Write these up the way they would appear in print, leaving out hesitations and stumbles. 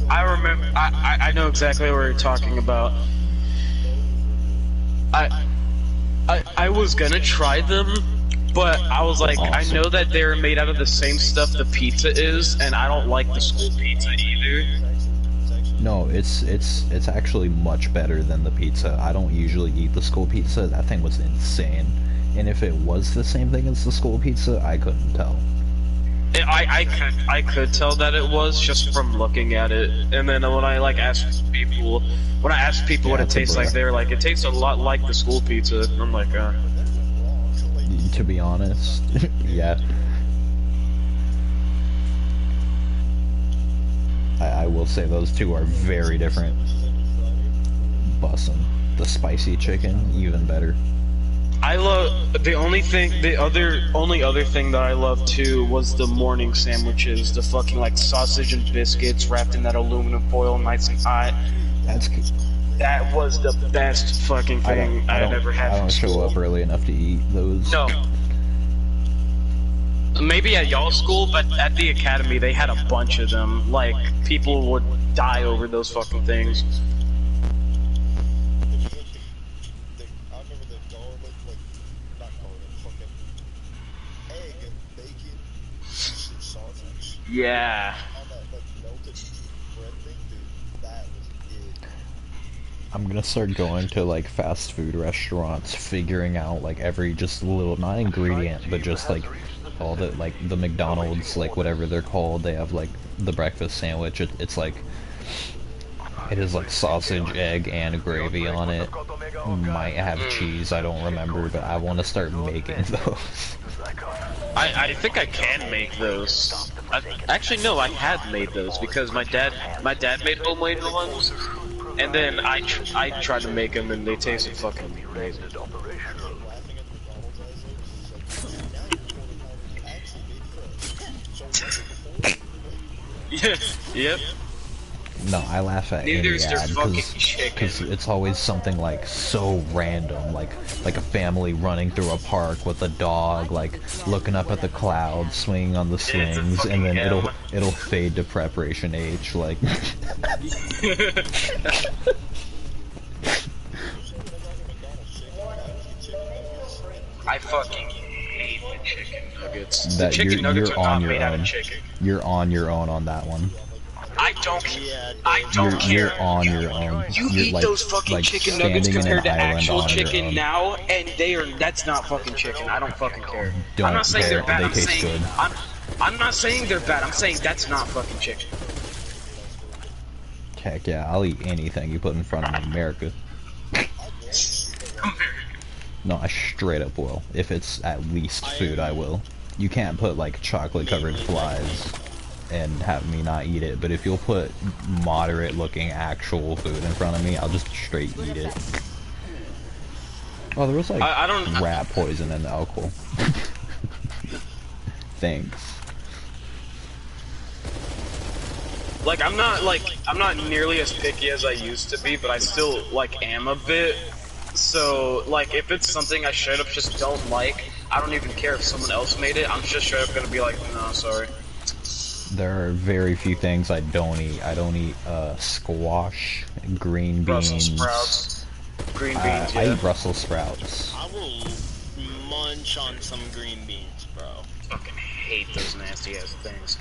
I remember. I know exactly what you're talking about. I I was gonna try them, but I was like, I Awesome. know that they're made out of the same stuff the pizza is, and I don't like the school pizza either. No, it's actually much better than the pizza. I don't usually eat the school pizza. That thing was insane. And if it was the same thing as the school pizza, I couldn't tell. I could tell that it was just from looking at it, and then when I like asked people, what Yeah, it it's a tastes like, bruh. they're like, it tastes a lot like the school pizza. And I'm like, To be honest, yeah. I will say those two are very different. Bussin'. The spicy chicken, even better. I love only other thing that I love too was the morning sandwiches, the fucking like sausage and biscuits wrapped in that aluminum foil, nice and hot. That's That was the best fucking thing I've ever had I from don't show school. up early enough to eat those. No, maybe at y'all's school, but at the academy they had a bunch of them. Like people would die over those fucking things. Yeah. I'm gonna start going to like fast food restaurants, figuring out like every just little not ingredient, but just like all the like the McDonald's like whatever they're called. They have like the breakfast sandwich. It's like it is like sausage, egg, and gravy on it. Might have cheese. I don't remember, but I want to start making those. I think I can make those. Actually, no, I have made those because my dad made homemade ones, and then I tried to make them and they tasted fucking amazing. Yeah, yep. No, I laugh at Neither any is their ad fucking chicken. because it's always something like so random, like a family running through a park with a dog, like looking up at the clouds, swinging on the It's a swings, and fucking then M. it'll fade to preparation H, like. I fucking hate the chicken nuggets. The That chicken nuggets you're are on not your made out of own. chicken. You're on your own on that one. I don't care. You're on your own. You You're eat those fucking chicken nuggets standing in an compared to island actual on your chicken own. now, and that's not fucking chicken. I don't fucking care. I'm Don't not saying care. they're bad. They I'm taste saying good. I'm not saying they're bad. I'm saying that's not fucking chicken. Heck yeah, I'll eat anything you put in front of me, America. No, I straight up will. If it's at least food, I will. You can't put like chocolate covered flies and have me not eat it, but if you'll put moderate looking actual food in front of me, I'll just straight eat it. Oh, there was like I don't. rat poison in the alcohol. Thanks. Like I'm not nearly as picky as I used to be, but I still like am a bit. So like if it's something I straight up just don't like, I don't even care if someone else made it. I'm just straight up gonna be like, no, sorry. There are very few things I don't eat. I don't eat squash, green beans. Brussels sprouts, green beans. Yeah. I eat Brussels sprouts. I will munch on some green beans, bro. Fucking hate those nasty ass things.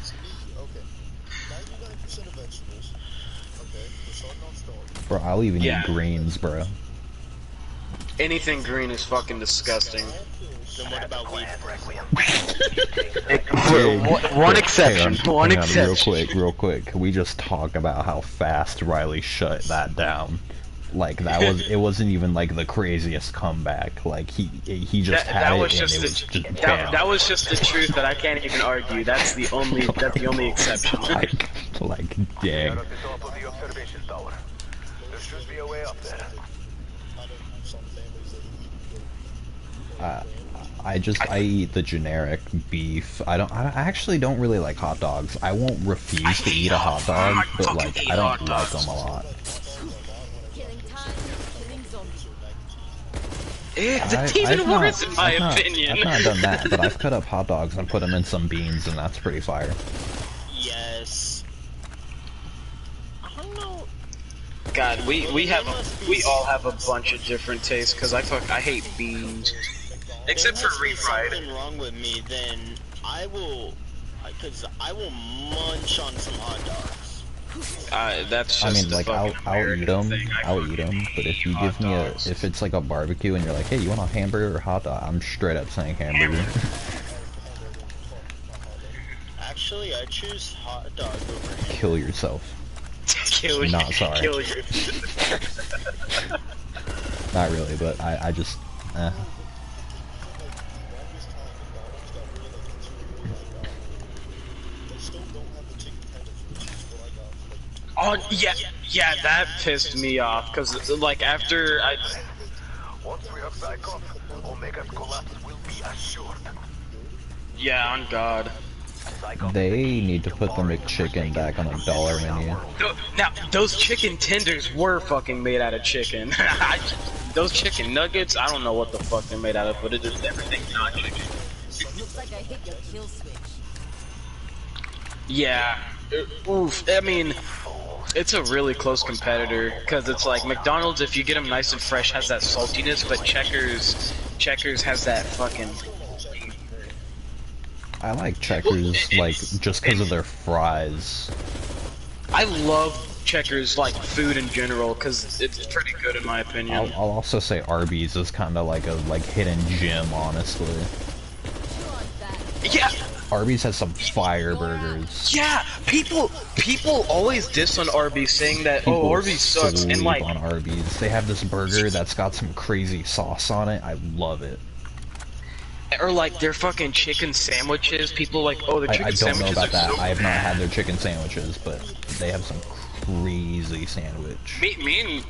Bro, I'll even Yeah. eat greens, bro. Anything green is fucking disgusting. Then what about weed? One exception. One Hang on, exception. real quick. Can we just talk about how fast Riley shut that down? Like it wasn't even like the craziest comeback. Like he just had That it was and just it was the just bam. that was just the truth that I can't even argue. That's the only exception. like dang. I eat the generic beef. I actually don't really like hot dogs. I won't refuse to eat a hot dog, but like I don't like them a lot. It's even worse in my opinion. I've not done that, but I've cut up hot dogs and put them in some beans, and that's pretty fire. Yes. I don't know. God, we all have a bunch of different tastes because I hate beans, There except for must be refried. something wrong with me. Then I will, because I will munch on some hot dogs. That's I just mean, a like, fucking I'll eat American them, thing. I I'll eat fucking them, but if hate you give hot me dogs. if it's like a barbecue and you're like, hey, you want a hamburger or hot dog? I'm straight up saying hamburger. Hamburger. Actually, I choose hot dog over hamburger. Kill yourself. Kill you. Not sorry. Kill you. Not really, but I just, Oh yeah, yeah, that pissed me off because like after I. Once we are back off, Omega's collapse will be assured. Yeah, on God. They need to put the McChicken back on a $1 menu. Now, those chicken tenders were fucking made out of chicken. Those chicken nuggets, I don't know what the fuck they're made out of, but it is everything's not chicken. Looks like I hit your kill switch. Yeah. Oof. I mean, it's a really close competitor because it's like McDonald's, if you get them nice and fresh, has that saltiness, but Checkers has that fucking. I like Checkers, like, just because of their fries. I love Checkers, like food in general, because it's pretty good in my opinion. I'll also say Arby's is kind of like a hidden gem, honestly. Yeah. Arby's has some fire burgers. Yeah, people always diss on Arby's, saying that People Arby's sucks, and sleep like on Arby's. They have this burger that's got some crazy sauce on it. I love it. or like their fucking chicken sandwiches. People like, oh, the chicken I don't know sandwiches about are that. so I have not bad. had their chicken sandwiches, but they have some crazy sandwich. Me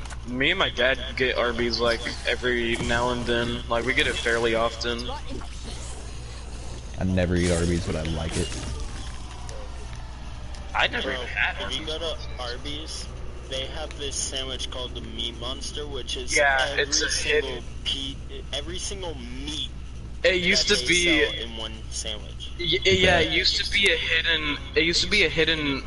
and my dad get Arby's like every now and then. Like we get it fairly often. I never eat Arby's, but I like it. I never Bro, even had if you Arby's. go to Arby's, they have this sandwich called the Meat Monster, which is Yeah, every it's a single hidden. every single meat It used that to they be. sell in one sandwich. Yeah, it used to be a hidden. It used to be a hidden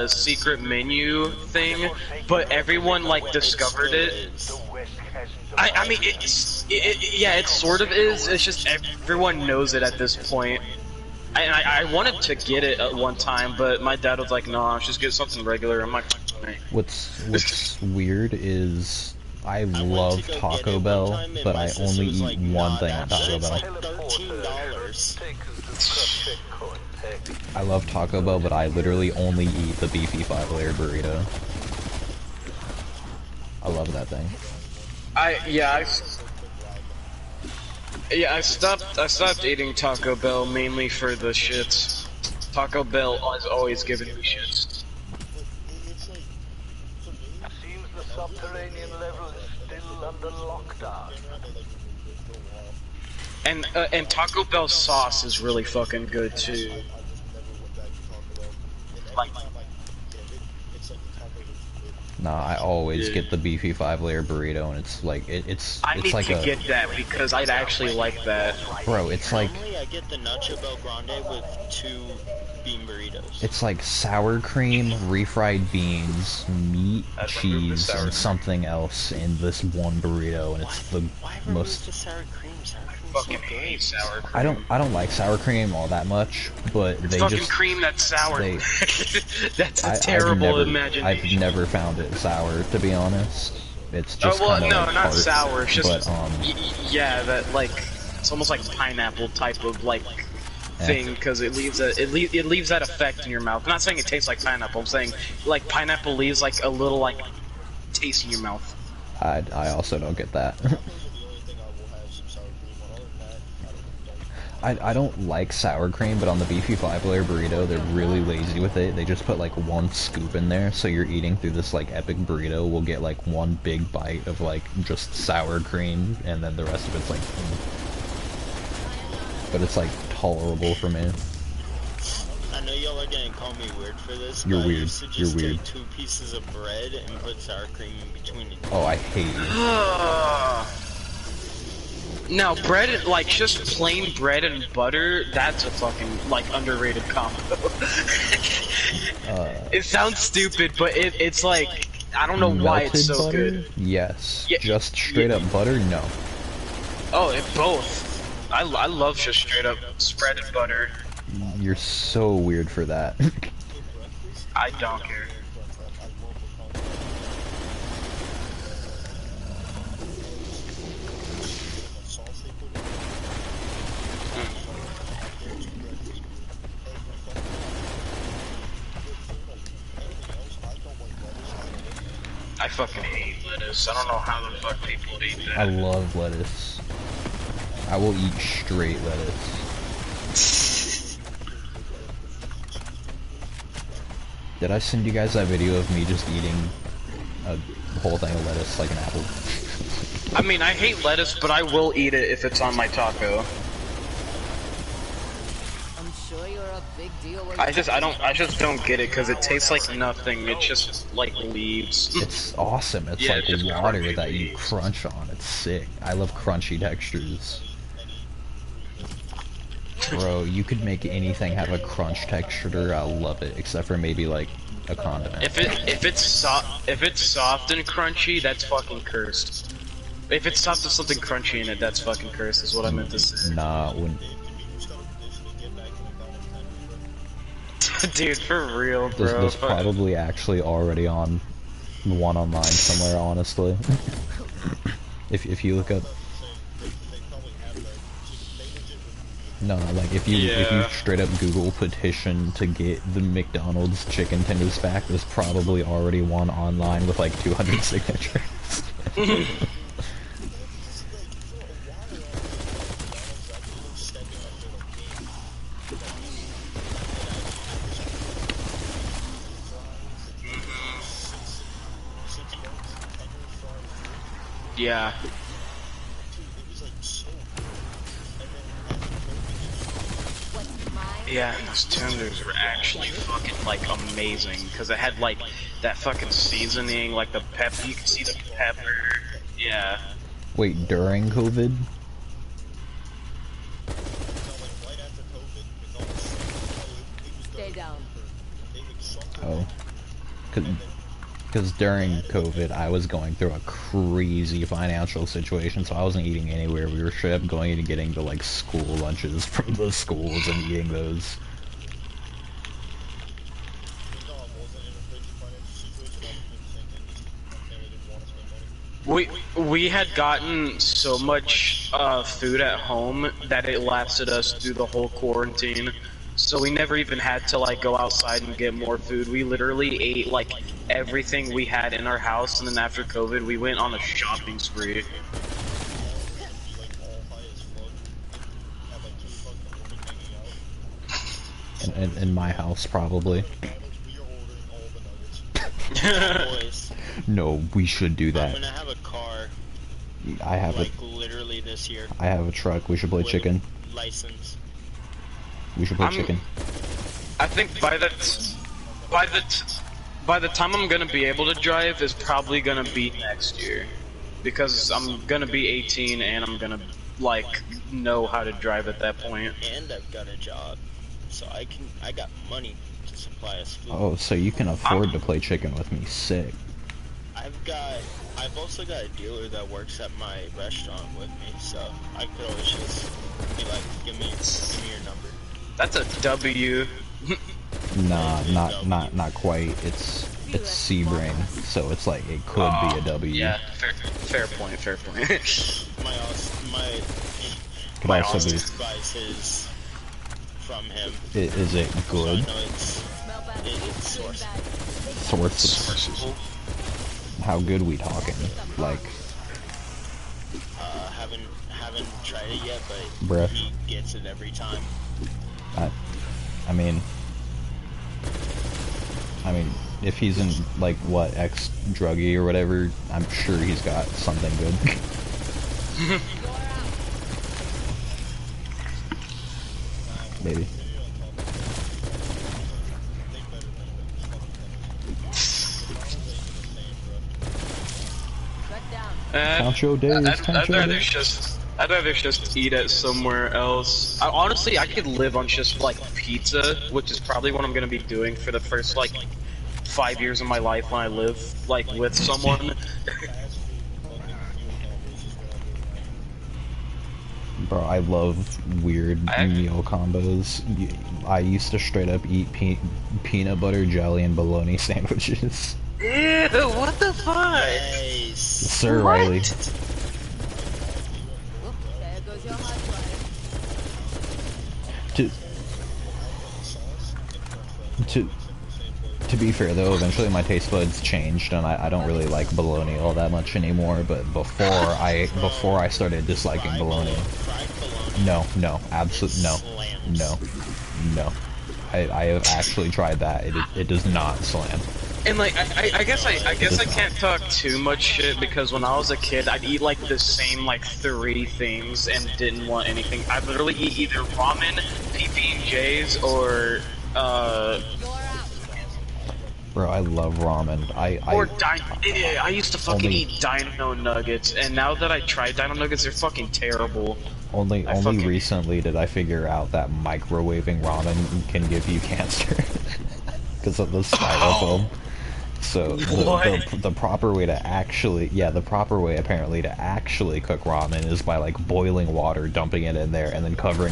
secret menu thing, but everyone like discovered it. Is. I mean, yeah, it sort of is. It's just everyone knows it at this point. I wanted to get it at one time, but my dad was like, "No, just get something regular." I'm like, "Hey." What's weird is I went love to go Taco get it one Bell, time, and but my I sister only was eat like, one "Nah, thing at that Taco shit's Bell. like $13. I love Taco Bell, but I literally only eat the beefy 5-layer burrito. I love that thing. I stopped eating Taco Bell mainly for the shits. Taco Bell has always given me shits. Seems the subterranean level is still under lockdown. And Taco Bell sauce is really fucking good too. Like, Nah, I always Yeah. get the beefy 5-layer burrito, and it's like it's I need like to a get that because I'd actually like that. bro. It's like Normally, I get the Nacho Bel Grande with 2 bean burritos. it's like sour cream, refried beans, meat, That's what group is cheese, sour and cream. something else in this one burrito, and it's the Why remove most. the sour cream? Sour cream's Fucking so hate good. sour cream. I don't like sour cream all that much, but they Fucking just cream that's sour. they- That's a I've terrible never imagination. I've never found it sour, to be honest. It's just well, kind of no, like not tart, sour. It's just but yeah, that like it's almost like pineapple type of like thing because it leaves it leaves that effect in your mouth. I'm not saying it tastes like pineapple. I'm saying like pineapple leaves like a little like taste in your mouth. I also don't get that. I don't like sour cream, but on the beefy 5-layer burrito, they're really lazy with it. They just put like 1 scoop in there, so you're eating through this like epic burrito. We'll get like 1 big bite of like just sour cream, and then the rest of it's like, but it's like tolerable for me. I know y'all are gonna call me weird for this. You're but I weird. used to You're just weird. take 2 pieces of bread and put sour cream in between it. Oh, I hate you. Now, bread, like, just plain bread and butter, that's a fucking, like, underrated combo. It sounds stupid, but it's like, I don't know why it's Melted so butter? good. Yes. Yeah, Just yeah. straight up butter? No. Oh, both. I love just straight up spread and butter. You're so weird for that. I don't care. I fucking hate lettuce. I don't know how the fuck people eat I that. love lettuce. I will eat straight lettuce. Did I send you guys that video of me just eating a whole thing of lettuce like an apple? I mean, I hate lettuce, but I will eat it if it's on my taco. I'm sure you're a big deal when I just don't get it because it tastes like nothing. It's just like leaves. It's awesome. It's Yeah, like just water crunchy that you leaves. crunch on. It's sick. I love crunchy textures. Bro, you could make anything have a crunch texture. I love it, except for maybe like a condiment. If it's soft and crunchy, that's fucking cursed. If it's soft with something crunchy in it, that's fucking cursed. Is what I meant to say. Nah, when Dude, for real, there's, bro. there's probably actually already on one online somewhere, honestly. if you look up, no, like if you Yeah. straight up Google petition to get the McDonald's chicken tenders back, there's probably already one online with like 200 signatures. Yeah. Yeah, and those tenders were actually fucking like amazing because it had like that fucking seasoning, like the you could see the pepper. Yeah. Wait, during COVID? stay down. Oh. Because during COVID, I was going through a crazy financial situation, so I wasn't eating anywhere. We were straight up going and getting the, like, school lunches from the schools and eating those. We had gotten so much food at home that it lasted us through the whole quarantine. So we never even had to like go outside and get more food. We literally ate like everything we had in our house, and then after COVID, we went on a shopping spree. In my house, probably. Boys, No, we should do I'm that. gonna have a car I have like literally this year. I have a truck. We should play with chicken. License. We should play I'm- chicken. I think by the time I'm gonna be able to drive is probably gonna be next year, because I'm gonna be 18 and I'm gonna like know how to drive at that point. And I've got a job, so I got money to supply us food. Oh, so you can afford to play chicken with me. Sick. I've also got a dealer that works at my restaurant with me, so I could always just be like, give me your number. That's a W. Nah, not quite. It's C-brain, so it's like it could be a W. Yeah, fair point. My Could my also be. advice is from him. Is it So I good? know it's sourced. Sources. How good we talking? Like, Haven't tried it yet, but Bruh. he gets it every time. I mean, if he's in like what ex-druggie or whatever, I'm sure he's got something good. Maybe. Shut down. Count your days, count I'd your rather days. just I'd rather just eat at somewhere else. Honestly, I could live on just like pizza, which is probably what I'm gonna be doing for the first like 5 years of my life when I live like with someone. Bro, I love weird meal combos. I used to straight up eat peanut butter jelly and bologna sandwiches. Ew, what the fuck? Nice. Sir What? Riley. Whoop, there goes your hard drive. To be fair though, eventually my taste buds changed and I don't really like bologna all that much anymore, but before I started disliking bologna. No, absolutely no. I have actually tried that. It does not slam. And like, I guess I can't talk too much shit because when I was a kid, I'd eat like the same like 3 things and didn't want anything. I'd literally eat either ramen, PB&Js, or Bro, I love ramen. I used to fucking eat Dino Nuggets, and now that I tried Dino Nuggets, they're fucking terrible. Only recently did I figure out that microwaving ramen can give you cancer because of the styrofoam. So the proper way to actually, the proper way apparently to actually cook ramen is by like boiling water, dumping it in there, and then putting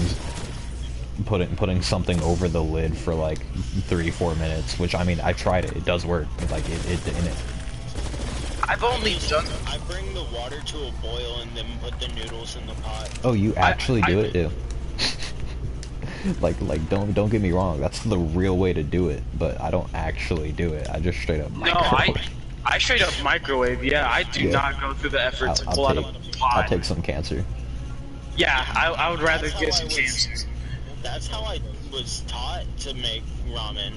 something over the lid for like 3-4 minutes. Which I mean, I tried it. It does work. Like it. I've only done. I bring the water to a boil and then put the noodles in the pot. Oh, you actually do it too. like don't get me wrong. That's the real way to do it. But I don't actually do it. I just straight up microwave. No, I straight up microwave. Yeah, I do not go through the effort to pull out a pot. I'll take some cancer. Yeah, I would rather get some cancer. That's how I was taught to make ramen.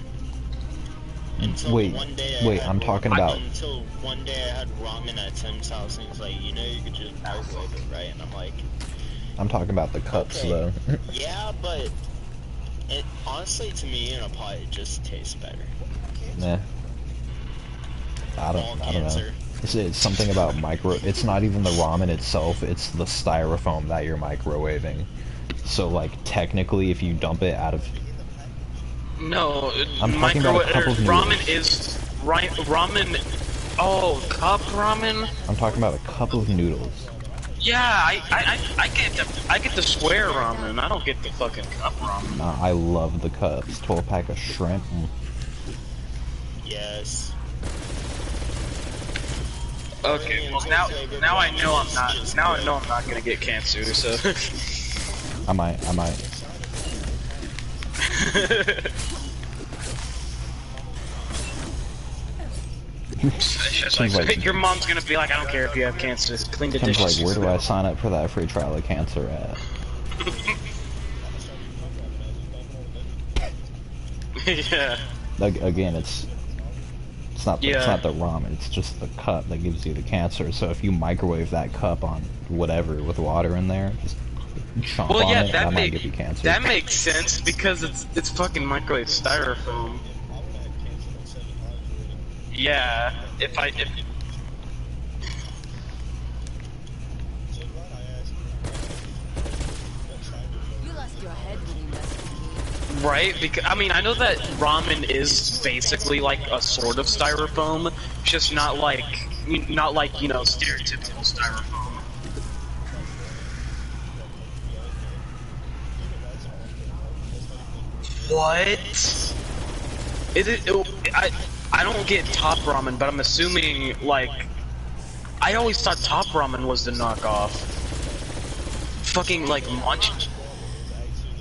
Until Wait, one day I'm talking about... Until one day I had ramen at Tim's house and he's like, you know you could just microwave it, right? And I'm like... I'm talking about the cups, okay. though. Yeah, but... honestly, to me, in a pot, it just tastes better. Nah. I don't know. It's something about it's not even the ramen itself, it's the styrofoam that you're microwaving. So, like, technically, if you dump it out of... No, I'm talking about a cup of ramen is... Ramen... Oh, cup ramen? I'm talking about a cup of noodles. Yeah, I get the square ramen. I don't get the fucking cup ramen. Nah, I love the cups. 12-pack of shrimp. Yes. Okay, well now I know I'm not. Now I know I'm not gonna get cancer. So. I might. Like, your mom's gonna be like, I don't care if you have cancer, just clean the dishes. Like, where do I sign up for that free trial of cancer at? Yeah. Like, again, it's not the ramen, it's just the cup that gives you the cancer. So if you microwave that cup on whatever with water in there, just chomp on it, that might give you cancer. That makes sense because it's fucking microwave styrofoam. Yeah, if You lost your head when you messed with me. right, because I mean I know that ramen is basically like a sort of styrofoam, just not like you know stereotypical styrofoam. What? Is it? I don't get top ramen, but I'm assuming like I always thought top ramen was the knockoff. Fucking like munch.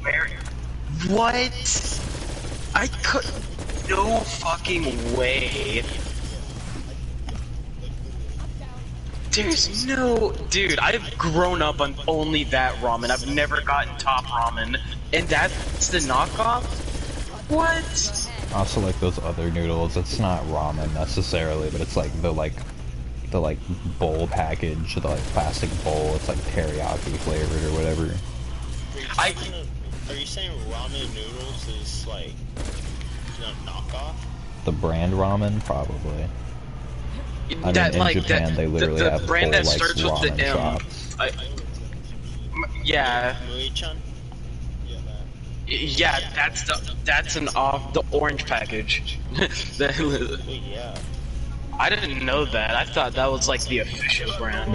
Where? What? I could. No fucking way. There's no. Dude, I've grown up on only that ramen. I've never gotten top ramen. And that's the knockoff? What? Also, like those other noodles, it's not ramen necessarily, but it's like the bowl package, the like plastic bowl. It's like teriyaki flavored or whatever. Are you saying ramen noodles is like a knockoff? The brand ramen, probably. I mean, That, in like, Japan, they literally the have brand whole, that like, starts with the ramen M. shops. Yeah, Mui-chan? Yeah, yeah, that's the orange package. that. Wait, yeah. I didn't know that. I thought that was like the official brand.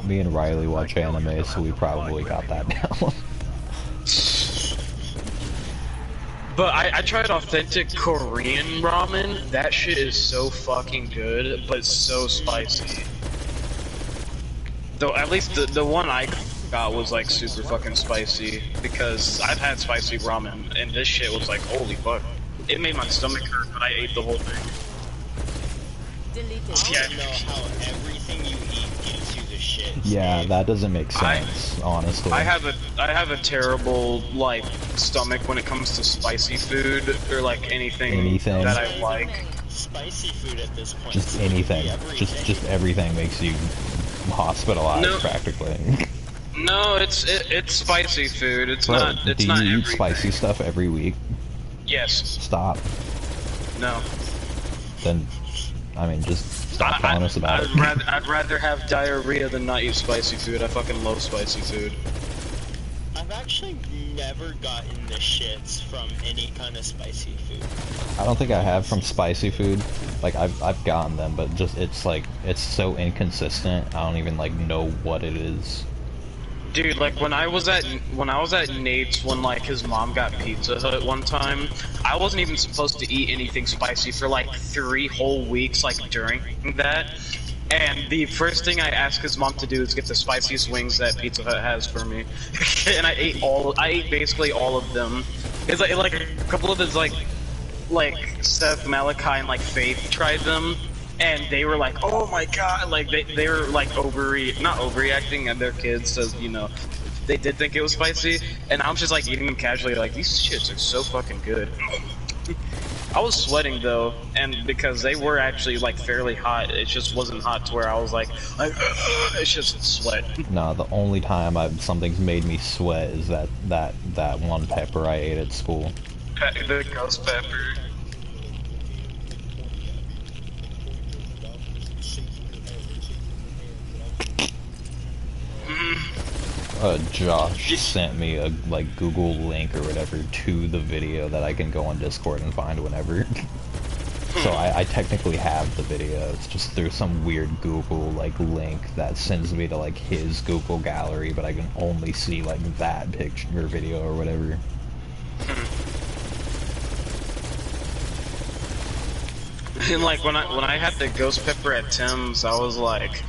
Me and Riley watch anime, so we probably got that down. But I tried authentic Korean ramen. That shit is so fucking good, but so spicy. Though at least the one I got was like super fucking spicy because I've had spicy ramen and this shit was like holy fuck. It made my stomach hurt, but I ate the whole thing. Deleted. I don't know how everything you eat gives you the shit. Yeah, that doesn't make sense, honestly. I have a terrible like stomach when it comes to spicy food or like anything that I like. Spicy food at this point. Just anything. Just everything makes you hospitalized practically. No, it's spicy food. It's Bro, not. It's do not you eat everything. spicy stuff every week? Yes. Stop. No. Then, I mean, just stop telling us about it. I'd rather have diarrhea than not eat spicy food. I fucking love spicy food. I've actually never gotten the shits from any kind of spicy food. I don't think I have from spicy food. Like I've gotten them, but just it's like it's so inconsistent. I don't even like know what it is. Dude, like when I was at Nate's when like his mom got Pizza Hut one time, I wasn't even supposed to eat anything spicy for like 3 whole weeks like during that. And the first thing I asked his mom to do is get the spiciest wings that Pizza Hut has for me. And I ate basically all of them. It's like a couple of his like Seth, Malachi, and like Faith tried them, and they were like, oh my god, like they were like not overreacting at their kids, so you know, they did think it was spicy, and I was just like eating them casually, like these shits are so fucking good. I was sweating though, and because they were actually like fairly hot, it just wasn't hot to where I was like it's just sweat. No, the only time something's made me sweat is that one pepper I ate at school. The ghost pepper. Josh sent me a like Google link or whatever to the video that I can go on Discord and find whenever. So I technically have the video. It's just through some weird Google like link that sends me to like his Google gallery, but I can only see like that picture or video or whatever. And like when I had the ghost pepper at Tim's, I was like,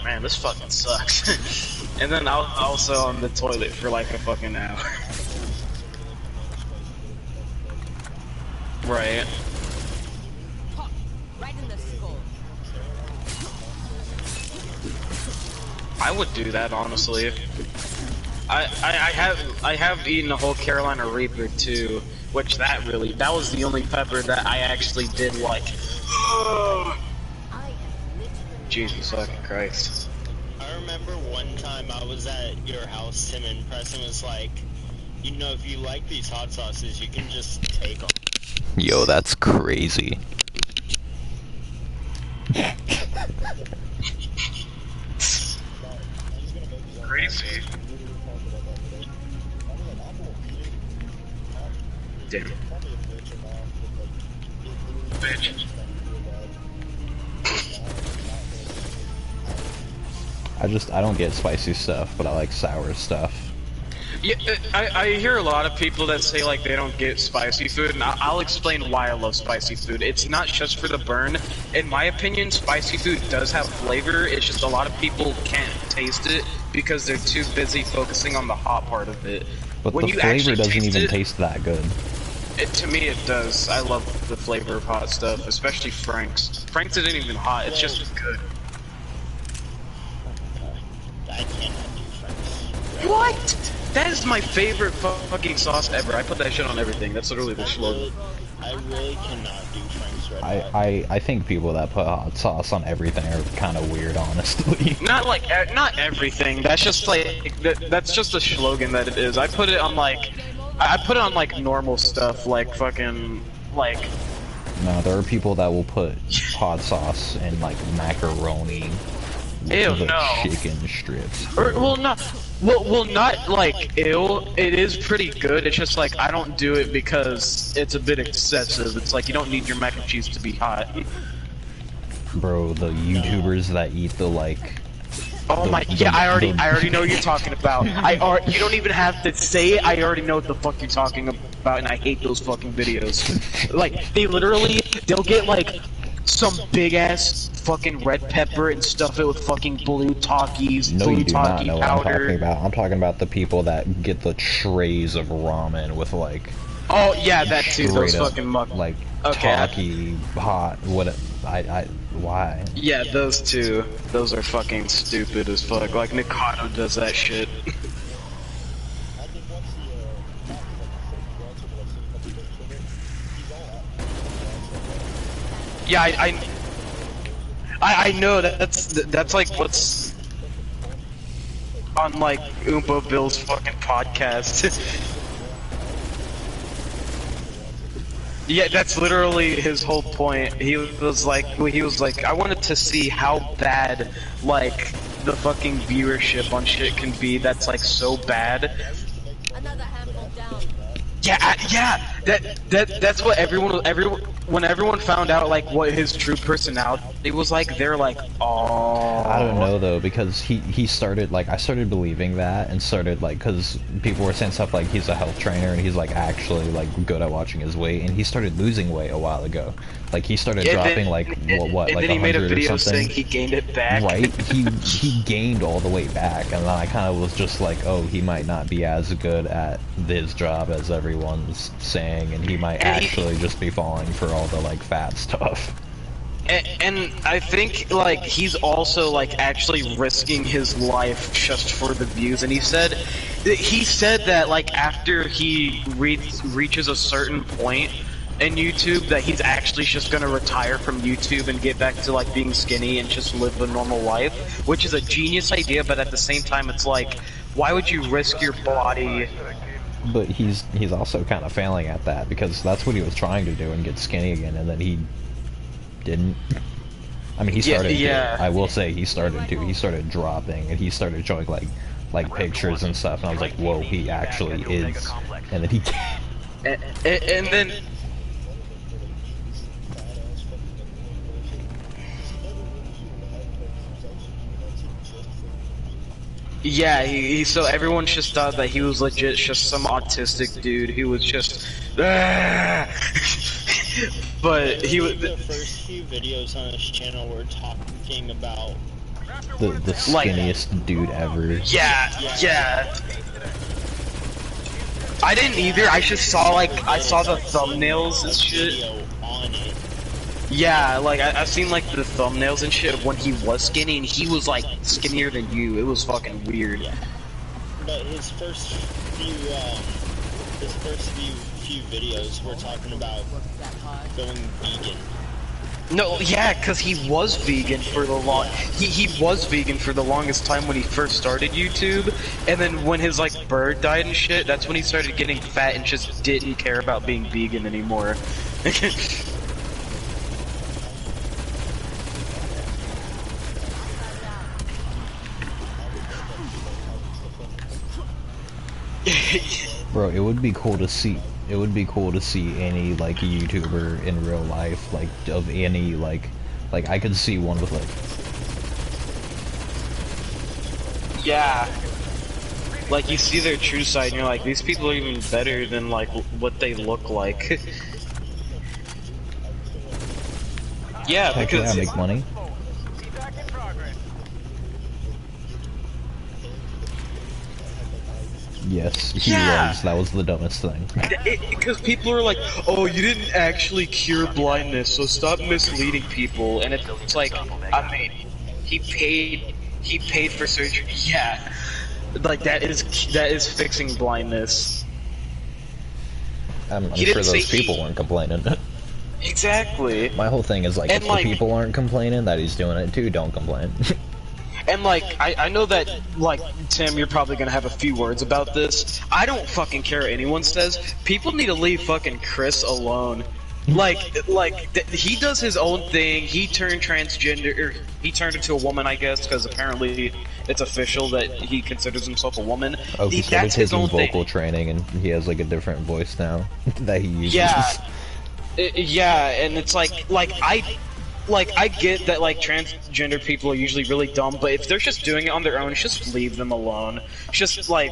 man, this fucking sucks. And then I was also on the toilet for like a fucking hour. Right. Right in the skull. I would do that honestly. I have eaten a whole Carolina Reaper too, which that was the only pepper that I actually did like. Jesus fucking Christ. I remember one time I was at your house, Tim, and Preston was like, you know, if you like these hot sauces, you can just take them. Yo, that's crazy. Crazy. Damn. Bitch. I don't get spicy stuff, but I like sour stuff. Yeah, I hear a lot of people that say like they don't get spicy food, and I'll explain why I love spicy food. It's not just for the burn. In my opinion, spicy food does have flavor, it's just a lot of people can't taste it because they're too busy focusing on the hot part of it. But When the you flavor actually doesn't even it, taste that good. To me it does. I love the flavor of hot stuff, especially Frank's. Frank's isn't even hot, it's just good. I cannot do Frank's. What? That is my favorite fucking sauce ever. I put that shit on everything. That's literally the slogan. I really cannot do Frank's Red Hot. I think people that put hot sauce on everything are kind of weird, honestly. Not everything. That's just like that's just a slogan that it is. I put it on like normal stuff like fucking like. No, there are people that will put hot sauce in like macaroni, Ew, the no. chicken strips. Or, well, not like ill. It is pretty good. It's just like I don't do it because it's a bit excessive. It's like you don't need your mac and cheese to be hot. Bro, the YouTubers that eat the like. Oh my, yeah, I already know what you're talking about. You don't even have to say it. I already know what the fuck you're talking about, and I hate those fucking videos. Like they'll get like some big ass fucking red pepper and stuff it with fucking blue Takis, No, blue you do not Taki know what I'm powder. talking about. I'm talking about the people that get the trays of ramen with like. Oh yeah, that too. Those straight up, fucking muck. like Okay. Taki hot. What? Why? Yeah, those two. Those are fucking stupid as fuck. Like Nikado does that shit. Yeah, I know that's like what's on like Oompa Bill's fucking podcast. Yeah, that's literally his whole point. He was like, I wanted to see how bad like the fucking viewership on shit can be. That's like so bad. Another handful down. Yeah, that's what when everyone found out like what his true personality was like, they're like, oh. I don't know though, because he started like, I started believing that and started like, because people were saying stuff like he's a health trainer and he's like actually like good at watching his weight, and he started losing weight a while ago. Like he started dropping like what and like then he made a 100 or video something. saying he gained it back. Right? He gained all the weight back, and then I kind of was just like, oh, he might not be as good at his job as everyone's saying, and he might actually just be falling for all the like fat stuff. And I think like he's also like actually risking his life just for the views. And he said that like after he reaches a certain point in YouTube, that he's actually just gonna retire from YouTube and get back to like being skinny and just live a normal life, which is a genius idea. But at the same time, it's like, why would you risk your body? But he's also kind of failing at that, because that's what he was trying to do and get skinny again, and then he didn't. I mean, he started to. I will say he started to. He started dropping, and he started showing like pictures and stuff, and I was like, whoa, he actually is. And then he. And then. Yeah, he so everyone just thought that he was legit just some autistic dude who was just but he was the first few videos on his channel were talking about the skinniest dude ever. Yeah. I didn't either. I just saw I saw the thumbnails and shit. On it. Yeah, like I've seen like the thumbnails and shit of when he was skinny, and he was like skinnier than you. It was fucking weird. Yeah. But his first few videos were talking about going vegan. No, yeah, cause he was vegan for the he was vegan for the longest time when he first started YouTube, and then when his like bird died and shit, that's when he started getting fat and just didn't care about being vegan anymore. Bro, it would be cool to see. It would be cool to see any like YouTuber in real life, like of any like I could see one with like. Yeah. Like you see their true side, and you're like, these people are even better than like what they look like. Yeah, Heck because yeah, make money. Yes, he was. That was the dumbest thing. Because people are like, oh, you didn't actually cure blindness, so stop misleading people. And it's like, I mean, he paid for surgery. Yeah, like that is fixing blindness. I'm sure those people weren't complaining. Exactly. My whole thing is like, if the people aren't complaining that he's doing it too, don't complain. And like, I know that, like, Tim, you're probably gonna have a few words about this. I don't fucking care what anyone says. People need to leave fucking Chris alone. He does his own thing. He turned transgender, or he turned into a woman, I guess, because apparently it's official that he considers himself a woman. Oh, he started That's his taking own thing. vocal training, and he has like a different voice now that he Yeah, uses. yeah, and it's I get that like transgender people are usually really dumb, but if they're just doing it on their own, just leave them alone. Just like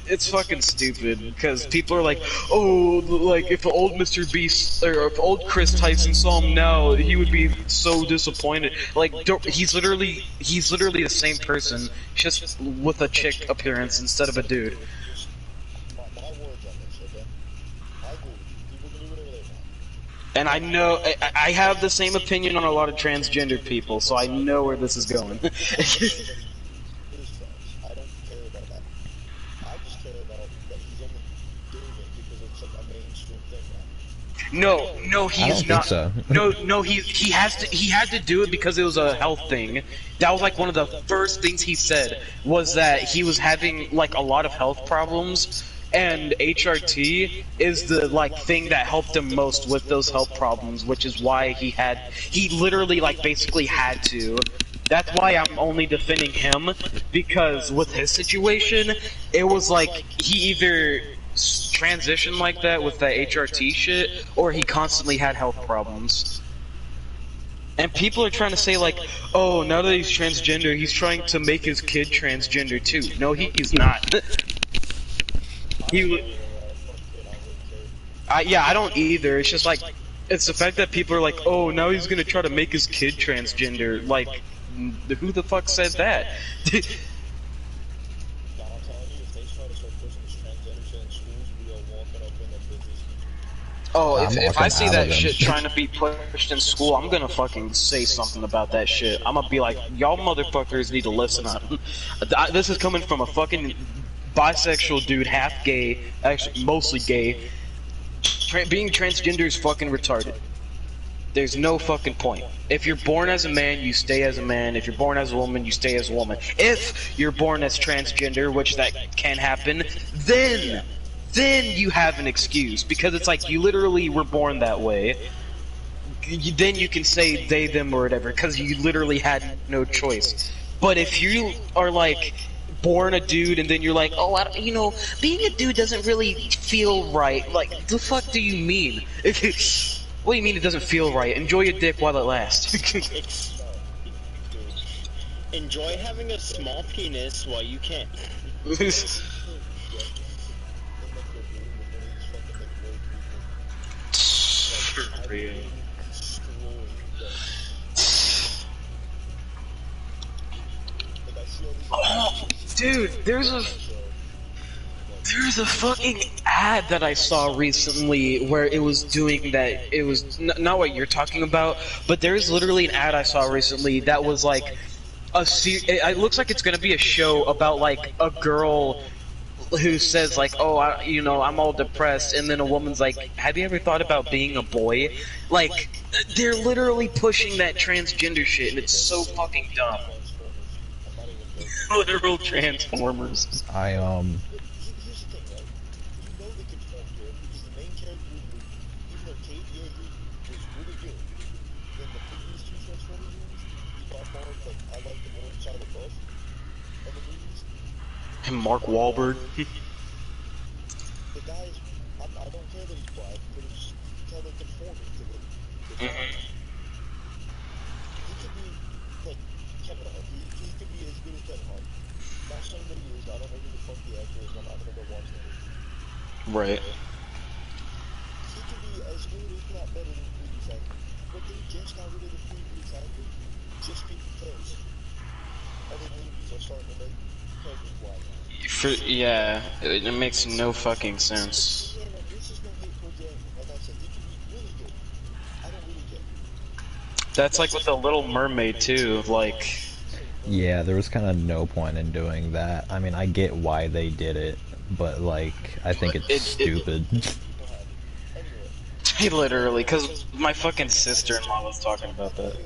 it's fucking stupid because people are like, oh, like if old Mr. Beast or if old Chris Tyson saw him now, he would be so disappointed. Like he's literally the same person, just with a chick appearance instead of a dude. My words on this, okay? I agree with you. People can do whatever they want. And I know I have the same opinion on a lot of transgender people, so I know where this is going. It is trans. I don't care about that. I just care about that he's only doing it because it's like a mainstream thing now. No, I don't he's think not. so. No, he had to do it because it was a health thing. That was like one of the first things he said was that he was having like a lot of health problems, and HRT is the like thing that helped him most with those health problems, which is why he literally like basically had to. That's why I'm only defending him, because with his situation, it was like he either transitioned like that with that HRT shit, or he constantly had health problems. And people are trying to say like, oh, now that he's transgender, he's trying to make his kid transgender too. No, he's not. he, yeah, I don't either. It's just like, it's the fact that people are like, oh, now he's gonna try to make his kid transgender. Like, who the fuck said that? Oh, I'm if I walking see out of that them. shit trying to be pushed in school, I'm gonna fucking say something about that shit. I'm gonna be like, y'all motherfuckers need to listen up. This is coming from a fucking bisexual dude, half gay, actually mostly gay. Being transgender is fucking retarded. There's no fucking point. If you're born as a man, you stay as a man. If you're born as a woman, you stay as a woman. If you're born as transgender, which that can happen, then you have an excuse, because it's like you literally were born that way. Then you can say they, them, or whatever, because you literally had no choice. But if you are like born a dude and then you're like, oh, being a dude doesn't really feel right. Like, the fuck do you mean? What do you mean it doesn't feel right? Enjoy your dick while it lasts. Enjoy having a small penis while you can. Oh, dude, there's a fucking ad that I saw recently where it was doing that. It was not what you're talking about, but there's literally an ad I saw recently that was like it looks like it's gonna be a show about like a girl who says like, oh, I'm all depressed, and then a woman's like, have you ever thought about being a boy? Like, they're literally pushing that transgender shit, and it's so fucking dumb. Literal Transformers. And Mark Wahlberg. The guy is, I don't care that he's black, but it's kind of conforming to the he could be like Kevin Hart. He could be as good as Kevin Hart. Not saying that he is. I don't know who the fuck the actor is. I'm not gonna go watch that. Right. He could be as good, if not better than the previous actor. But they just got rid of the previous actor just because other movies are starting to make characters black. Yeah, it makes no fucking sense. Yeah, no, this is no hate towards the actor. Like I said, he could be really good. I don't really care. That's like with the Little Mermaid too, like... Yeah, there was kind of no point in doing that. I mean, I get why they did it, but like, I think it's stupid. Literally, because my fucking sister-in-law was talking about that.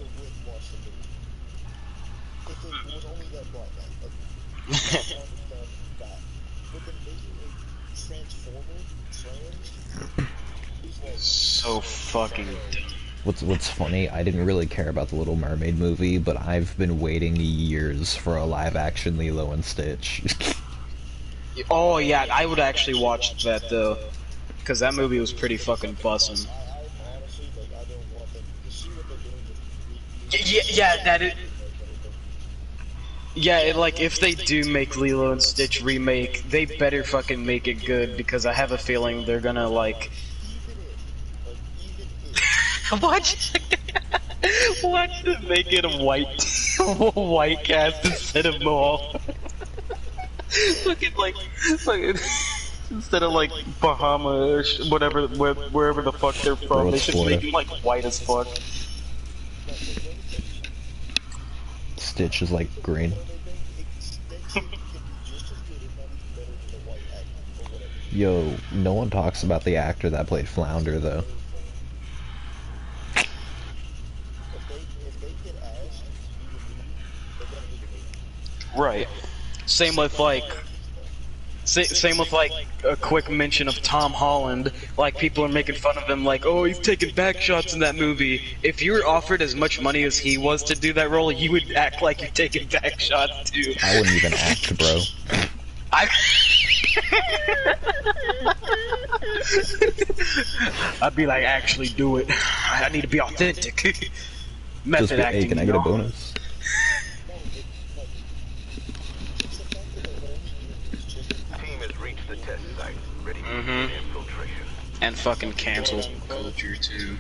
So fucking dumb. What's funny, I didn't really care about the Little Mermaid movie, but I've been waiting years for a live-action Lilo and Stitch. Oh yeah, I would actually watch that though, because that movie was pretty fucking bussin'. I'm honestly like I don't want them to see what they're doing with Yeah, yeah, that is. Yeah, like if they do make Lilo and Stitch remake, they better fucking make it good because I have a feeling they're gonna like. even if Watch, watch them make it a white, white cast instead of Mohawk. Looking like instead of like Bahama or whatever, wherever the fuck they're Bro, from, they it's should Florida. make them like white as fuck. Stitch is like green. extension can be just as good, if not even better than the white acting or whatever. Yo, no one talks about the actor that played Flounder, though. If they get asked to do the movie, they're gonna do the movie. Right. Same with like. Same with like a quick mention of Tom Holland. Like people are making fun of him, like, oh, he's taking back shots in that movie. If you were offered as much money as he was to do that role, you would act like you're taking back shots too. I wouldn't even act, bro. I'd be like, actually do it. I need to be authentic. Method Just be, acting. hey, can I get a no. bonus? Team has reached the test site, ready for Mhm. infiltration. And fucking cancel culture too.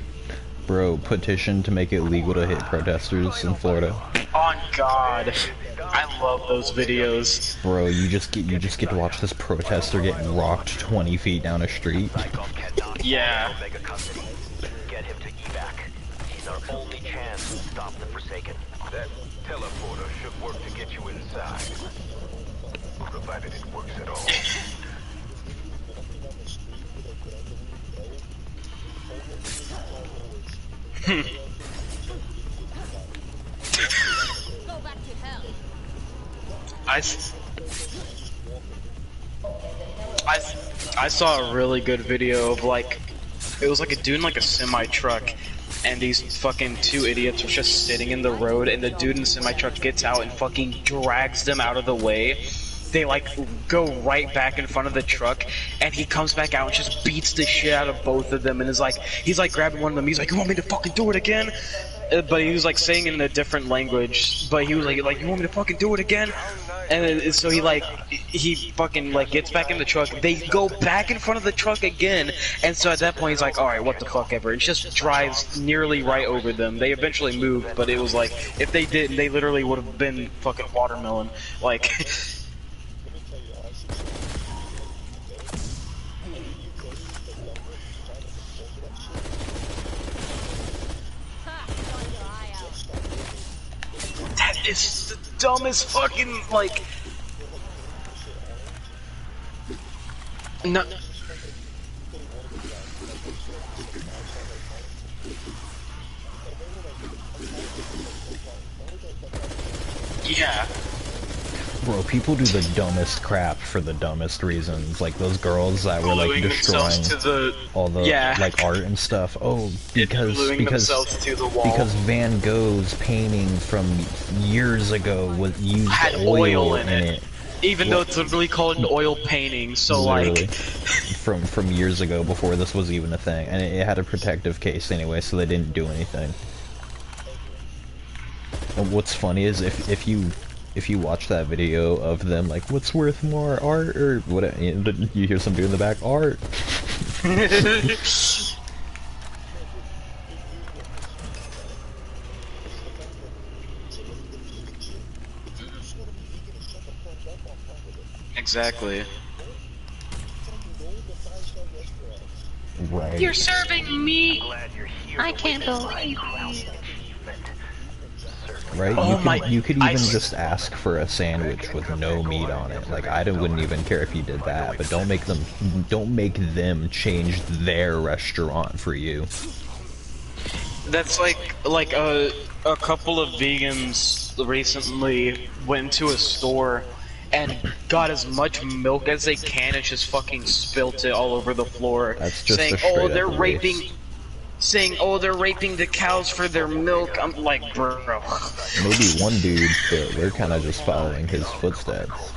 Bro, petition to make it legal to hit protesters in Florida. On God, I love those videos. Bro, you just get to watch this protester getting rocked 20 feet down a street. Psychom cannot Yeah. Omega custody. Get him to evac. He's our only chance to stop the Forsaken. That teleporter should work to get you inside. Provided it works at all. Go back to hell. I saw a really good video of like, it was like a dude in like a semi truck, and these fucking two idiots were just sitting in the road, and the dude in the semi truck gets out and fucking drags them out of the way. They like go right back in front of the truck, and he comes back out and just beats the shit out of both of them, and he's like grabbing one of them. He's like, "You want me to fucking do it again?" But he was like saying it in a different language. But he was like, "You want me to fucking do it again?" And so he fucking like gets back in the truck. They go back in front of the truck again, and so at that point he's like, "All right, what the fuck ever." And just drives nearly right over them. They eventually moved, but it was like if they didn't, they literally would have been fucking watermelon. Like. Ha! Got your eye out. That is the dumbest fucking, like... No... Yeah. Bro, people do the dumbest crap for the dumbest reasons. Like those girls that were like Gluing destroying themselves to the... all the Yeah. like art and stuff. Oh, because Gluing themselves to the wall. because Van Gogh's painting from years ago was used Had oil in it. Even though it's literally called an oil painting, so Literally. like... from years ago before this was even a thing, and it had a protective case anyway, so they didn't do anything. And what's funny is if you watch that video of them like, what's worth more, art or what? You hear some dude in the back, art. Exactly. Right. You're serving meat. Glad you're here. I can't believe Achievement. Right? Oh my- you could I even s- just ask for a sandwich with no meat on it. Like wouldn't even care if you did that, but don't make them change their restaurant for you. That's like a couple of vegans recently went to a store and got as much milk as they can and just fucking spilt it all over the floor, That's just saying, a "Oh, straight they're up raping." waste. Saying, "Oh, they're raping the cows for their milk." I'm like, bro. Maybe one dude, but we're kind of just following his footsteps.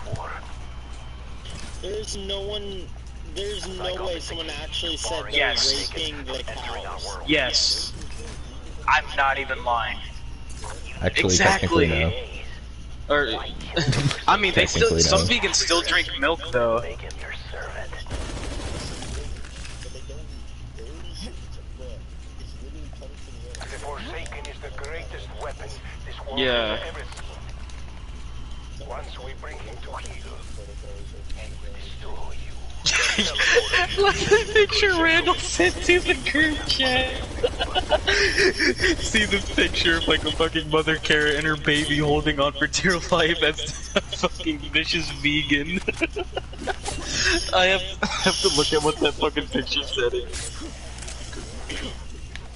There's no one. There's no way someone actually said they're Yes. raping the cows. Yes. I'm not even lying. Actually, technically, no. Exactly. Or, I mean, they still. Technically, Some no. vegans still drink milk, though. Make him your servant. But they don't eat dairy shit, bruh. It's literally coming from the earth. The Forsaken is the greatest weapon this world Yeah. has ever seen. Once we bring him to heel, he will destroy you. Look at the picture Randall sent to the group chat. See the picture of like a fucking mother carrot and her baby holding on for dear life as a fucking vicious vegan. I have to look at what that fucking picture said.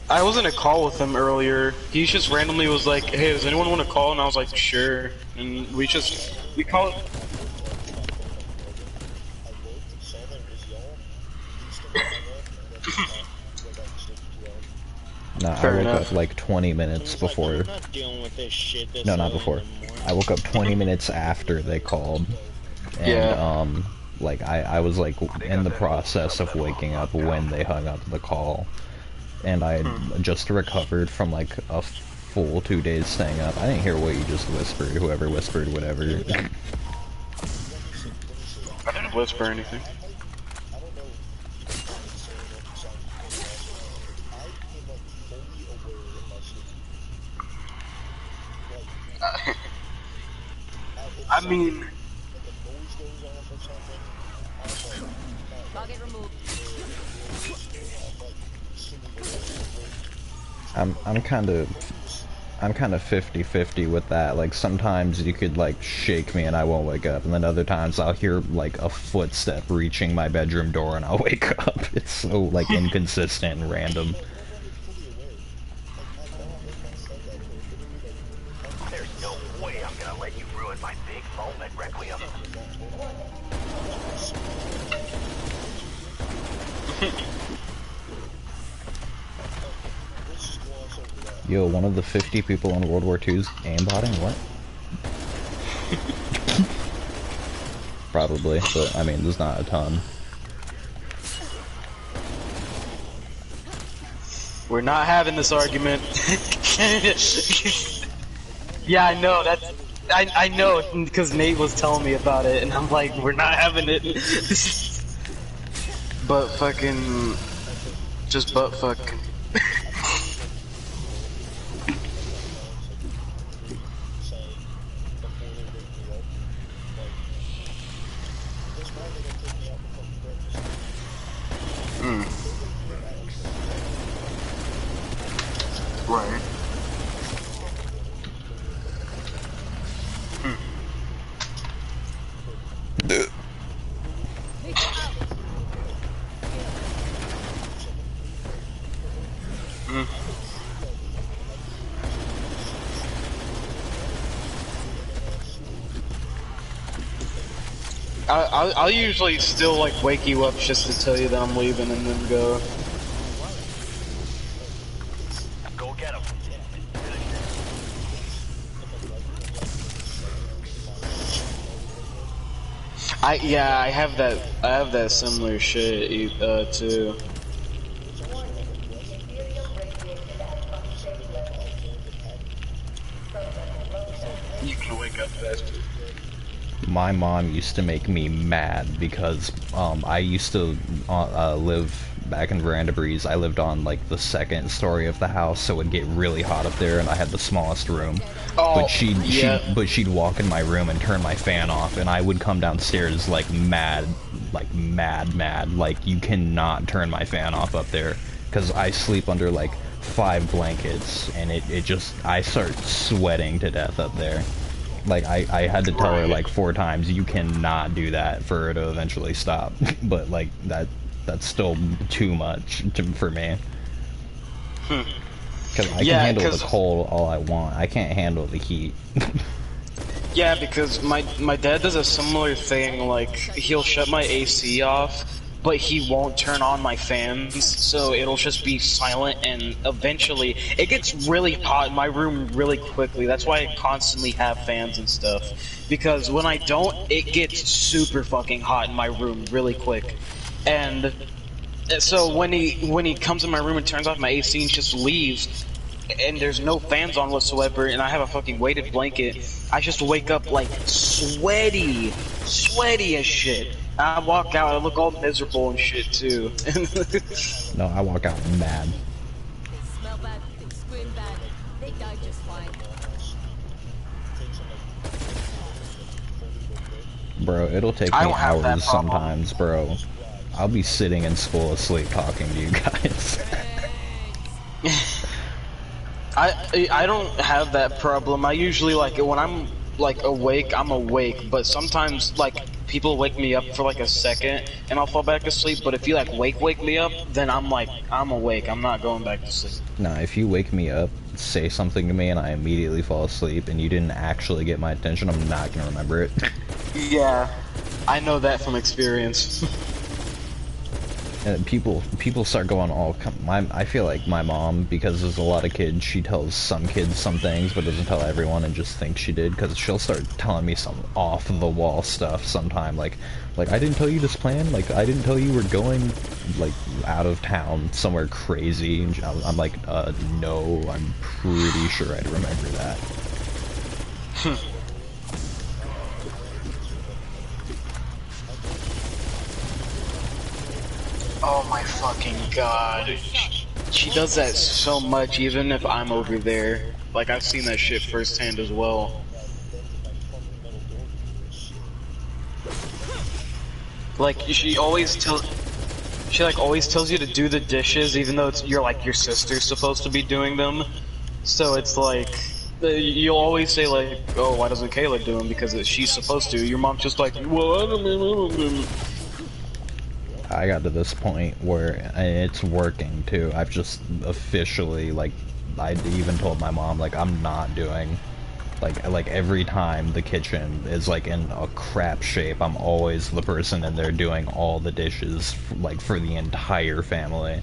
I was in a call with him earlier. He just randomly was like, "Hey, does anyone want to call?" And I was like, "Sure." And we call it. Nah, Fair I woke enough. up like 20 minutes before. I'm not dealing with this shit. This No, not early before. in the morning. I woke up 20 minutes after they called. And, Yeah. like, I was, like, in the process of waking up when they hung up the call. And I had just recovered from, like, a full 2 days staying up. I didn't hear what you just whispered, whoever whispered whatever. I didn't whisper anything. I don't know. I am like fully aware of my sleep. Like, I mean, like a noise goes off or something. I'm like, Target removed. I'm kind of 50-50 with that. Like, sometimes you could, like, shake me and I won't wake up, and then other times I'll hear, like, a footstep reaching my bedroom door and I'll wake up. It's so, like, inconsistent and random. There's no way I'm gonna let you ruin my big moment, Requiem. Yo, one of the 50 people in World War II's aimbotting? What? Probably, but I mean, there's not a ton. we're not having this argument. Yeah, I know. I know because Nate was telling me about it, and I'm like, we're not having it. But fucking, just butt fuck. Right. I'll usually still like wake you up just to tell you that I'm leaving and then go. Go get him. I have that similar shit too. You can wake up faster. My mom used to make me mad because I used to live back in Veranda Breeze. I lived on like the second story of the house, so it'd get really hot up there, and I had the smallest room. Oh, But yeah. she'd walk in my room and turn my fan off, and I would come downstairs like mad, like you cannot turn my fan off up there, because I sleep under like 5 blankets, and it just, I start sweating to death up there. Like, I had to tell her like 4 times, you cannot do that, for her to eventually stop. But like, that's still too much for me. Because I can handle the cold all I want. I can't handle the heat. Yeah, because my dad does a similar thing. Like he'll shut my AC off, but he won't turn on my fans, so it'll just be silent. And eventually, it gets really hot in my room really quickly. That's why I constantly have fans and stuff. Because when I don't, it gets super fucking hot in my room really quick. And so when he comes in my room and turns off my AC and just leaves, and there's no fans on whatsoever, and I have a fucking weighted blanket, I just wake up like sweaty as shit. I walk out, I look all miserable and shit too. No, I walk out mad. They smell bad, they scream bad, they die just fine. Bro, it'll take I me don't have that hours problem. sometimes, bro. I'll be sitting in school asleep talking to you guys. I don't have that problem. I usually like when I'm like awake, I'm awake, but sometimes like people wake me up for like a second and I'll fall back asleep, but if you like wake me up, then I'm awake. I'm not going back to sleep. Nah, if you wake me up, say something to me, and I immediately fall asleep, and you didn't actually get my attention, I'm not gonna remember it. Yeah. I know that from experience. And people start going all. I feel like my mom, because there's a lot of kids, she tells some kids some things, but doesn't tell everyone, and just thinks she did. Because she'll start telling me some off the wall stuff sometime, like I didn't tell you this plan. Like I didn't tell you we're going like out of town somewhere crazy. And I'm like, no, I'm pretty sure I'd remember that. Oh my fucking god. She does that so much even if I'm over there. Like I've seen that shit firsthand as well. Like she like always tells you to do the dishes even though you're like your sister's supposed to be doing them. So it's like you'll always say like, oh, why doesn't Kayla do them? Because she's supposed to. Your mom's just like, well, I don't know. I got to this point where it's working too. I've just officially, like, I even told my mom, like, I'm not doing, like every time the kitchen is like in a crap shape, I'm always the person in there doing all the dishes, like for the entire family.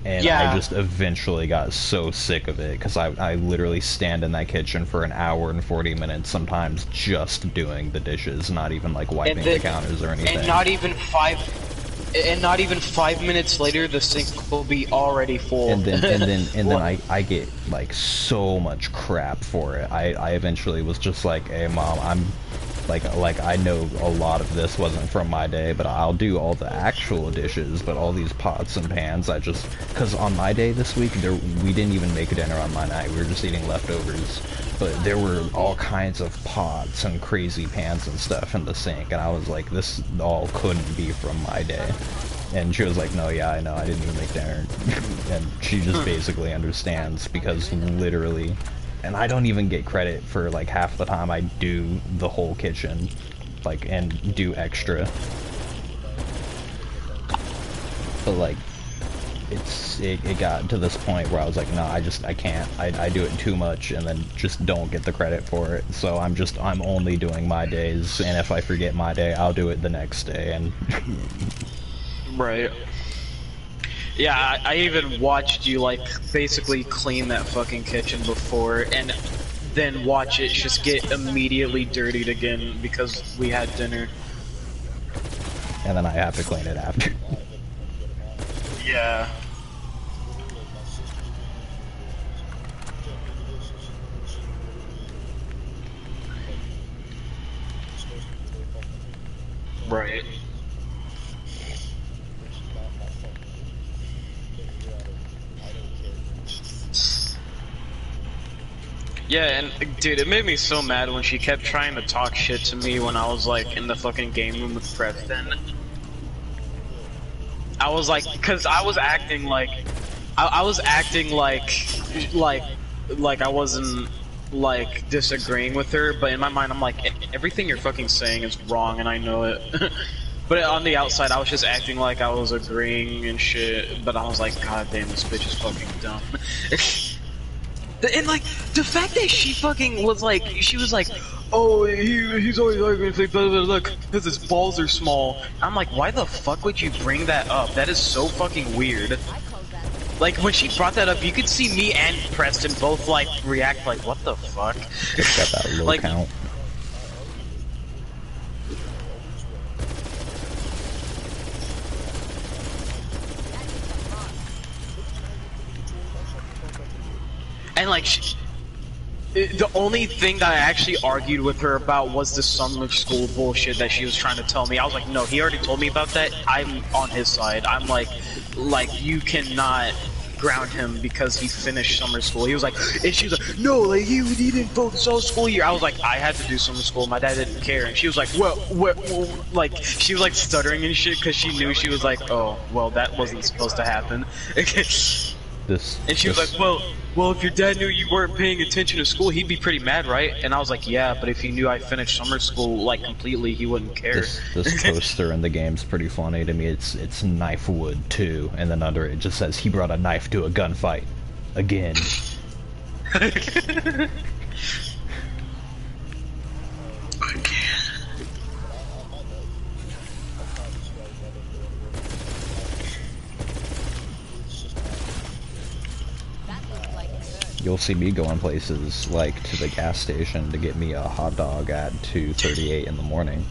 And I Yeah. just eventually got so sick of it because I literally stand in that kitchen for an hour and 40 minutes sometimes just doing the dishes, not even like wiping the counters or anything. And not even 5 minutes later, the sink will be already full. And then I get like so much crap for it. I eventually was just like, hey mom, I'm like I know a lot of this wasn't from my day, but I'll do all the actual dishes, but all these pots and pans, because on my day this week, we didn't even make dinner on my night, we were just eating leftovers, but there were all kinds of pots and crazy pans and stuff in the sink, and I was like, this all couldn't be from my day. And she was like, no, yeah, I know, I didn't even make dinner. And she just basically understands, because literally, and I don't even get credit for like half the time I do the whole kitchen, like, and do extra. But like, it got to this point where I was like, no, I can't. I do it too much and then just don't get the credit for it. So I'm only doing my days, and if I forget my day, I'll do it the next day. And Right. Yeah, I even watched you, like, basically clean that fucking kitchen before, and then watch it just get immediately dirtied again because we had dinner. and then I have to clean it after. Yeah. Right. Yeah, and dude, it made me so mad when she kept trying to talk shit to me when I was like in the fucking game room with Preston. I was like, cause I was acting like, I was acting like I wasn't like disagreeing with her, but in my mind I'm like, everything you're fucking saying is wrong and I know it. But on the outside I was just acting like I was agreeing and shit, but I was like, god damn, this bitch is fucking dumb. And like the fact that she fucking was like, she was like, oh, he's always arguing with me, blah blah blah, because his balls are small. I'm like, why the fuck would you bring that up? That is so fucking weird. I call that. Like when she brought that up, you could see me and Preston both like react like, what the fuck? Got that low Like, count. and like, the only thing that I actually argued with her about was the summer school bullshit that she was trying to tell me. I was like, no, he already told me about that. I'm on his side. I'm like you cannot ground him because he finished summer school. He was like, and she was like, no, like he didn't focus all school year. I was like, I had to do summer school. My dad didn't care. And she was like, well, like she was like stuttering and shit because she knew she was like, oh, well, that wasn't supposed to happen. And she was like, well, if your dad knew you weren't paying attention to school, he'd be pretty mad, right? And I was like, yeah, but if he knew I finished summer school, like, completely, he wouldn't care. This poster in the game's pretty funny to me. It's knife wood too, and then under it just says he brought a knife to a gunfight. Again. You'll see me going places like to the gas station to get me a hot dog at 2:38 in the morning.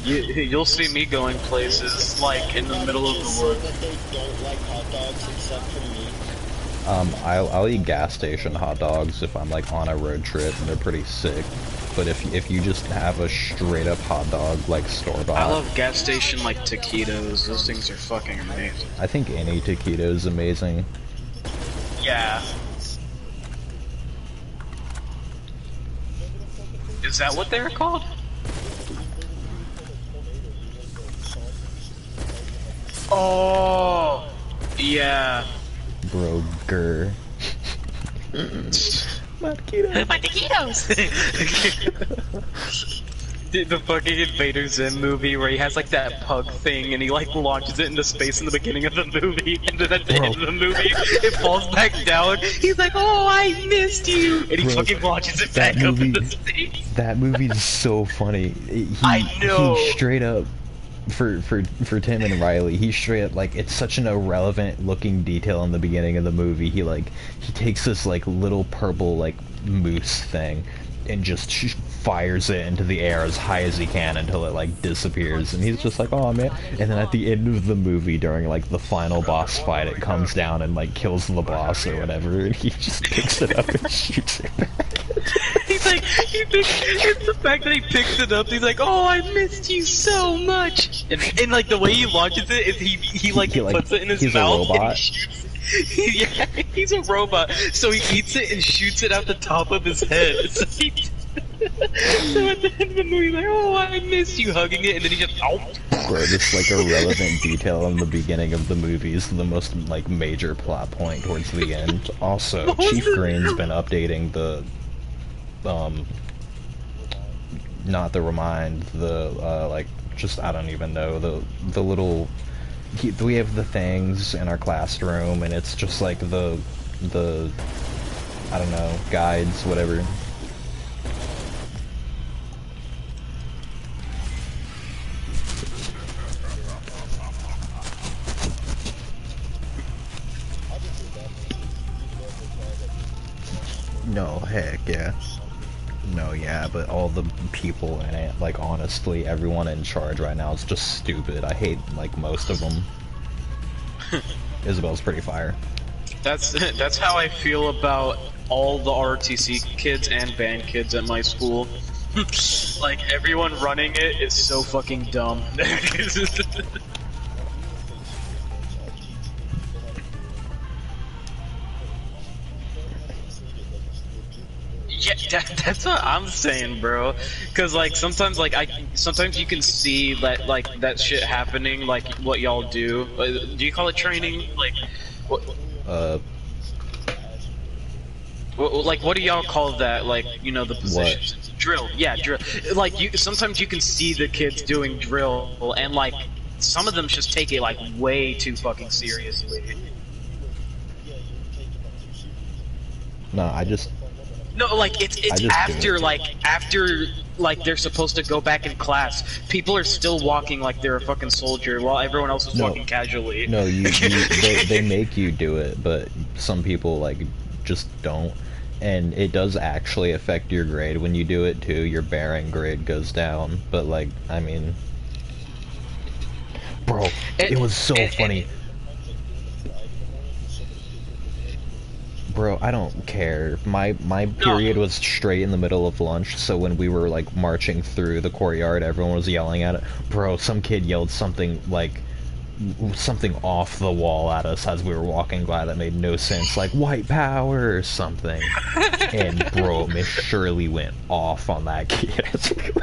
You'll see me going places like in the middle of the woods. That they don't like hot dogs except for me. I'll eat gas station hot dogs if I'm like on a road trip and they're pretty sick. But if you just have a straight up hot dog like store bought, I love gas station like taquitos. Those things are fucking amazing. I think any taquito is amazing. Yeah. Is that what they're called? Oh, yeah. Broger. My taquitos! The fucking Invader Zim movie where he has like that pug thing and he like launches it into space in the beginning of the movie and then at the end of the movie it falls back down. He's like, oh, I missed you! And he fucking launches it back up into space. That movie is so funny. I know! He straight up, for Tim and Riley, he straight up, like, it's such an irrelevant looking detail in the beginning of the movie. He takes this like little purple like moose thing and just fires it into the air as high as he can until it like disappears, and he's just like, oh man. And then at the end of the movie, during like the final boss fight, it comes down and like kills the boss or whatever, and he just picks it up and shoots it back. He's like, it's the fact that he picks it up, he's like, oh, I missed you so much! And like the way he launches it is he puts it in his mouth. He's a robot. Yeah, he's a robot. So he eats it and shoots it out the top of his head. So, so at the end of the movie, he's like, oh, I miss you, hugging it, and then he just, oh. Bro, this like irrelevant detail in the beginning of the movie is the most like major plot point towards the end. Also, Chief Green's been updating the, not the remind, the like, just, I don't even know, the little. We have the things in our classroom, and it's just like the I don't know, guides, whatever. No, heck yeah. No, yeah, but all the people in it, like, honestly, everyone in charge right now is just stupid. I hate, like, most of them. Isabel's pretty fire. That's how I feel about all the ROTC kids and band kids at my school. Like, everyone running it is so fucking dumb. Yeah, that's what I'm saying, bro. Cause like sometimes you can see that like that shit happening, like what y'all do. Do you call it training? Like, what? Like what do y'all call that? Like, you know, the positions. What? Drill. Yeah, drill. Like sometimes you can see the kids doing drill, and like some of them just take it like way too fucking seriously. No, I just No, like it's I it's just do after it. like they're supposed to go back in class. People are still walking like they're a fucking soldier while everyone else is No, walking casually. no, they make you do it, but some people like just don't, and it does actually affect your grade when you do it too. Your bearing grade goes down, but like I mean, bro, And, it was so and funny. Bro, I don't care. My no, period was straight in the middle of lunch, so when we were like marching through the courtyard, everyone was yelling at it. Bro, some kid yelled something like something off the wall at us as we were walking by that made no sense, like white power or something. And bro, Miss Shirley went off on that kid as we were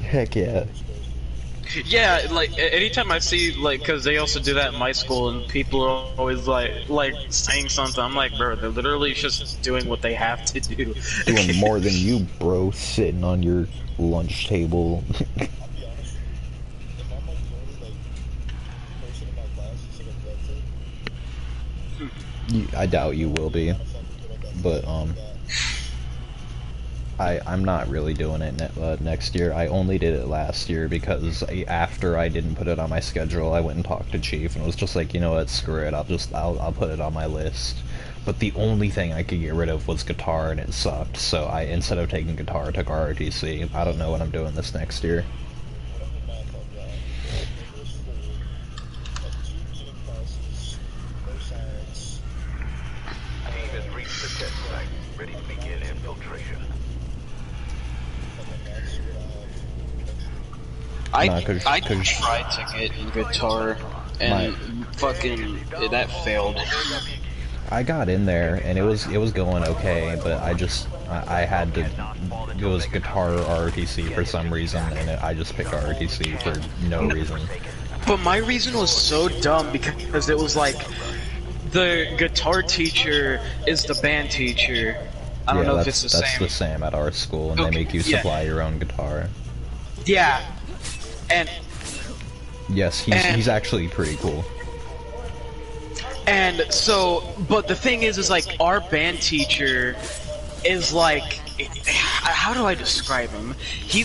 Heck yeah. yeah, like anytime I see like, because they also do that in my school, and people are always like saying something. I'm like, bro, they're literally just doing what they have to do. Doing more than you, bro, sitting on your lunch table. I'll be honest with you. If I'm like the only like person in my class who's like a blood type, I doubt you will be, I fucking get like that but feeling like that. I'm not really doing it next year. I only did it last year because after I didn't put it on my schedule, I went and talked to Chief and was just like, you know what, screw it. I'll put it on my list. But the only thing I could get rid of was guitar, and it sucked. So I, instead of taking guitar, I took ROTC. I don't know what I'm doing this next year. Whatever math I've got, English 4, like 2 gym classes, no science, Team has reached the test site, ready to begin infiltration. and then that's what I Nah, 'cause tried to get guitar and fucking that failed. I got in there and it was going okay, but I had to. It was guitar or ROTC for some reason, and I just picked ROTC for no reason. But my reason was so dumb because it was like the guitar teacher is the band teacher. I don't Yeah, know if it's the that's same. the same at our school, and they Okay, make you yeah. supply your own guitar. Yeah, and Yes, he's actually pretty cool. and so, but the thing is like our band teacher is like, how do I describe him? He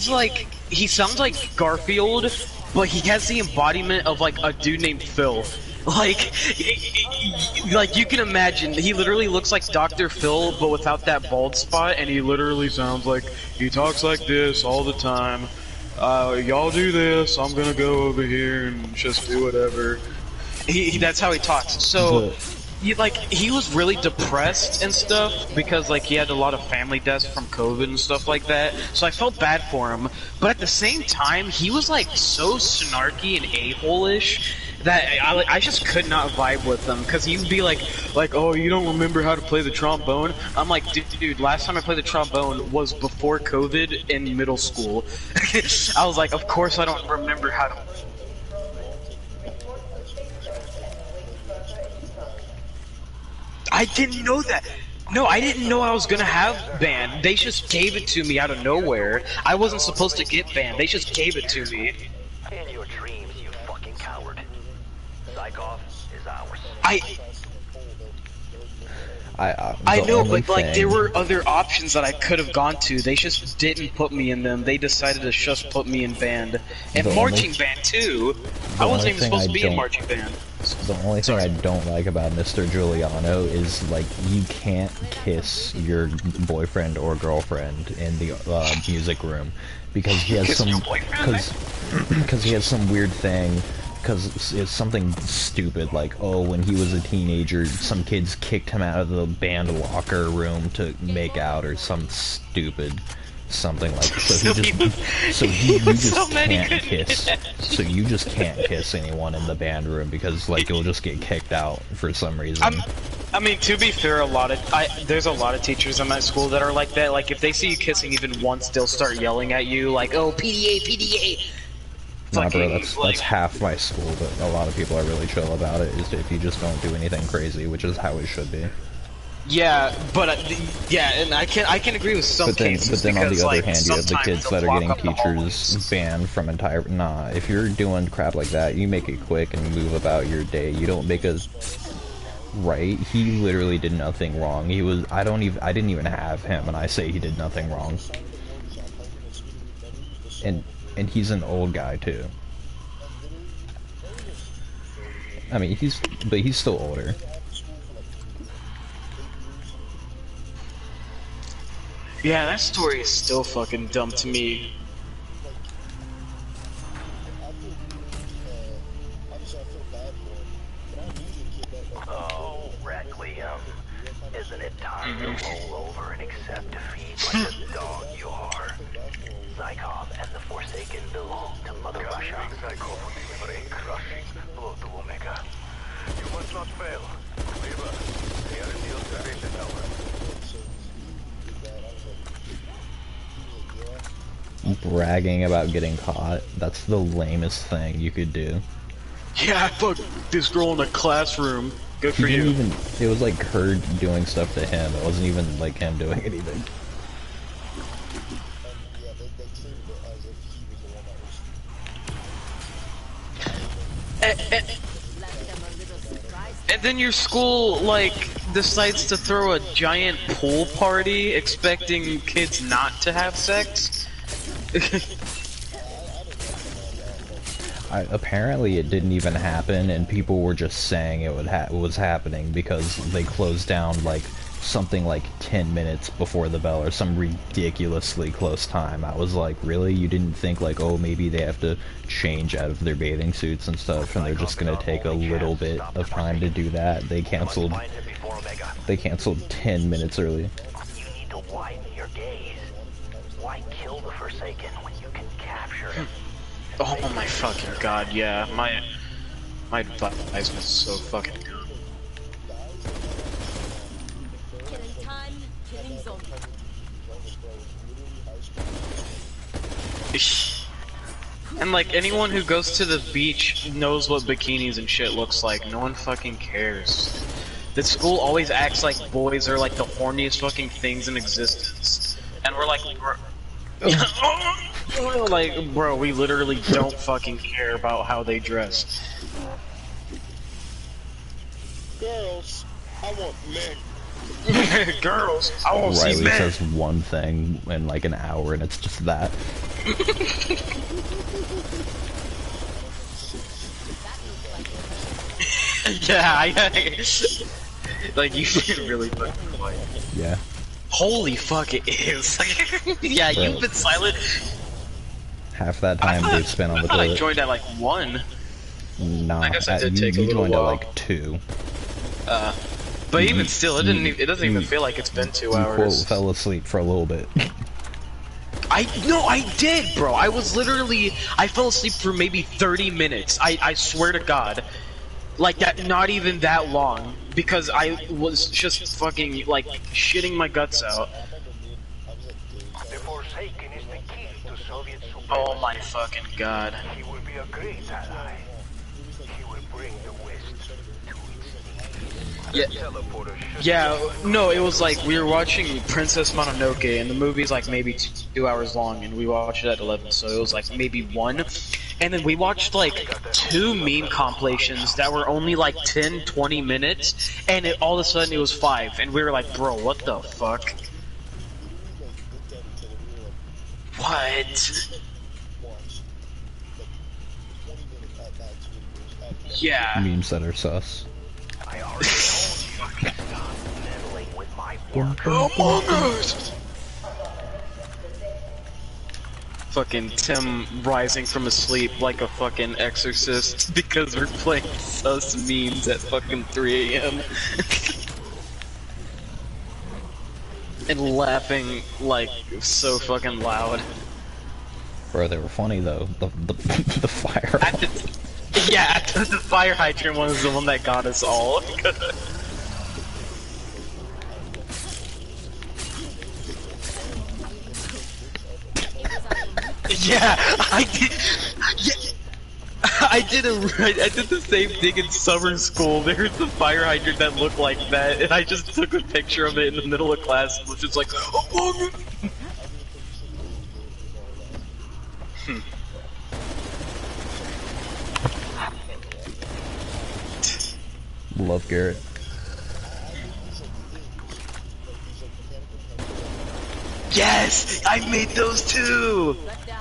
sounds like Garfield, but he has the embodiment of like a dude named Phil. Like, like you can imagine, he literally looks like Dr. Phil, but without that bald spot, and he literally sounds like, he talks like this all the time. Y'all do this, I'm gonna go over here and just do whatever. That's how he talks. So, he was really depressed and stuff because like he had a lot of family deaths from COVID and stuff like that. So I felt bad for him, but at the same time, he was like so snarky and a-hole-ish that I just could not vibe with him because he would be like, oh, you don't remember how to play the trombone? I'm like, dude, last time I played the trombone was before COVID in middle school. I was like, of course I don't remember how to. I didn't know that. No, I didn't know I was gonna have band. They just gave it to me out of nowhere. I wasn't supposed to get band. They just gave it to me. In your dreams, you fucking coward. Zykov is ours. I The know, only but like thing- there were other options that I could have gone to. They just didn't put me in them. They decided to just put me in band and The marching only- band too. I only wasn't even thing supposed I to be in don't- marching band. The only thing I don't like about Mr. Giuliano is like you can't kiss your boyfriend or girlfriend in the music room because he has Kiss your boyfriend? because he has some weird thing. Because it's something stupid, like, oh, when he was a teenager, some kids kicked him out of the band locker room to make out, or some stupid something like that. So you just so many can't good kiss. So you just can't kiss anyone in the band room because, like, you'll just get kicked out for some reason. I mean, to be fair, there's a lot of teachers in my school that are like that. Like, if they see you kissing even once, they'll start yelling at you, like, "Oh, PDA, PDA." Nah, bro, Fucking, that's like- half my school, but a lot of people are really chill about it, is if you just don't do anything crazy, which is how it should be. Yeah, but yeah, and I can agree with some cases but then on because the other like hand, you have the sometimes kids they'll that are block getting up the teachers hallways. banned from entire. Nah, if you're doing crap like that, you make it quick and move about your day. You don't make a right. He literally did nothing wrong. He was. I didn't even have him, and I say he did nothing wrong. And he's an old guy too. I mean, but he's still older. Yeah, that story is still fucking dumb to me. Obviously I feel bad for him, but I knew the kid that like Oh, Requiem. Isn't it time to roll over and accept defeat like the dog you are? Zykov and the Forsaken belong to Mother Russia. Zykov would be for a crushing blow to Omega. You must not fail. Riva, they are in the observation tower. Bragging about getting caught. That's the lamest thing you could do. Yeah, I fucked this girl in the classroom. Good He for didn't you. even. It was like her doing stuff to him. It wasn't even like him doing anything. yeah, they treated it as if he was the one that was Left them a little surprised. And then your school like decides to throw a giant pool party expecting kids not to have sex. Apparently, it didn't even happen, and people were just saying it was happening because they closed down like something like 10 minutes before the bell or some ridiculously close time. I was like, really? You didn't think like, oh, maybe they have to change out of their bathing suits and stuff, and they're just gonna take a little bit of time to do that? They canceled. They canceled 10 minutes early. You need to widen your gaze. Why kill the Forsaken when you can capture him? Oh my fucking god, yeah. My advisement's so fucking good. Killing time, killing zone. And like anyone who goes to the beach knows what bikinis and shit looks like. No one fucking cares. The school always acts like boys are like the horniest fucking things in existence. And we're like, like, bro, we literally don't fucking care about how they dress. Girls, I want men. Girls, I won't see Riley men. says one thing in like an hour, and it's just that. Yeah, like you should really fucking play. Yeah. Holy fuck, it is. Yeah, Bro. you've been silent. Half that time they spent on the I toilet. joined at like 1. Nah, I guess I did you, take a you little joined at while. like 2. But even still, it doesn't even feel like it's been 2 You quote hours. fell asleep for a little bit. No, I did, bro. I fell asleep for maybe 30 minutes. I swear to God. Like that, not even that long. Because I was just fucking, like, shitting my guts out. The Forsaken is the key to Soviet supremacy. Oh my fucking God. He will be a great ally. He will bring the West to its knees. Yeah. The teleporter should Yeah, no, it was like we were watching Princess Mononoke, and the movie's like maybe 2 hours long, and we watched it at 11, so it was like maybe 1. And then we watched like 2 meme compilations that were only like 10, 20 minutes, and all of a sudden it was 5, and we were like, bro, what the fuck? What? Yeah. Memes that are sus. I already told you. Stop meddling with my work. Among Us! Fucking Tim rising from his sleep like a fucking exorcist because we're playing sus memes at fucking 3 AM. And laughing like so fucking loud. Bro, they were funny though. The fire. Yeah, the fire hydrant one was the one that got us all. Yeah, I did. Yeah, I did the same thing in summer school. There's a fire hydrant that looked like that, and I just took a picture of it in the middle of class and was just like, oh, Love Garrett. yes, I made those too. Let down.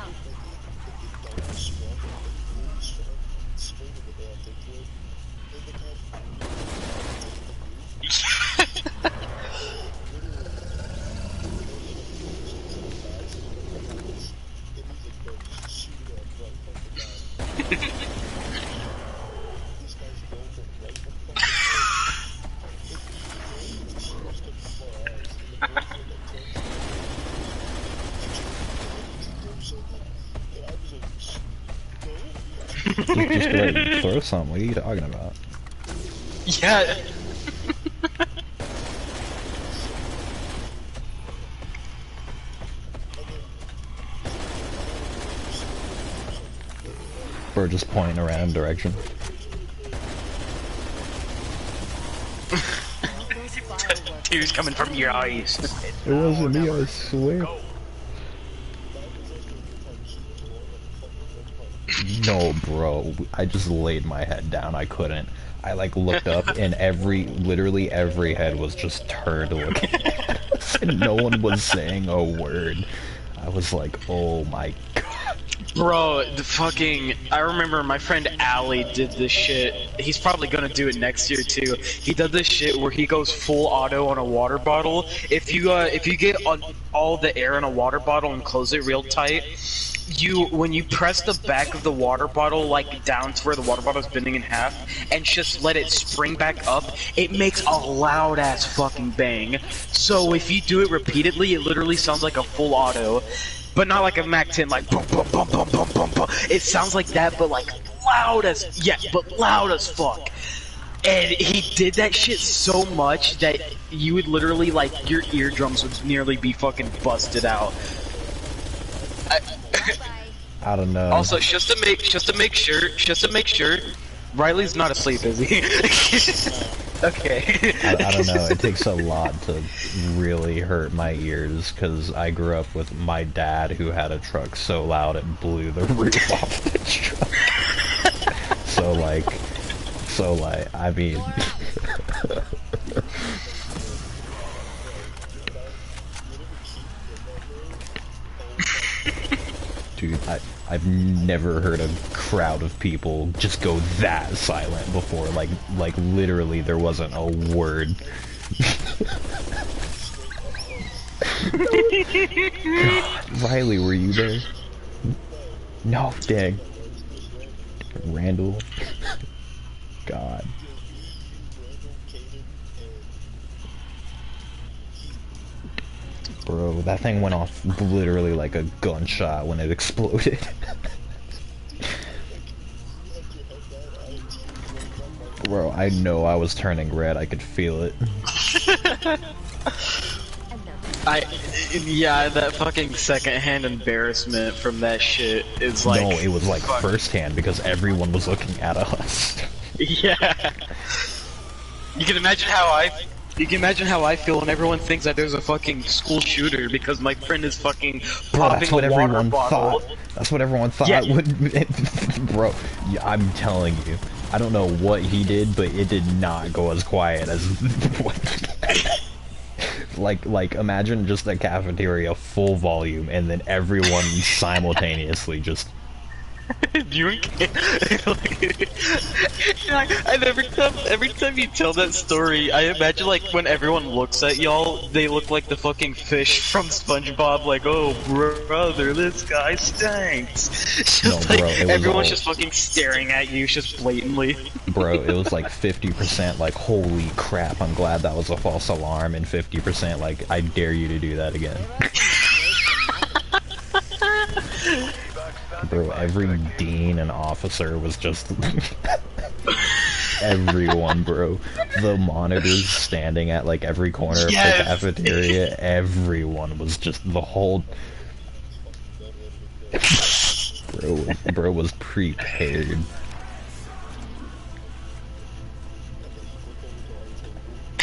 Just go ahead and throw some. What are you talking about? Yeah. Bro, just pointing in a random direction. Tears coming from your eyes. It wasn't me, I swear. No, bro. I just laid my head down. I couldn't. I like looked up and literally every head was just turned looking at us and no one was saying a word. I was like, oh my god. Bro, I remember my friend Allie did this shit. He's probably gonna do it next year too. He did this shit where he goes full auto on a water bottle. If you get on all the air in a water bottle and close it real tight, when you press the back of the water bottle like down to where the water bottle is bending in half and just let it spring back up, it makes a loud ass fucking bang. So if you do it repeatedly, it literally sounds like a full auto. But not like a Mac 10, like bum bum bum bum bum bum bum. It sounds like that, but like loud as loud as fuck. And he did that shit so much that you would literally like your eardrums would nearly be fucking busted out. I don't know. Also, just to make sure, Riley's not asleep, is he? Okay. I don't know. It takes a lot to really hurt my ears because I grew up with my dad who had a truck so loud it blew the roof off the truck. so like, I mean. Dude, I've never heard a crowd of people just go that silent before. Like literally there wasn't a word. God, Riley, were you there? No, dang. Randall. God. Bro, that thing went off literally like a gunshot when it exploded. Bro, I know I was turning red, I could feel it. Yeah, that fucking secondhand embarrassment from that shit is like... No, it was like firsthand because everyone was looking at us. Yeah. You can imagine how I feel when everyone thinks that there's a fucking school shooter because my friend is fucking popping a water bottle. That's what everyone thought. Yeah. Bro, I'm telling you. I don't know what he did, but it did not go as quiet as like imagine just a cafeteria full volume and then everyone simultaneously just And every time you tell that story, I imagine like when everyone looks at y'all, they look like the fucking fish from SpongeBob, like, oh brother, this guy stinks. No, bro, everyone's just fucking staring at you, just blatantly. Bro, it was like 50% like, holy crap, I'm glad that was a false alarm, and 50% like, I dare you to do that again. Bro, every dean and officer was just... Everyone, bro. The monitors standing at like every corner of the cafeteria, everyone was just the whole... Bro was prepared.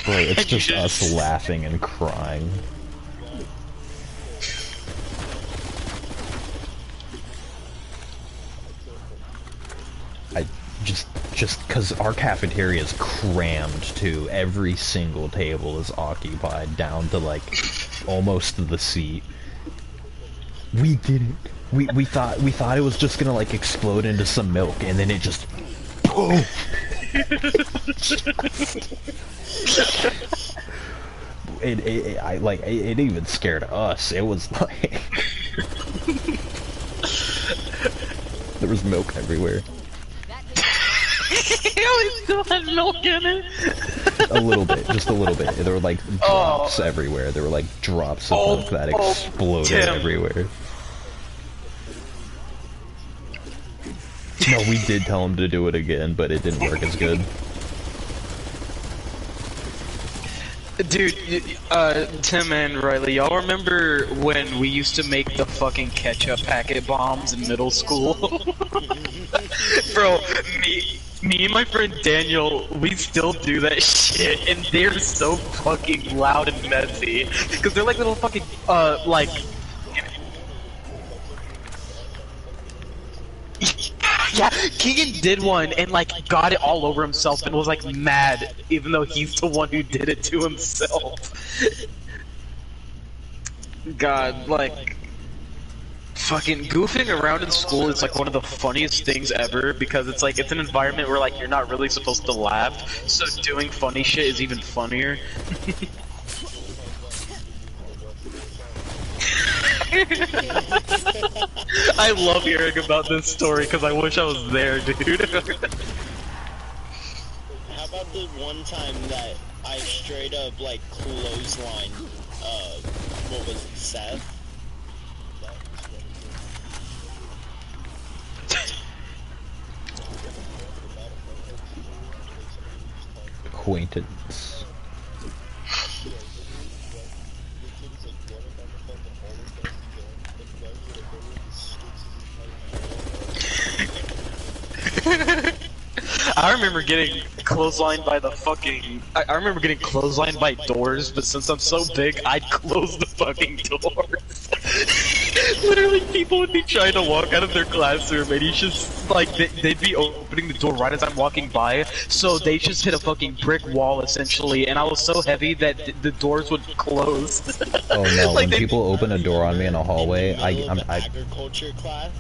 Bro, it's And you just us laughing and crying. I just because our cafeteria is crammed too. Every single table is occupied down to like almost to the seat. We didn't. We thought it was just gonna like explode into some milk, and then it just. Oh. It even scared us. It was like there was milk everywhere. We still had milk in it. A little bit, just a little bit. There were like drops everywhere. There were like drops of milk that exploded everywhere. No, we did tell him to do it again, but it didn't work as good. Dude, Tim and Riley, y'all remember when we used to make the fucking ketchup packet bombs in middle school? Bro, me and my friend Daniel, we still do that shit, and they're so fucking loud and messy. Because they're like little fucking, like... Yeah, Keegan did one and like got it all over himself and was like mad, even though he's the one who did it to himself. God, like, fucking goofing around in school is like one of the funniest things ever because it's like it's an environment where like you're not really supposed to laugh, so doing funny shit is even funnier. I love hearing about this story because I wish I was there, dude. How about the one time that I straight up like clothesline, what was it, Seth? Acquaintance. I remember getting clotheslined by the fucking... I remember getting clotheslined by doors, but since I'm so big, I'd close the fucking doors. Literally, people would be trying to walk out of their classroom, and you just, like, they'd be opening the door right as I'm walking by, so they just hit a fucking brick wall, essentially, and I was so heavy that the doors would close. Oh no, Like, when people open a door on me in a hallway, I'm agriculture class.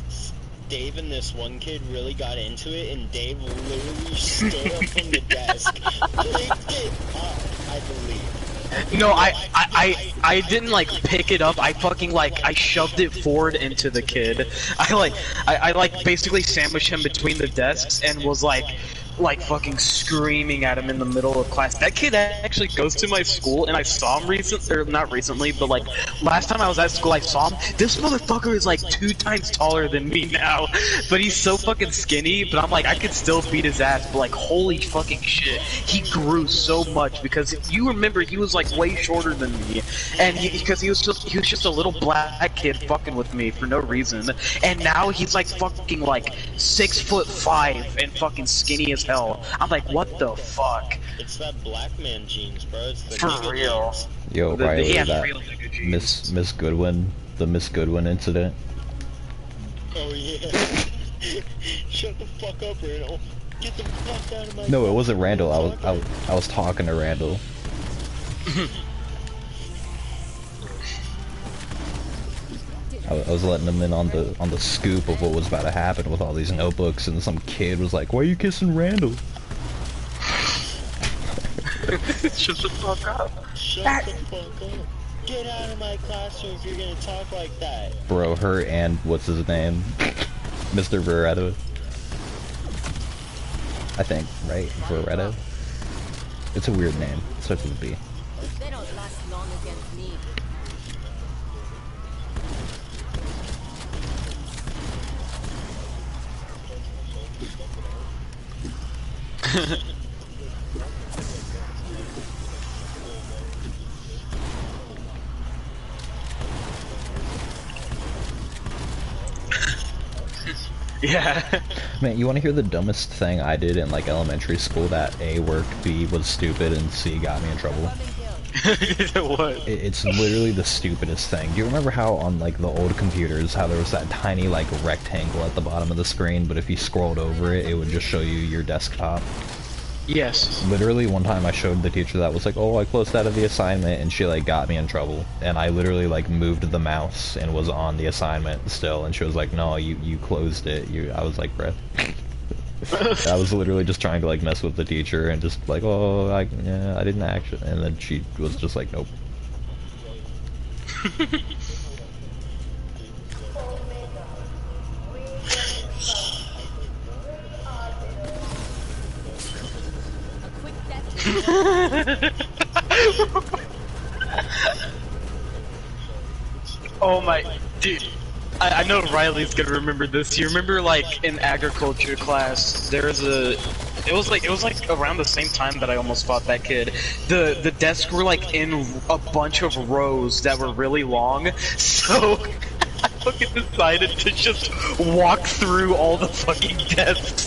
Dave and this one kid really got into it, and Dave literally stood up from the desk, picked it up, I believe. No, I didn't like pick it up. I fucking like I shoved it forward into the kid. I like basically sandwiched him between the desks and was like fucking screaming at him in the middle of class. That kid actually goes to my school, and I saw him not recently, but like last time I was at school, I saw him. This motherfucker is like 2 times taller than me now, but he's so fucking skinny. But I'm like, I could still beat his ass. But like, holy fucking shit, he grew so much because you remember he was like way shorter than me, and because he was just a little black kid fucking with me for no reason, and now he's like fucking like 6'5" and fucking skinny as hell. I'm like, what the fuck? It's that black man genes, bro. It's the For nigga real. genes. Yo, Riley, he has that real nigga genes. Miss Goodwin, the Miss Goodwin incident. Oh yeah. Shut the fuck up, Randall. Get the fuck out of my... No, it wasn't Randall. I was talking to Randall. I was letting him in on the scoop of what was about to happen with all these notebooks, and some kid was like, "Why are you kissing Randall?" Shut the fuck up. Shut the fuck up. Get out of my classroom if you're gonna talk like that. Bro, her and what's his name? Mr. Veretto. I think, right? Veretto? It's a weird name. It starts with a B. They don't last long against me. Yeah. Man, you want to hear the dumbest thing I did in like elementary school that A worked, B was stupid, and C got me in trouble? What? It's literally the stupidest thing. Do you remember how on like the old computers, how there was that tiny like rectangle at the bottom of the screen, but if you scrolled over it, it would just show you your desktop? Yes. Literally one time I showed the teacher that, was like, oh, I closed out of the assignment, and she like got me in trouble. And I literally like moved the mouse and was on the assignment still, and she was like, no, you closed it. I was like, bruh. I was literally just trying to like mess with the teacher and just like, oh, I didn't actually, and then she was just like, nope. A quick death. Oh my, dude. I know Riley's gonna remember this. You remember, like, in agriculture class, it was like around the same time that I almost fought that kid. The desks were like in a bunch of rows that were really long, so I fucking decided to just walk through all the fucking desks.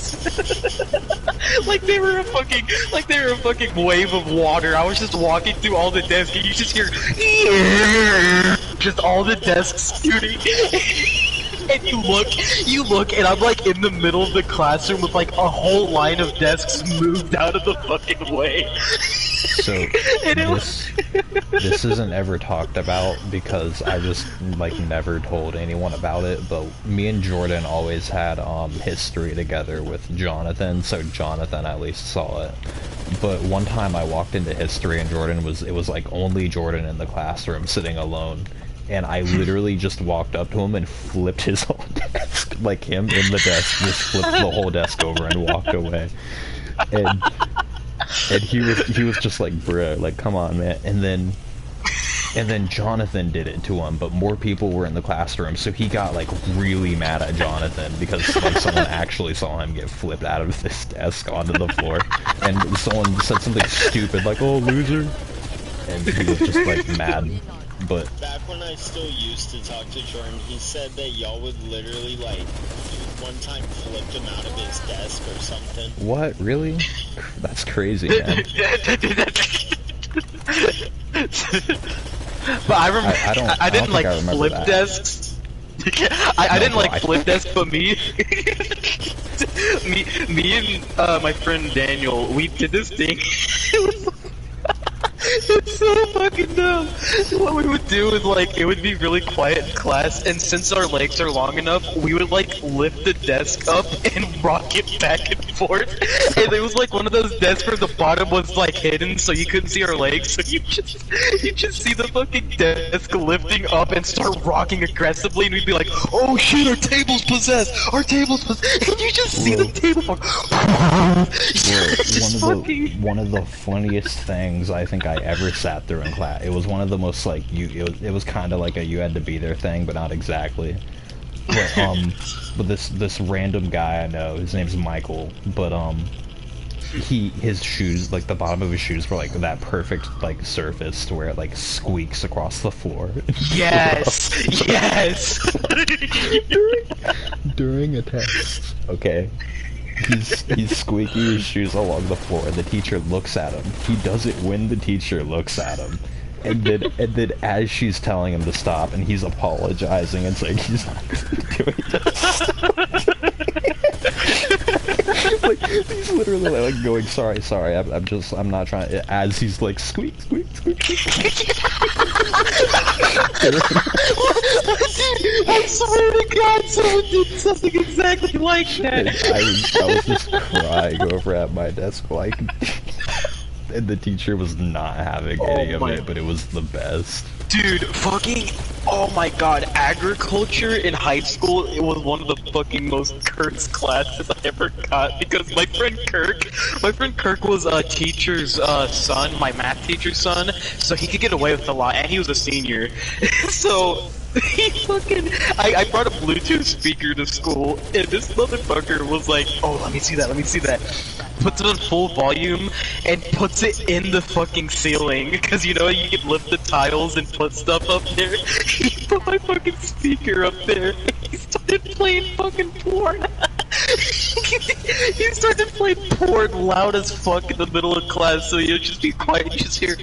like they were a fucking wave of water. I was just walking through all the desks, and you just hear just all the desks scooting. And you look, and I'm like in the middle of the classroom with like a whole line of desks moved out of the fucking way. So this isn't ever talked about because I just like never told anyone about it, but me and Jordan always had history together with Jonathan, so Jonathan at least saw it. But one time I walked into history and it was like only Jordan in the classroom sitting alone. And I literally just walked up to him and flipped his whole desk, like him in the desk, just flipped the whole desk over and walked away. And he was just like, bruh, like, come on, man. And then Jonathan did it to him, but more people were in the classroom, so he got like really mad at Jonathan because like someone actually saw him get flipped out of this desk onto the floor, and someone said something stupid like, "Oh, loser," and he was just like mad. But back when I still used to talk to Jordan, he said that y'all would literally, like, one time flipped him out of his desk or something. What? Really? That's crazy, man. But I remember, I didn't like flip that. Desks. I didn't like flip desks, but me and my friend Daniel, we did this thing. It's so fucking dumb. What we would do is, like, it would be really quiet in class, and since our legs are long enough, we would, like, lift the desk up and rock it back and forth. And it was, like, one of those desks where the bottom was, like, hidden, so you couldn't see our legs, so you just see the fucking desk lifting up and start rocking aggressively, and we'd be like, oh shit, our table's possessed! Our table's possessed! And you just see the table fuck. One of the funniest things I think I ever sat through in class. It was one of the most like it was kind of like a you had to be there thing, but not exactly. But this random guy I know, his name's Michael, but his shoes, like the bottom of his shoes were like that perfect like surface to where it like squeaks across the floor. Yes, yes. during a test. Okay. He's squeaking his shoes along the floor, and the teacher looks at him. He does it when the teacher looks at him. And then as she's telling him to stop, and he's apologizing and saying he's not doing this. Like, he's literally like going, sorry, I'm not trying to, as he's like, squeak. I swear to God, someone did something exactly like that. I was just crying over at my desk, like, and the teacher was not having any of it, but it was the best. Dude, fucking, oh my god, agriculture in high school, it was one of the fucking most cursed classes I ever got, because my friend Kirk was a teacher's son, my math teacher's son, so he could get away with a lot, and he was a senior, so he fucking, I brought a Bluetooth speaker to school, and this motherfucker was like, oh, let me see that, puts it on full volume, and puts it in the fucking ceiling, because you know you can lift the tiles and put stuff up there. He put my fucking speaker up there, and he started playing fucking porn. he started playing porn loud as fuck in the middle of class, so he would just be quiet and just hear,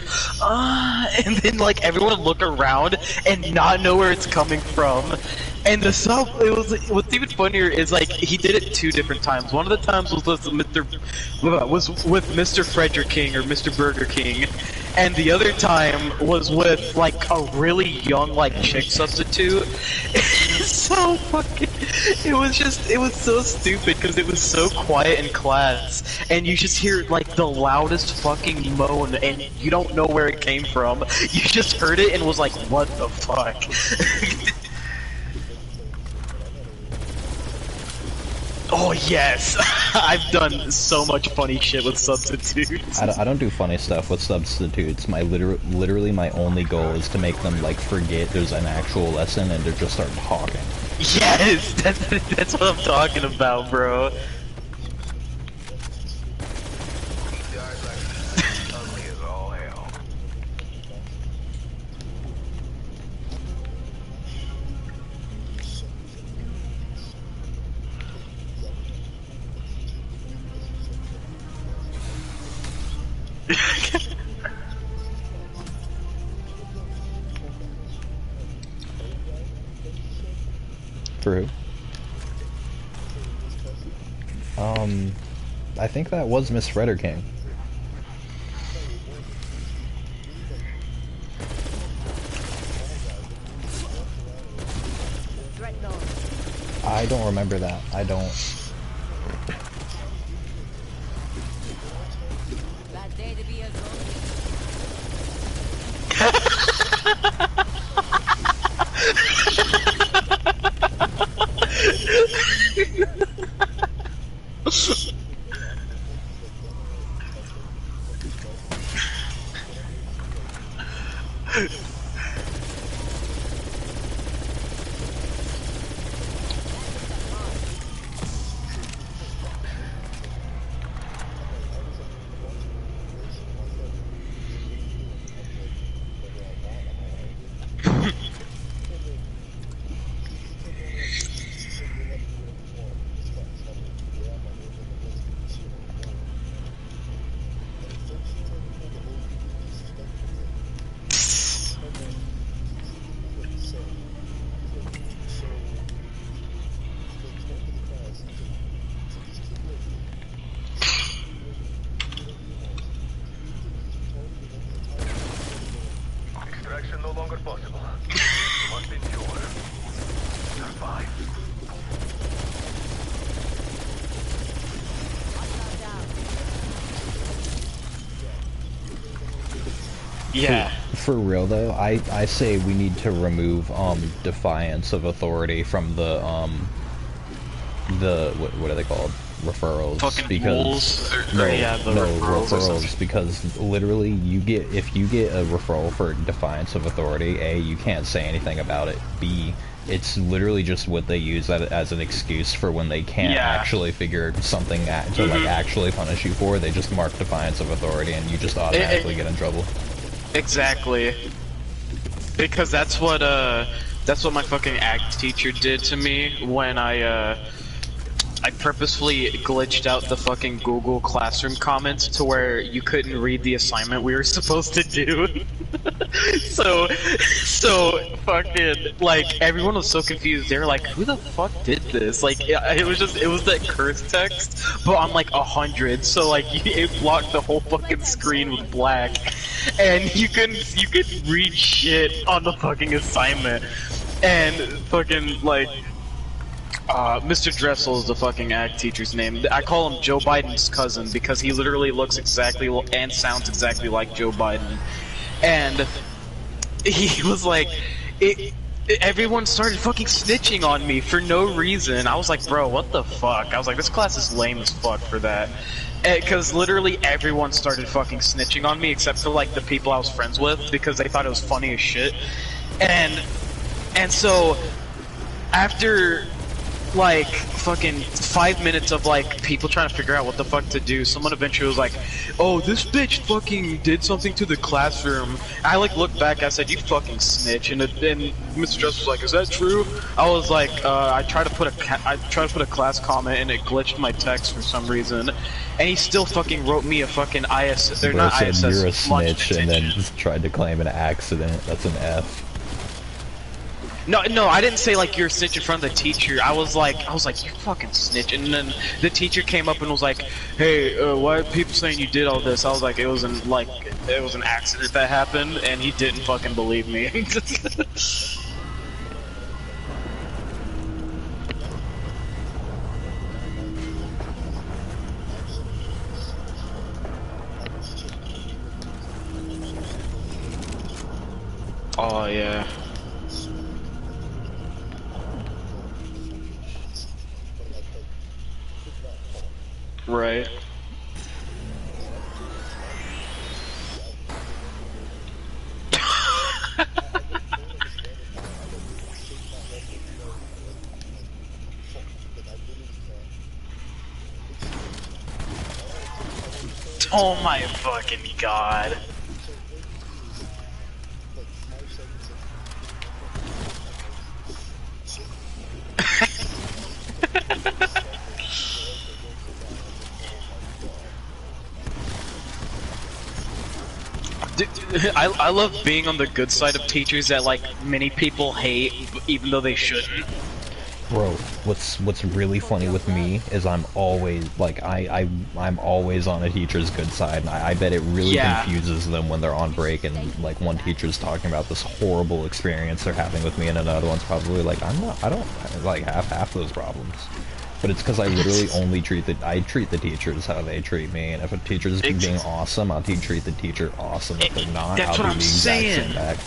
and then like everyone would look around and not know where it's coming from. And the sub, what's even funnier is like he did it 2 different times. One of the times was with Mr. Frederick King or Mr. Burger King, and the other time was with like a really young like chick substitute. So fucking, it was so stupid because it was so quiet in class, and you just hear like the loudest fucking moan, and you don't know where it came from. You just heard it and was like, what the fuck? Oh yes! I've done so much funny shit with substitutes. I don't do funny stuff with substitutes. My literally my only goal is to make them like forget there's an actual lesson and to just start talking. Yes! That's what I'm talking about, bro. For who? I think that was Miss Redder King. I don't remember that. I don't. Bad day to be a zombie. Extraction no longer possible. You must endure. Survive. Yeah. For real though, I say we need to remove defiance of authority from the what are they called? Referrals. Fucking because rules, no referrals, or because literally if you get a referral for defiance of authority, A, you can't say anything about it, B, it's literally just what they use as an excuse for when they can't actually figure something to like actually punish you for. They just mark defiance of authority and you just automatically get in trouble. Exactly. Because that's what my fucking act teacher did to me when I purposefully glitched out the fucking Google Classroom comments to where you couldn't read the assignment we were supposed to do. so fucking, like, everyone was so confused. They were like, who the fuck did this? Like, it was that curse text, but on like 100, so like, it blocked the whole fucking screen with black. And you couldn't read shit on the fucking assignment. And fucking, like, Mr. Dressel is the fucking act teacher's name. I call him Joe Biden's cousin because he literally looks exactly and sounds exactly like Joe Biden. And he was like, everyone started fucking snitching on me for no reason. I was like, bro, what the fuck? I was like, this class is lame as fuck for that. Because literally everyone started fucking snitching on me except for like the people I was friends with because they thought it was funny as shit. And so after like fucking 5 minutes of like people trying to figure out what the fuck to do, someone eventually was like, "Oh, this bitch fucking did something to the classroom." I like looked back, I said, "You fucking snitch," and Mr. Just was like, "Is that true?" I was like, I tried to put a class comment and it glitched my text for some reason, and he still fucking wrote me a fucking IS. They're Bro not said ISS. you're a lunch snitch and then detention. just tried to claim an accident. That's an F. No, I didn't say like you're a snitch in front of the teacher. I was like, you fucking snitch. And then the teacher came up and was like, "Hey, why are people saying you did all this?" I was like, it was an accident that happened, and he didn't fucking believe me. Oh yeah, right. Oh my fucking god. Dude, I love being on the good side of teachers that like many people hate, even though they shouldn't. Bro, what's really funny with me is I'm always like I'm always on a teacher's good side, and I bet it really confuses them when they're on break and like one teacher's talking about this horrible experience they're having with me, and another one's probably like I don't like have half those problems. But it's because I literally only treat the teachers how they treat me, and if a teacher's being awesome, I'll treat the teacher awesome. If they're not, I'll do the exact same back.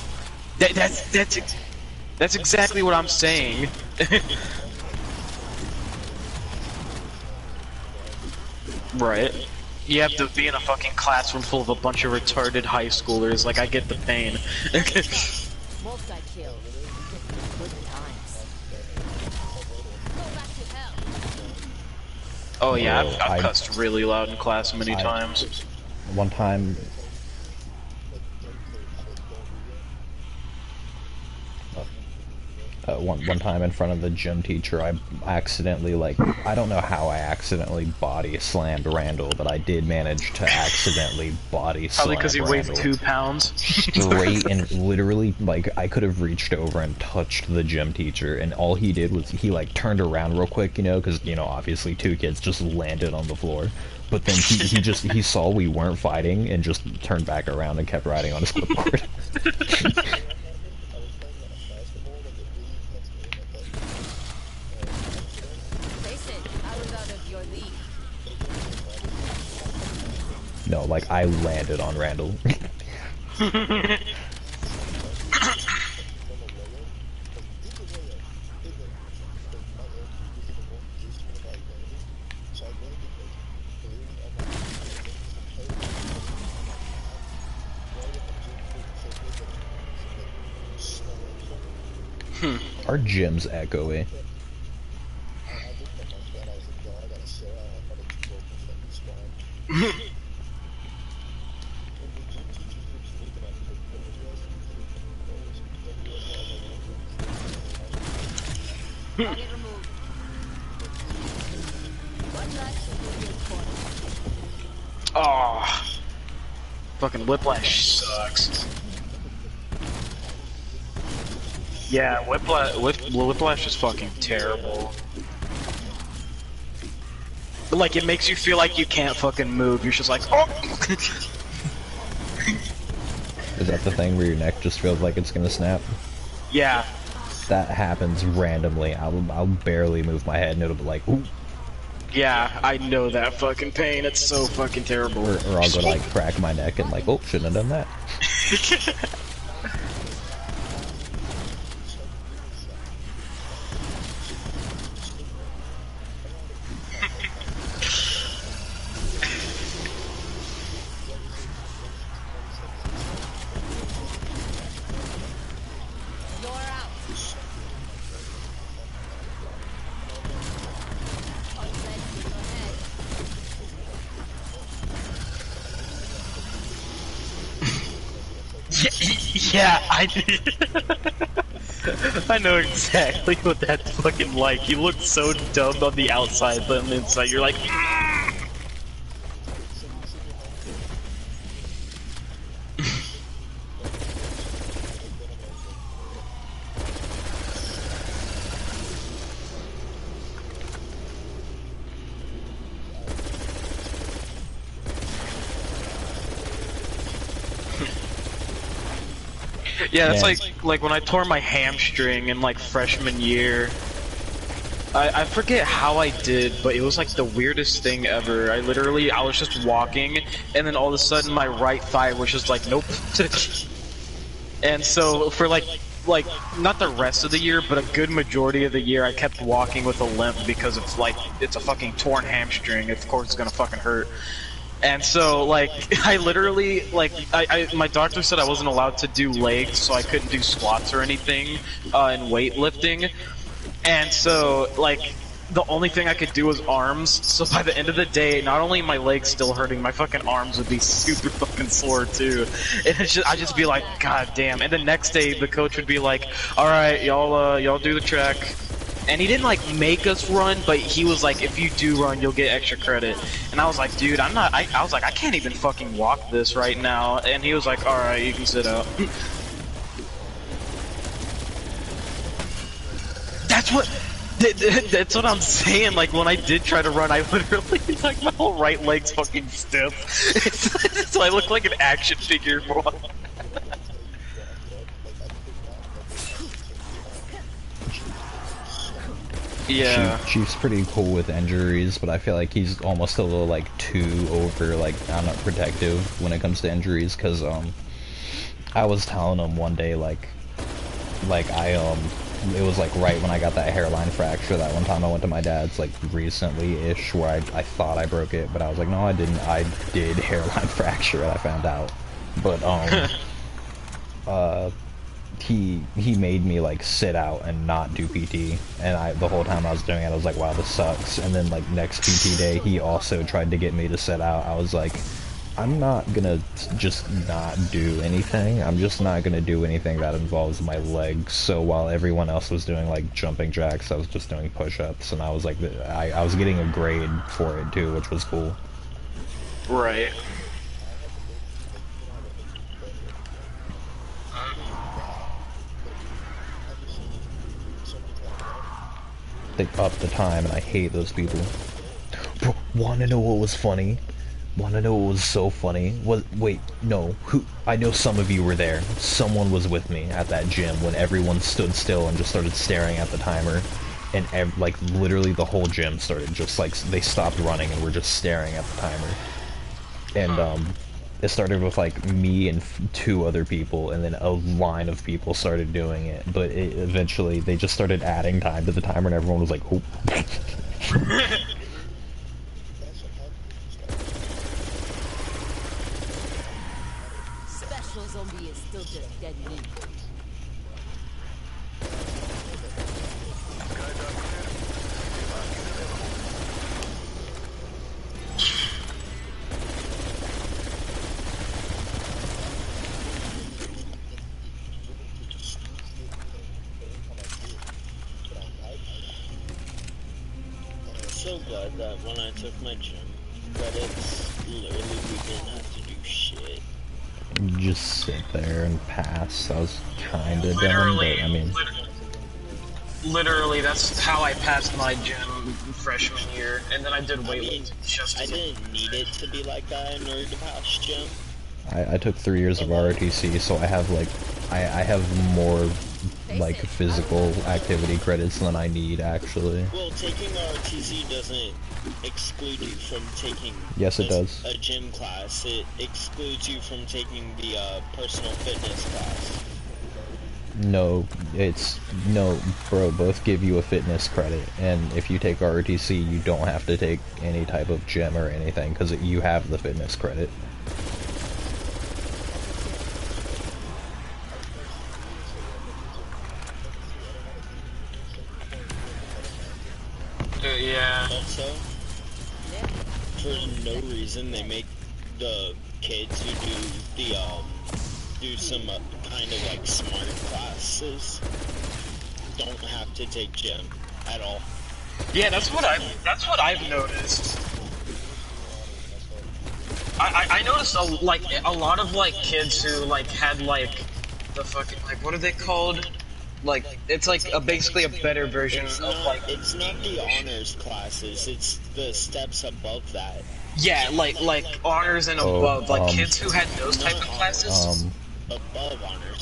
That's exactly what I'm saying. Right. You have to be in a fucking classroom full of a bunch of retarded high schoolers. Like, I get the pain. Multi-kill. Good times. Go back to hell. Oh yeah, I've cussed really loud in class many times. One time, one time in front of the gym teacher, I accidentally, like, I don't know how I accidentally body slammed Randall, but I did manage to accidentally body slam Probably because he weighs Randall. 2 pounds. Straight and literally, like, I could have reached over and touched the gym teacher, and all he did was he, like, turned around real quick, you know, because, you know, obviously 2 kids just landed on the floor. But then he saw we weren't fighting and just turned back around and kept riding on his clipboard. No, like, I landed on Randall. Our gym's echoey. Oh, fucking Whiplash sucks. Yeah, Whiplash is fucking terrible. Like, it makes you feel like you can't fucking move. You're just like, oh! Is that the thing where your neck just feels like it's gonna snap? Yeah. That happens randomly. I'll barely move my head and it'll be like, ooh. Yeah, I know that fucking pain. It's so fucking terrible. Or I'll go to, like, crack my neck and like, oh, shouldn't have done that. Yeah, I I know exactly what that's fucking like. You look so dumb on the outside, but on the inside you're like, yeah, that's Man. like when I tore my hamstring in like freshman year. I forget how I did, but it was like the weirdest thing ever. I was just walking, and then all of a sudden my right thigh was just like, nope. And so for like not the rest of the year, but a good majority of the year, I kept walking with a limp because it's like it's a fucking torn hamstring. Of course, it's gonna fucking hurt. And so, like, I literally, like, my doctor said I wasn't allowed to do legs, so I couldn't do squats or anything in weightlifting. And so, like, the only thing I could do was arms. So by the end of the day, not only my legs still hurting, my fucking arms would be super fucking sore too. And I'd just be like, God damn. And the next day, the coach would be like, all right, y'all do the track. And he didn't like make us run, but he was like, if you do run, you'll get extra credit. And I was like, dude, I was like, I can't even fucking walk this right now. And he was like, all right, you can sit out. That's what I'm saying. Like when I did try to run, I literally like my whole right leg's fucking stiff. So I look like an action figure. Yeah. Chief's pretty cool with injuries, but I feel like he's almost a little like too over, like, I don't know, protective when it comes to injuries. Cause I was telling him one day it was like right when I got that hairline fracture that one time I went to my dad's, like recently-ish, where I thought I broke it, but I was like, no, I didn't. I did hairline fracture, and I found out. But he made me like sit out and not do PT, and the whole time I was doing it, I was like, wow, this sucks. And then like next PT day, he also tried to get me to sit out. I was like, I'm not gonna just not do anything. I'm just not gonna do anything that involves my legs. So while everyone else was doing like jumping jacks, I was just doing push-ups, and I was like, I was getting a grade for it too, which was cool. Right. They up the time, and I hate those people. Bro, wanna know what was funny? Wanna know what was so funny? Wait, no, I know some of you were there. Someone was with me at that gym when everyone stood still and just started staring at the timer. And like literally the whole gym started just like, they stopped running and were just staring at the timer. And it started with like me and two other people, and then a line of people started doing it. But eventually they just started adding time to the timer, and everyone was like, oh. Special zombie is still just dead meat. So glad that when I took my gym credits, literally we didn't have to do shit. Just sit there and pass. I was kinda dumb, but I mean... Literally, that's how I passed my gym freshman year, and then I did weightlifting. I didn't need it to be like that in order to pass gym. I took 3 years of ROTC, so I have like, I have more like physical activity credits than I need, actually. Well, taking ROTC doesn't exclude you from taking Yes, it does. a gym class. It excludes you from taking the personal fitness class. No, bro, both give you a fitness credit, and if you take ROTC, you don't have to take any type of gym or anything, because you have the fitness credit. Yeah. Also, for no reason, they make the kids who do the, do some kind of like smart classes don't have to take gym at all. Yeah, that's what I've noticed. I noticed a lot of like kids who like had like the fucking like what are they called? Like it's like basically a better version of like It's not the honors classes, it's the steps above that. yeah, like honors and Oh, above, like kids who had those type Not of honors. classes. Above honors.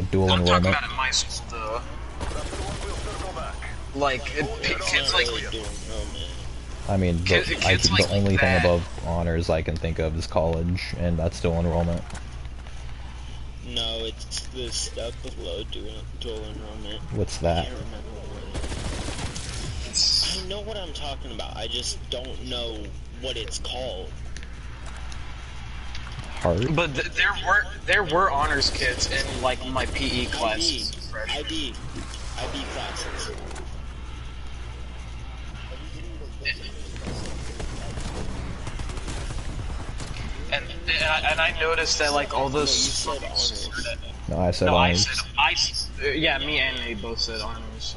Dual I'm talking enrollment. about in my school though. Like kids like I mean, kids the like only thing that. above honors I can think of is college, and that's dual enrollment. No, it's the step below dual enrollment. What's I that? can't remember what it is. I know what I'm talking about, I just don't know what it's called. Hard? But there were honors kids in like my PE classes. IB classes. And I noticed that like all those. No, you said honors. No, I said No, honors. yeah, me and Nate both said honors.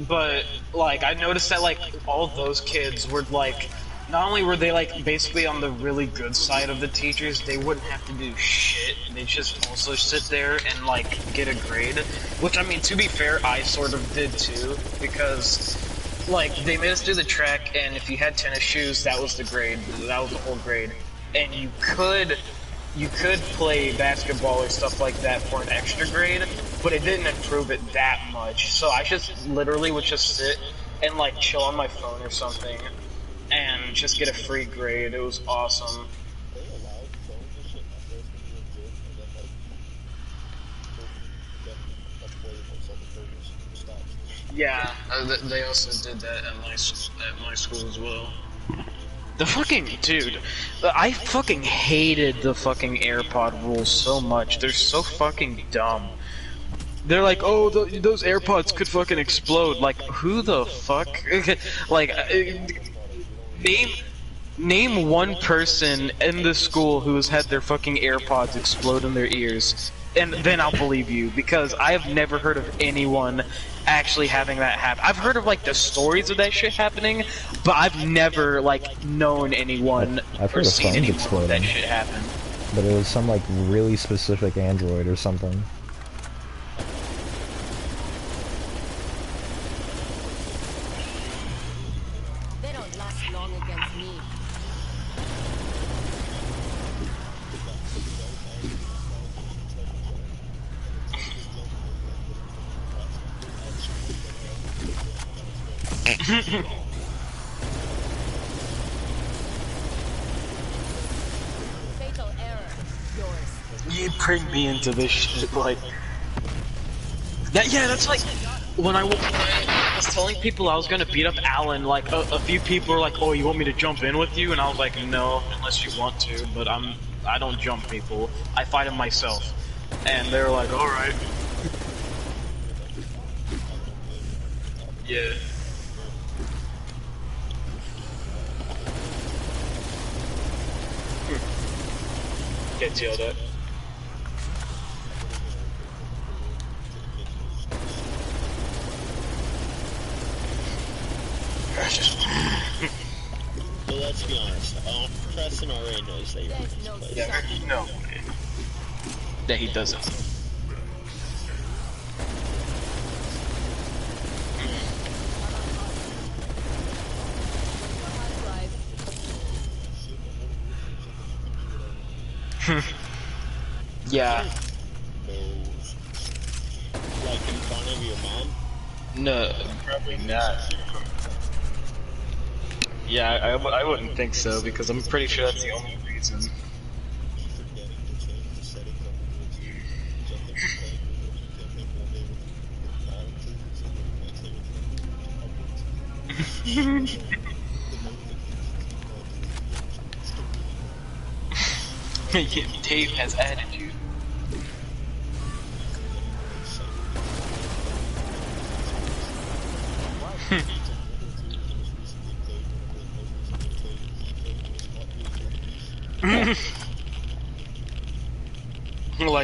But like I noticed that like all those kids were like, not only were they like basically on the really good side of the teachers, they wouldn't have to do shit. They just also sit there and like get a grade. Which I mean, to be fair, I sort of did too, because like they made us do the track, and if you had tennis shoes, that was the grade. That was the whole grade, and you could play basketball or stuff like that for an extra grade, but it didn't improve it that much. So I just literally would just sit and like chill on my phone or something and just get a free grade. It was awesome. They allowed phones and shit in my freshman year in gym, and then like way more self-service stops. Yeah, they also did that at my school as well. The fucking dude, I fucking hated the fucking AirPod rules so much. They're so fucking dumb. They're like, oh, those AirPods could fucking explode. Like, who the fuck? Like, name one person in the school who has had their fucking AirPods explode in their ears, and then I'll believe you, because I have never heard of anyone actually having that happen. I've heard of like the stories of that shit happening, but I've never like known anyone I've or heard of seen phones anyone exploding. that shit happen. But it was some like really specific Android or something. They don't last long against me. Fatal error. Yours. You bring me into this shit, like that. Yeah, that's like when I was telling people I was gonna beat up Alan. Like a few people were like, "Oh, you want me to jump in with you?" And I was like, "No, unless you want to." But I don't jump people. I fight them myself. And they were like, "All right." Yeah. Get yelled at. But let's be honest, Preston already knows that you're in There's this no place. Yeah, stopping. no way. That he doesn't. Yeah. Like in front of your mom? No, probably not. Yeah, I wouldn't think so, because I'm pretty sure that's the only reason. Forgetting to change the settings on the vids. So I think it's playing with it. You can make one day with all improvements and then the next day with upwards. Dave has attitude.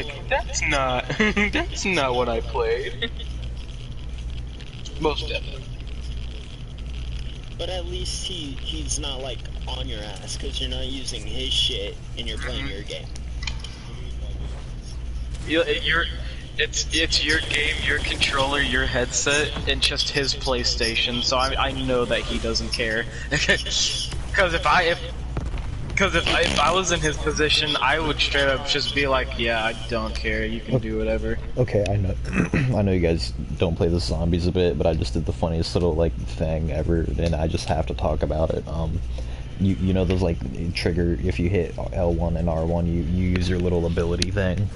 like, that's not, that's not what I played. Most definitely. But at least he's not like on your ass because you're not using his shit and you're playing your game. It's your game, your controller, your headset, and just his PlayStation. So I know that he doesn't care. Because if I was in his position, I would straight up just be like, yeah, I don't care. You can do whatever. Okay, I know, I know you guys don't play the zombies a bit, but I just did the funniest little like thing ever, and I just have to talk about it. You know those like trigger if you hit L1 and R1, you use your little ability thing.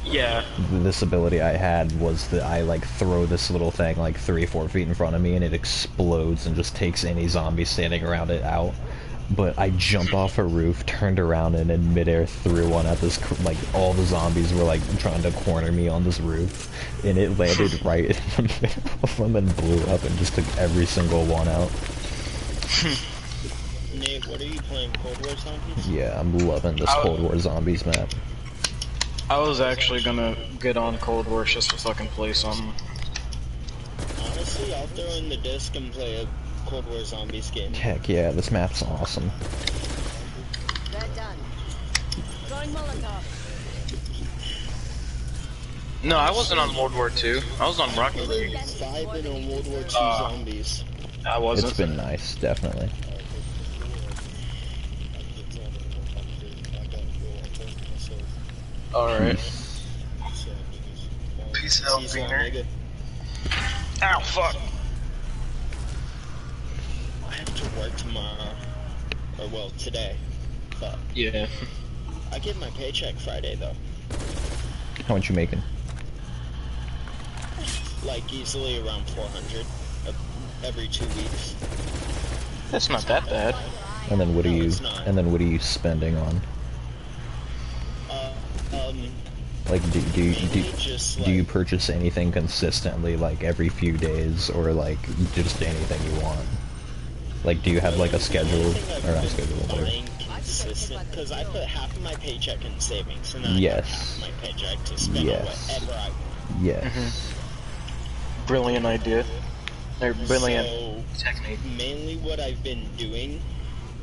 Yeah. This ability I had was that I like throw this little thing like 3-4 feet in front of me, and it explodes and just takes any zombie standing around it out. But I jumped off a roof, turned around, and in midair threw one at this, like, all the zombies were, like, trying to corner me on this roof, and it landed right in the middle of them and blew up and just took every single one out. Nate, what are you playing, Cold War Zombies? Yeah, I'm loving this Cold War Zombies map. I was actually gonna get on Cold War just to fucking play something. Honestly, I'll throw in the disc and play a Cold War Zombies game. Heck yeah, this map's awesome. They're done. Throwing Molotov. No, I wasn't on World War II. I was on Rocket League. Vibing on World War II Zombies. I wasn't. It's been nice, definitely. Alright. Peace out, Beaner. Ow, fuck. I have to work tomorrow. Or, well, today. Fuck. Yeah. I get my paycheck Friday, though. How much you making? Like, easily around 400 every 2 weeks. That's not that bad. And then what are No, you? it's not. And then what are you spending on? Like, do just, you like, purchase anything consistently, like every few days, or like just anything you want? Like, do you have like a schedule or not schedule? Whatever. buying consistent, because I put half of my paycheck in savings, and then I Yes. put half of my paycheck to spend on Yes. whatever I want. Yes. Brilliant idea. Or brilliant So, technique. mainly what I've been doing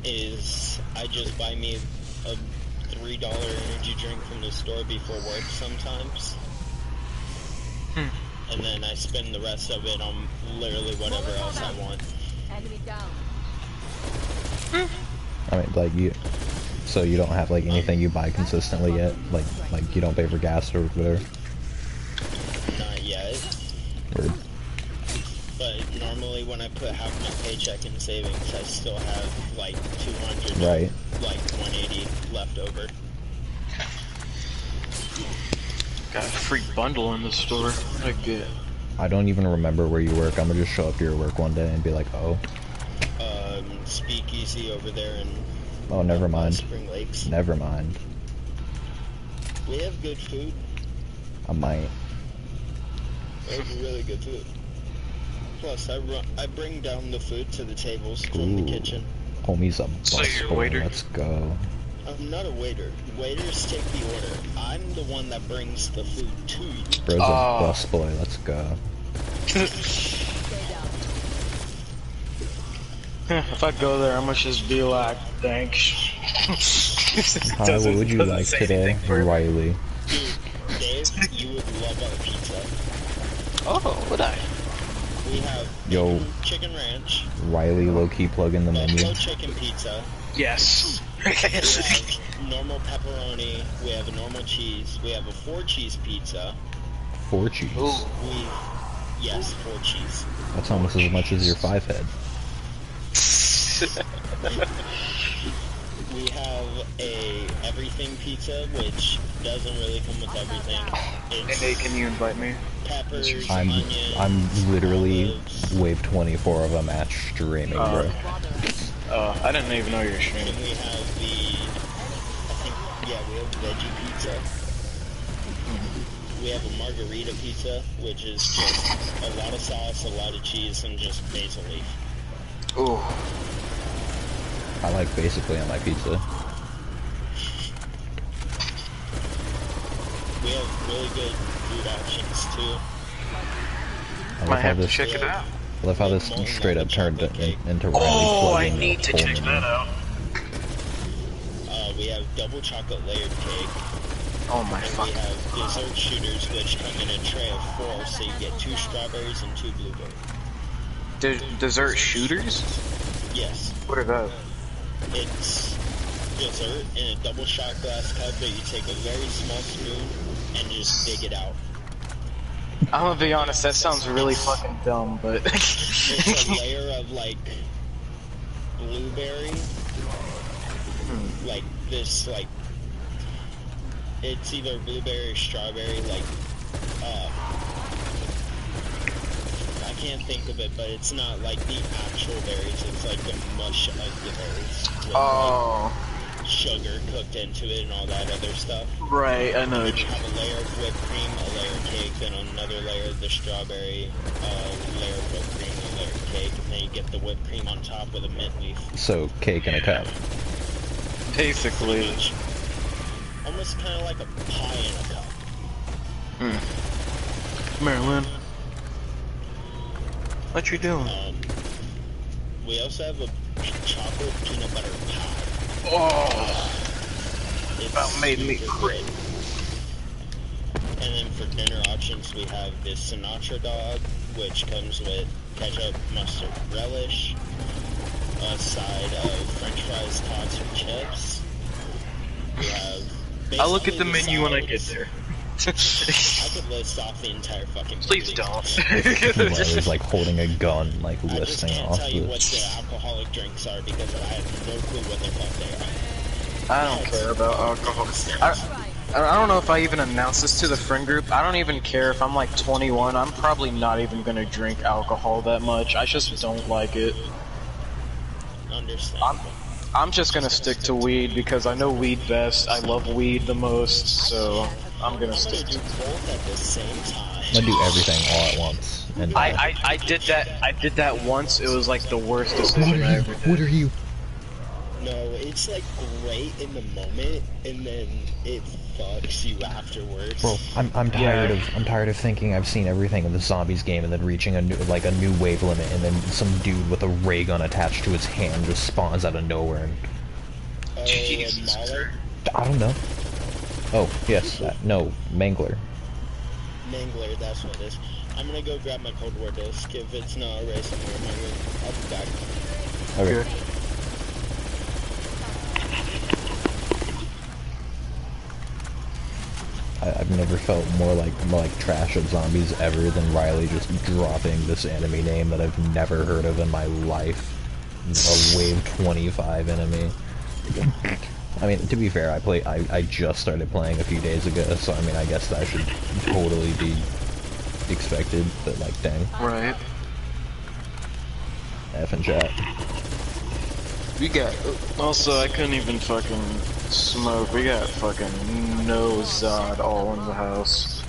is I just buy me a $3 energy drink from the store before work sometimes. And then I spend the rest of it on literally whatever else I want. Enemy down. I mean, like so you don't have like anything you buy consistently yet? Like you don't pay for gas or whatever? Not yet. Or, But normally when I put half my paycheck in savings, I still have like 200, right. like 180 left over. Got a free bundle in the store. What I get? I don't even remember where you work. I'm gonna just show up to your work one day and be like, oh. Speakeasy over there in Oh, never mind. Spring Lakes. Never mind. We have good food. I might. We have really good food. Plus, I bring down the food to the tables from the Ooh. kitchen. Homie's a So bus you're a boy. waiter? Let's go. I'm not a waiter. Waiters take the order. I'm the one that brings the food to you. Bro's a bus boy. Let's go. If I go there, I'm gonna just be like, thanks. Hi, what would you like today, Riley? Dude, Dave, you would love our pizza. Oh, would I? We have Yo. chicken ranch, Riley low-key plug in the menu. buffalo chicken pizza. Yes. We have normal pepperoni. We have a normal cheese. We have a 4-cheese pizza. 4 cheese. Yes, 4 cheese. That's almost as much as your 5 head. We have a everything pizza, which doesn't really come with everything. It's Hey, can you invite me? peppers, I'm onions, literally olives, wave 24 of a match streaming, bro. I didn't even know you were and streaming. we have we have veggie pizza. We have a margarita pizza, which is just a lot of sauce, a lot of cheese, and just basil leaf. Ooh. I like basically on my pizza. We have really good food options too. I love Might how have to this. check it out. I love how this Molten straight up lava turned chocolate cake. into Riley Oh, I plugging need a to whole check menu. that out. We have double chocolate layered cake. Oh my And fuck. we have dessert shooters, which come in a tray of 4, so you get 2 strawberries and 2 blueberries. Dessert shooters? Yes, What are those? it's dessert in a double shot glass cup that you take a very small spoon and just dig it out. I'm gonna be honest, that sounds really fucking dumb, but... It's a layer of, like, blueberry. Like, this, like... It's either blueberry or strawberry, like, I can't think of it, but it's not like the actual berries, it's like the mush of the berries. With, Oh, like, sugar cooked into it and all that other stuff. right, I know. And you have a layer of whipped cream, a layer of cake, then another layer of the strawberry, layer of whipped cream, a layer of cake, and then you get the whipped cream on top with a mint leaf. So cake in a cup. Basically. Almost kind of like a pie in a cup. Marilyn. What you doing? We also have a chocolate peanut butter pie. Oh, It's that made me super crazy. good. And then for dinner options, we have this Sinatra dog, which comes with ketchup, mustard, relish, a side of French fries, tots, and chips. We have. I'll look at the basically menu when I get salads. there. I could list off the entire fucking. Please menu. don't. Riley's like holding a gun, like I just listing can't off tell you what the. the alcoholic drinks are because I have no clue what the fuck they are. I don't care about alcohol. I don't know if I even announced this to the friend group. I don't even care if I'm like 21. I'm probably not even gonna drink alcohol that much. I just don't like it. Understandable. I'm just gonna stick to weed because I know weed best. I love weed the most, so I'm gonna I'm stick gonna to do both at the same time. I'm gonna do everything all at once. And I did that once. It was like the worst decision I ever did. What are you? No, it's like great in the moment, and then it fucks you afterwards. Bro, I'm tired of thinking I've seen everything in the zombies game and then reaching a new wave limit and then some dude with a ray gun attached to his hand just spawns out of nowhere and Jesus Mahler? I don't know. Oh, yes, no, Mangler. Mangler, that's what it is. I'm gonna go grab my Cold War disc. If it's not already somewhere in my room, I'll be back. Okay. I've never felt more like trash at zombies ever than Riley just dropping this enemy name that I've never heard of in my life. A wave 25 enemy. I mean, to be fair, I just started playing a few days ago, so I mean, I guess that should totally be expected, but like, dang. Right. F and chat. We got. Also, I couldn't even fucking smoke. We got fucking no Zod all in the house.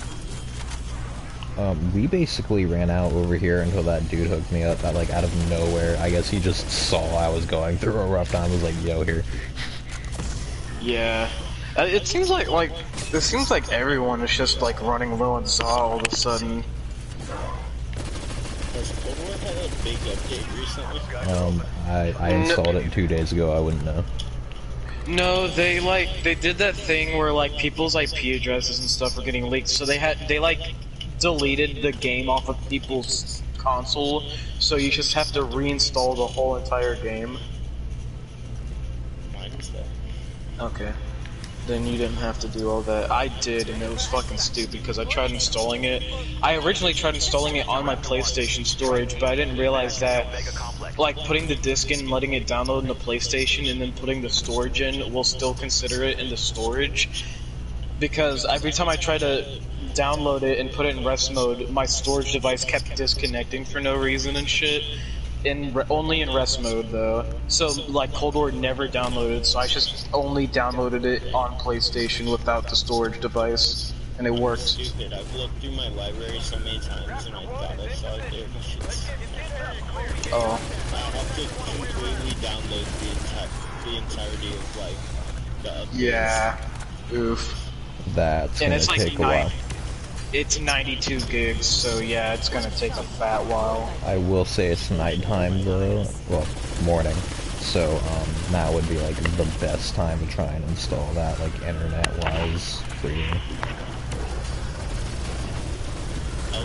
We basically ran out over here until that dude hooked me up out of nowhere. I guess he just saw I was going through a rough time. Was like, "Yo, here." Yeah. It seems like everyone is just like running low on Zod all of a sudden. Has Cold War had a big update recently? I installed it 2 days ago. I wouldn't know. No, they did that thing where like people's IP addresses and stuff were getting leaked, so they deleted the game off of people's console, so you just have to reinstall the whole entire game. Mine's there. Okay. Then you didn't have to do all that. I did, and it was fucking stupid because I tried installing it. I originally tried installing it on my PlayStation storage, but I didn't realize that, like, putting the disc in, letting it download in the PlayStation, and then putting the storage in will still consider it in the storage. Because every time I try to download it and put it in rest mode, my storage device kept disconnecting for no reason and shit. Only in rest mode though. So like Cold War never downloaded, so I just only downloaded it on PlayStation without the storage device, and it worked. Stupid. I've looked through my library so many times and I thought I saw it there, but shit's... Oh. I have to completely download the entirety of like the updates. Yeah. Oof. That's And gonna it's like take a while. it's 92 gigs, so yeah, it's gonna take a fat while. I will say it's nighttime though, well, morning. So, now would be like the best time to try and install that, like internet-wise, for you. I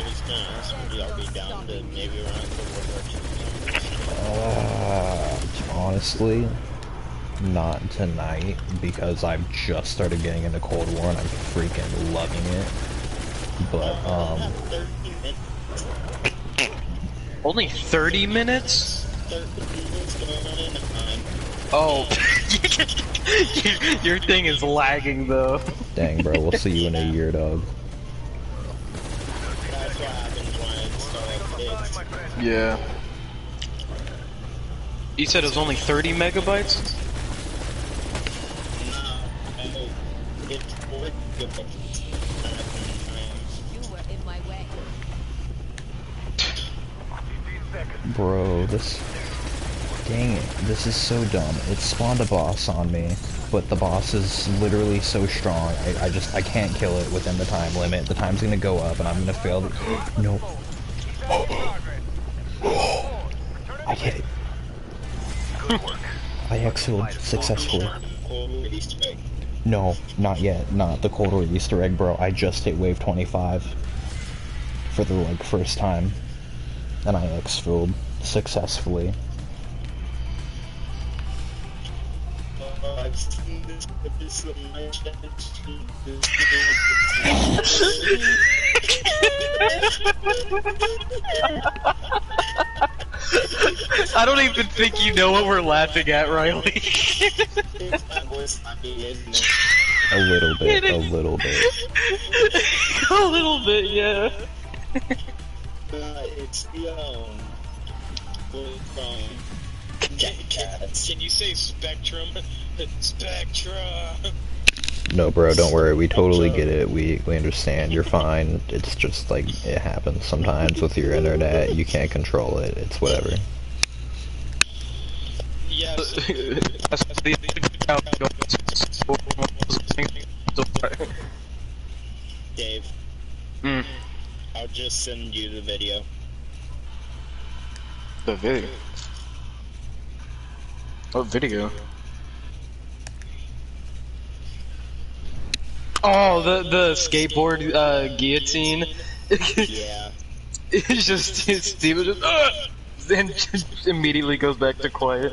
was gonna ask, would y'all be down to maybe run the World War II? Honestly, not tonight, because I've just started getting into Cold War and I'm freaking loving it. But, Only 30 minutes? 30 minutes going on in time. Oh, your thing is lagging though. dang bro, we'll see you in a year, dog. That's what happens when I install it. Yeah. You said it was only 30 megabytes? It's 40 gigabytes. You were in my way. Bro, this... Dang it, this is so dumb. It spawned a boss on me, but the boss is literally so strong, I can't kill it within the time limit. The time's gonna go up and I'm gonna fail the... No. I hit it. I exfilled successfully. No, not yet. Not the Cold War Easter egg, bro. I just hit wave 25 for the, like, first time. And I exfilled successfully. I've seen this so much. I don't even think you know what we're laughing at, Riley. A little bit, a little bit. A little bit, yeah. It's Can you say Spectrum? Spectrum. No, bro, don't worry. We totally get it. We understand. You're fine. It's just like it happens sometimes with your internet. You can't control it. It's whatever. Yes. Dave. I'll just send you the video. The video? What video? Oh, the skateboard guillotine. Yeah. It's just Steven just and just immediately goes back to quiet.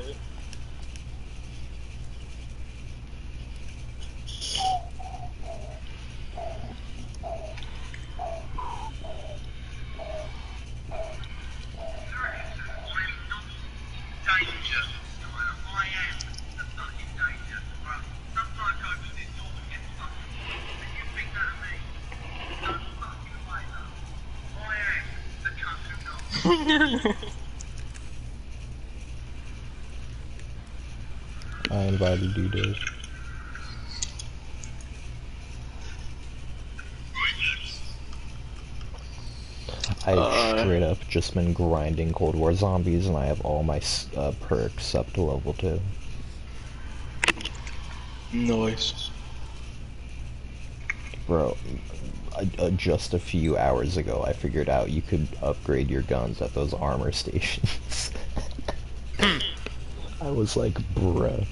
I invited you, Dave. I've straight up just been grinding Cold War zombies, and I have all my perks up to level 2. Nice. Bro, just a few hours ago, I figured out you could upgrade your guns at those armor stations. I was like, bruh.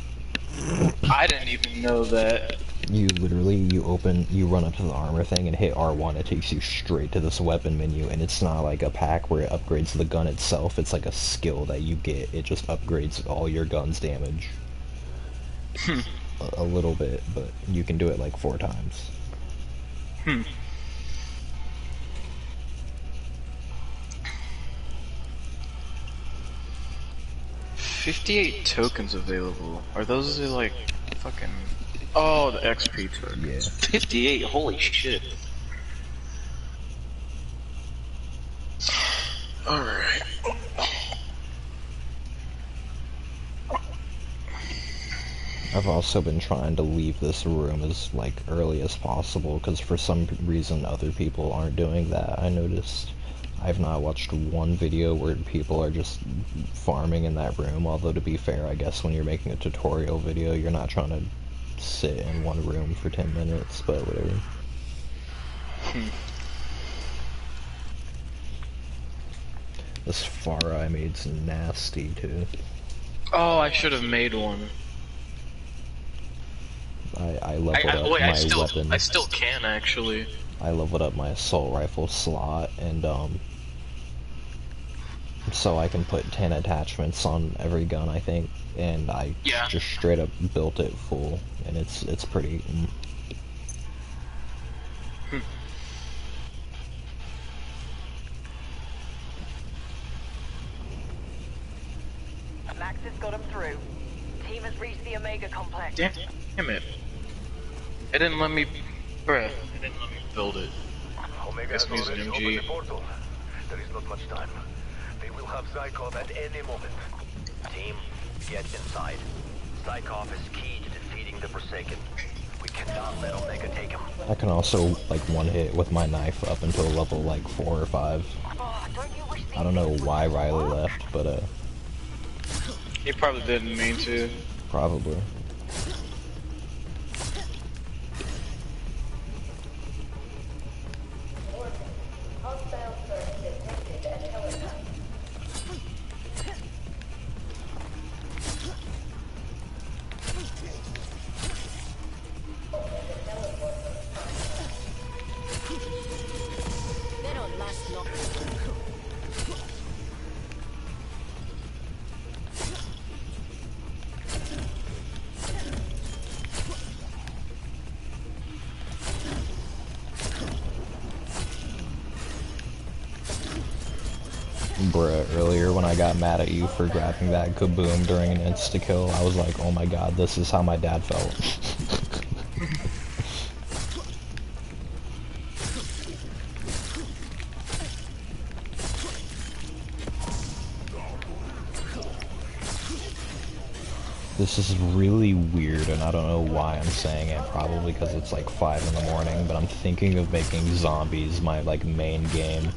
I didn't even know that. You literally, you run up to the armor thing and hit R1, it takes you straight to this weapon menu, and it's not like a pack where it upgrades the gun itself, it's like a skill that you get. It just upgrades all your gun's damage. A little bit, but you can do it like 4 times. 58 tokens available. Are those like fucking... Oh, the XP tokens. Yeah. 58, holy shit. Alright. I've also been trying to leave this room as like early as possible, because for some reason other people aren't doing that. I noticed I've not watched one video where people are just farming in that room, although to be fair, I guess when you're making a tutorial video, you're not trying to sit in one room for 10 minutes, but whatever. This Farah I made's nasty too. Oh, I should have made one. I leveled up Wait, my weapon. I still can actually. I leveled up my assault rifle slot, and so I can put 10 attachments on every gun, I think, and I just straight up built it full, and it's pretty. Max has got him through. Team has reached the Omega complex. Damn it! It didn't let me, bruh. It didn't let me build it. Omega Guess has I'm using already MG. opened the portal. There is not much time. They will have Zykov at any moment. Team, get inside. Zykov is key to defeating the Forsaken. We cannot let Omega take him. I can also like one hit with my knife up until level like 4 or 5. Oh, don't you wish I don't know why Riley left, but He probably didn't mean to. probably. They don't last long. Bruh, earlier when I got mad at you for grabbing that kaboom during an insta-kill, I was like, oh my god, this is how my dad felt. This is really weird, and I don't know why I'm saying it, probably because it's like 5 in the morning, but I'm thinking of making zombies my, like, main game.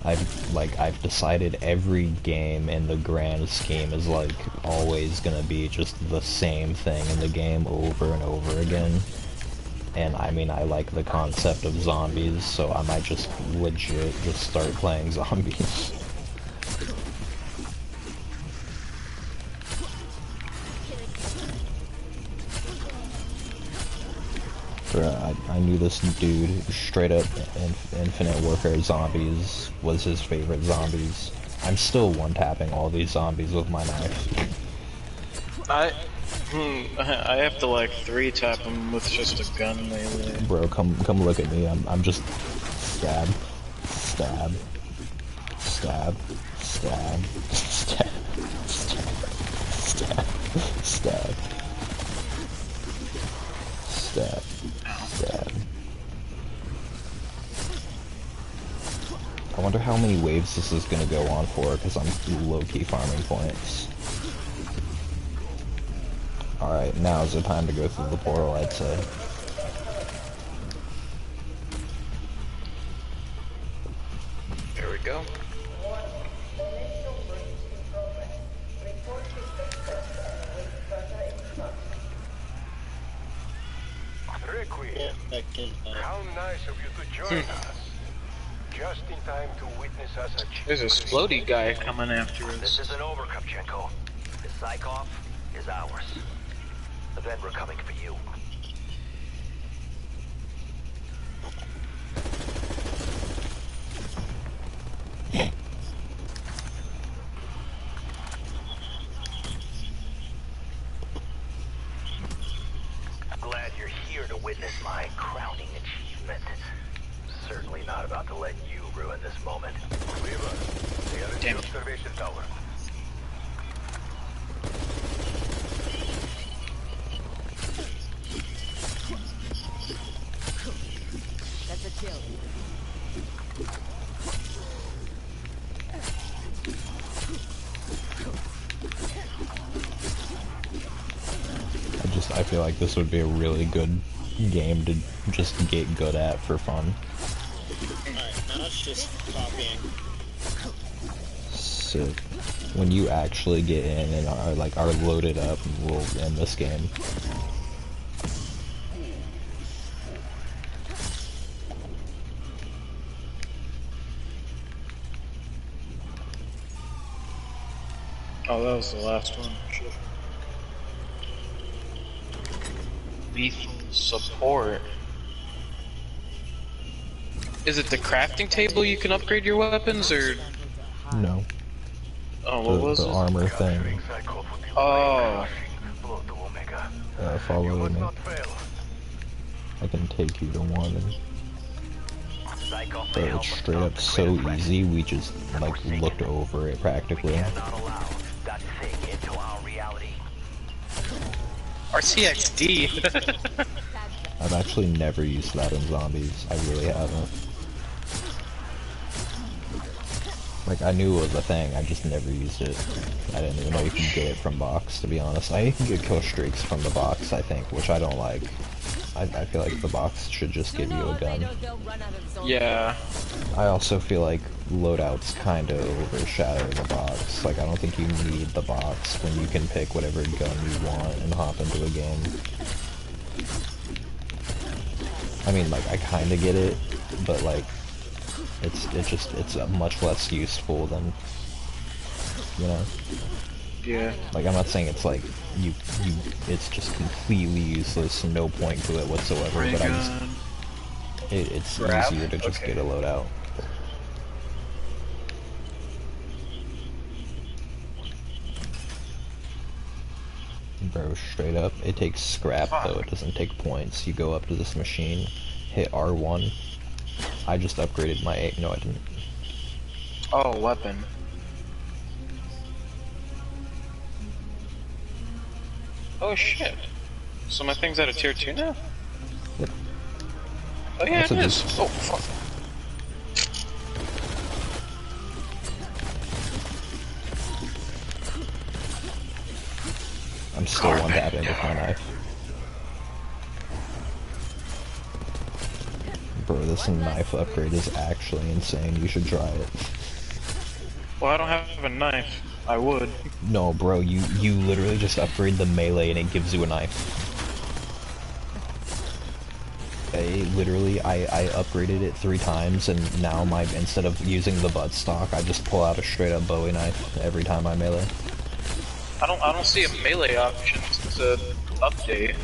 I've decided every game in the grand scheme is, like, always gonna be just the same thing in the game over and over again. And, I mean, I like the concept of zombies, so I might just legit just start playing zombies. I knew this dude straight up Infinite Warfare Zombies was his favorite zombies. I'm still one-tapping all these zombies with my knife. I have to like 3-tap him with just a gun melee. Bro, come look at me. I'm just stab, stab, stab, stab, stab, stab, stab, stab, stab. Stab. I wonder how many waves this is gonna go on for, because I'm low-key farming points. Alright, now is the time to go through the portal, I'd say. There we go. Requiem, how nice of you to join us. Just in time to witness us achieve. There's a floaty guy coming after This us. isn't over, Kupchenko. The Zykov is ours. Then we're coming for you. Glad you're here to witness my crowning achievement. Certainly not about to let you ruin this moment. Weaver, they are at Damn the it. observation tower. That's a kill. I feel like this would be a really good game to just get good at for fun. Alright, now it's just copying. So, when you actually get in and are loaded up, we'll end this game. Oh, that was the last one. Shit. Lethal support. Is it the crafting table you can upgrade your weapons, or? No. Oh, what was The it? armor thing. Oh. Follow me. I can take you to one. Bro, it's straight up so easy, we just, like, looked over it practically. RCXD. I've actually never used that in zombies. I really haven't. Like, I knew it was a thing, I just never used it. I didn't even know you could get it from box, to be honest. I can get kill streaks from the box, I think, which I don't like. I feel like the box should just give you a gun. Yeah. I also feel like loadouts kind of overshadow the box. Like, I don't think you need the box when you can pick whatever gun you want and hop into a game. I mean, like, I kind of get it, but, like, it's much less useful than, you know? Yeah. Like, I'm not saying it's like, it's just completely useless, no point to it whatsoever, but I just, it's easier to just get a loadout. Bro, straight up, it takes scrap though, it doesn't take points. You go up to this machine, hit R1. I just upgraded my 8, no I didn't. Oh, weapon. Oh shit. So my thing's at a tier 2 now? Yep. Oh yeah, That's it a is. Oh fuck. I'm still one-tapping with my knife. Bro, this knife upgrade is actually insane, you should try it. Well, I don't have a knife. I would. No, bro, you literally just upgrade the melee and it gives you a knife. I upgraded it 3 times and now instead of using the buttstock, I just pull out a straight up Bowie knife every time I melee. I don't see a melee option to update.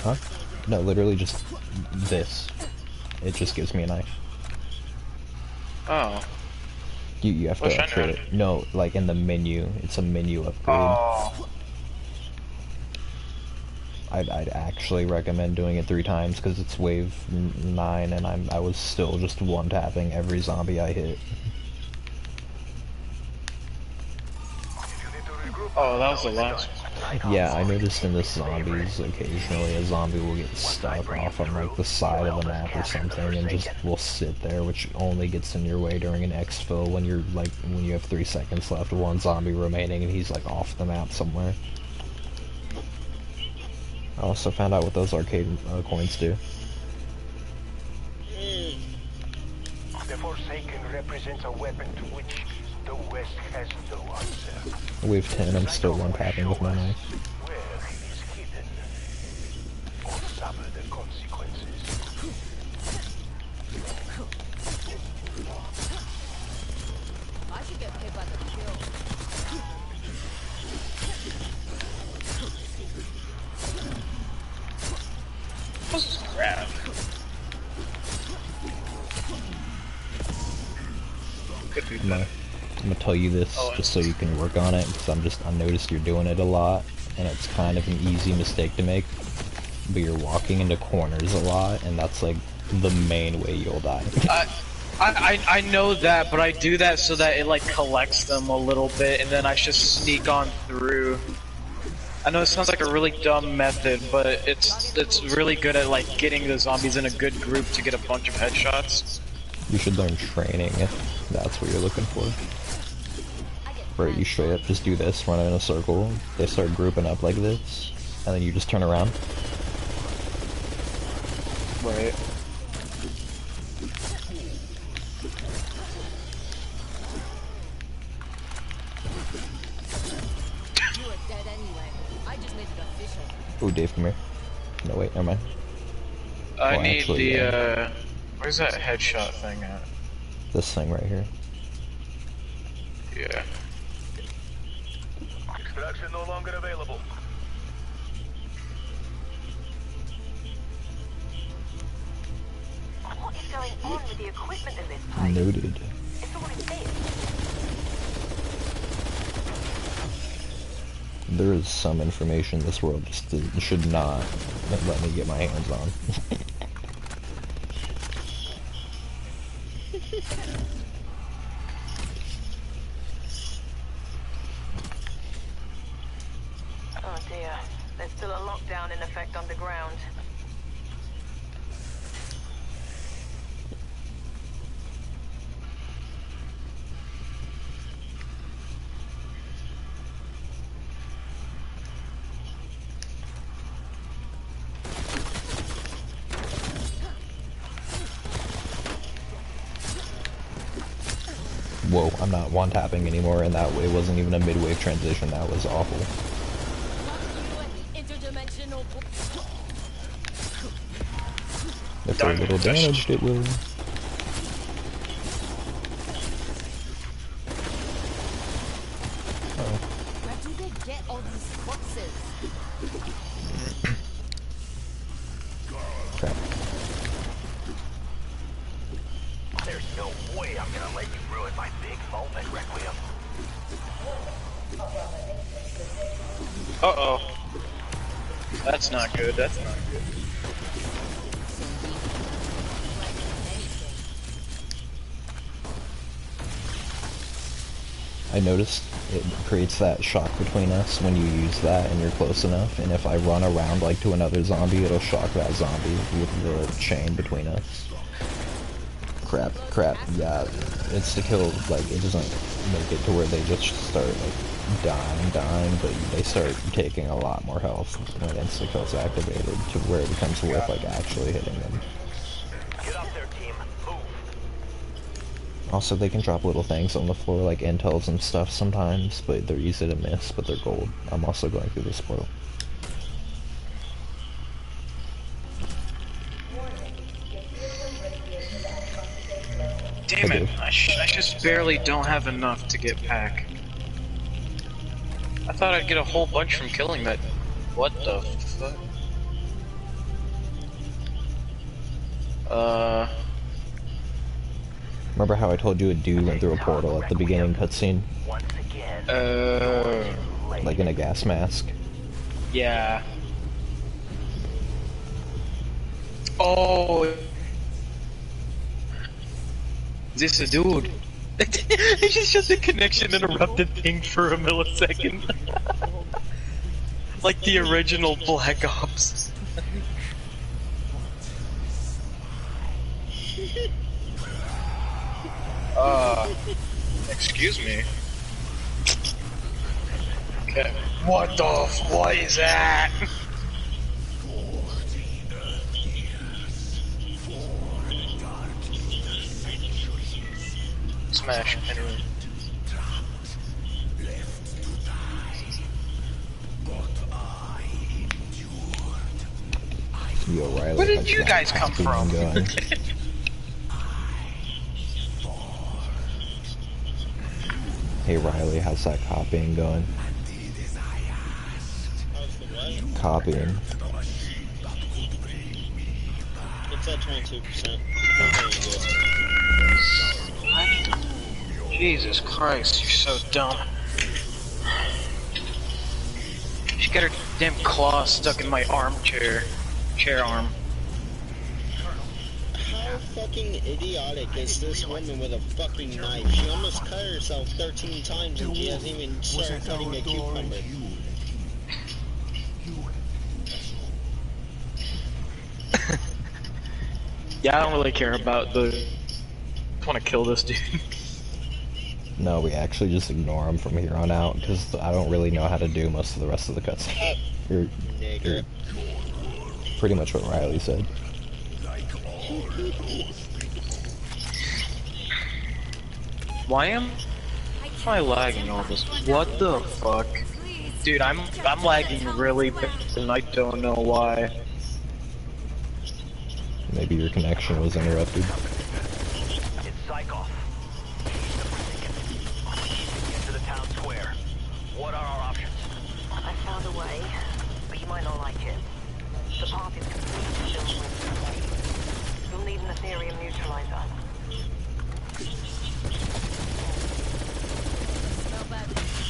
Huh? No, literally just this. It just gives me a knife. Oh. You have to upgrade it. No, like in the menu. It's a menu upgrade. Oh. I'd actually recommend doing it 3 times because it's wave 9 and I was still just one-tapping every zombie I hit. Oh, that was the last one. Yeah, I noticed in the zombies, occasionally a zombie will get stuck off on like the side of the map or something and just will sit there, which only gets in your way during an exfil when when you have 3 seconds left, 1 zombie remaining and he's like off the map somewhere. I also found out what those arcade coins do. The Forsaken represents a weapon to which the West has no answer. Wave 10, I'm still one-tapping with my knife. Where it is hidden, or suffer the consequences. I should get paid by the kill. Crap. I'm gonna tell you this just so you can work on it, because I noticed you're doing it a lot, and it's kind of an easy mistake to make, but you're walking into corners a lot, and that's like the main way you'll die. I know that, but I do that so that it like collects them a little bit, and then I just sneak on through. I know it sounds like a really dumb method, but it's really good at like getting the zombies in a good group to get a bunch of headshots. You should learn training if that's what you're looking for. Bro, you straight up just do this, run in a circle, they start grouping up like this, and then you just turn around. Right. You were dead anyway. I just made it official. Oh, Dave, come here. No, wait, never mind. I Oh, need actually, where's that headshot thing at? This thing right here. Yeah. Extraction no longer available. What is going on with the equipment in this place? Noted. It's all in bits. There is some information this world just should not let me get my hands on. Oh dear. There's still a lockdown in effect underground. Whoa, I'm not one-tapping anymore, and that it wasn't even a mid-wave transition. That was awful. If they're a little damaged, it will. Where do they get all these boxes? Crap. There's no way I'm gonna let you ruin my big moment, Requiem. Uh-oh. That's not good, that's not good. I noticed it creates that shock between us when you use that and you're close enough, and if I run around like to another zombie, it'll shock that zombie with the chain between us. Crap, yeah, it's to kill, like, it doesn't make it to where they just start, like, dying, but they start taking a lot more health when insta-kill's activated, to where it becomes worth, like, actually hitting them. Get up there, team. Move. Also, they can drop little things on the floor, like intels and stuff sometimes, but they're easy to miss, but they're gold. I'm also going through this portal. Damn it, I just barely don't have enough to get back. I thought I'd get a whole bunch from killing that. What the fuck? Remember how I told you a dude went through a portal at the beginning cutscene? Once again. Like in a gas mask? Yeah. Oh. This a dude. It's just a connection interrupted thing for a millisecond. Like the original Black Ops. Excuse me. Okay. What is that? Smash. Anyway. Yo, Riley, Where did you guys come from? Hey Riley, how's that copying going? Copying. It's at 22%. Jesus Christ, you're so dumb. She got her damn claw stuck in my armchair. Chair arm. How fucking idiotic is this woman with a fucking knife? She almost cut herself 13 times and she hasn't even started cutting a cucumber. Yeah, I don't really care about the... I want to kill this dude. No, we actually just ignore him from here on out, because I don't really know how to do most of the rest of the cutscene. You're pretty much what Riley said. Why am I lagging all this? What the fuck? Dude, I'm lagging really bad and I don't know why. Maybe your connection was interrupted. It's Psychoff. Get to the town square. What are our options? I found a way, but you might not like it. The path is completely filled with... You'll need an Ethereum neutralizer. Smell bad.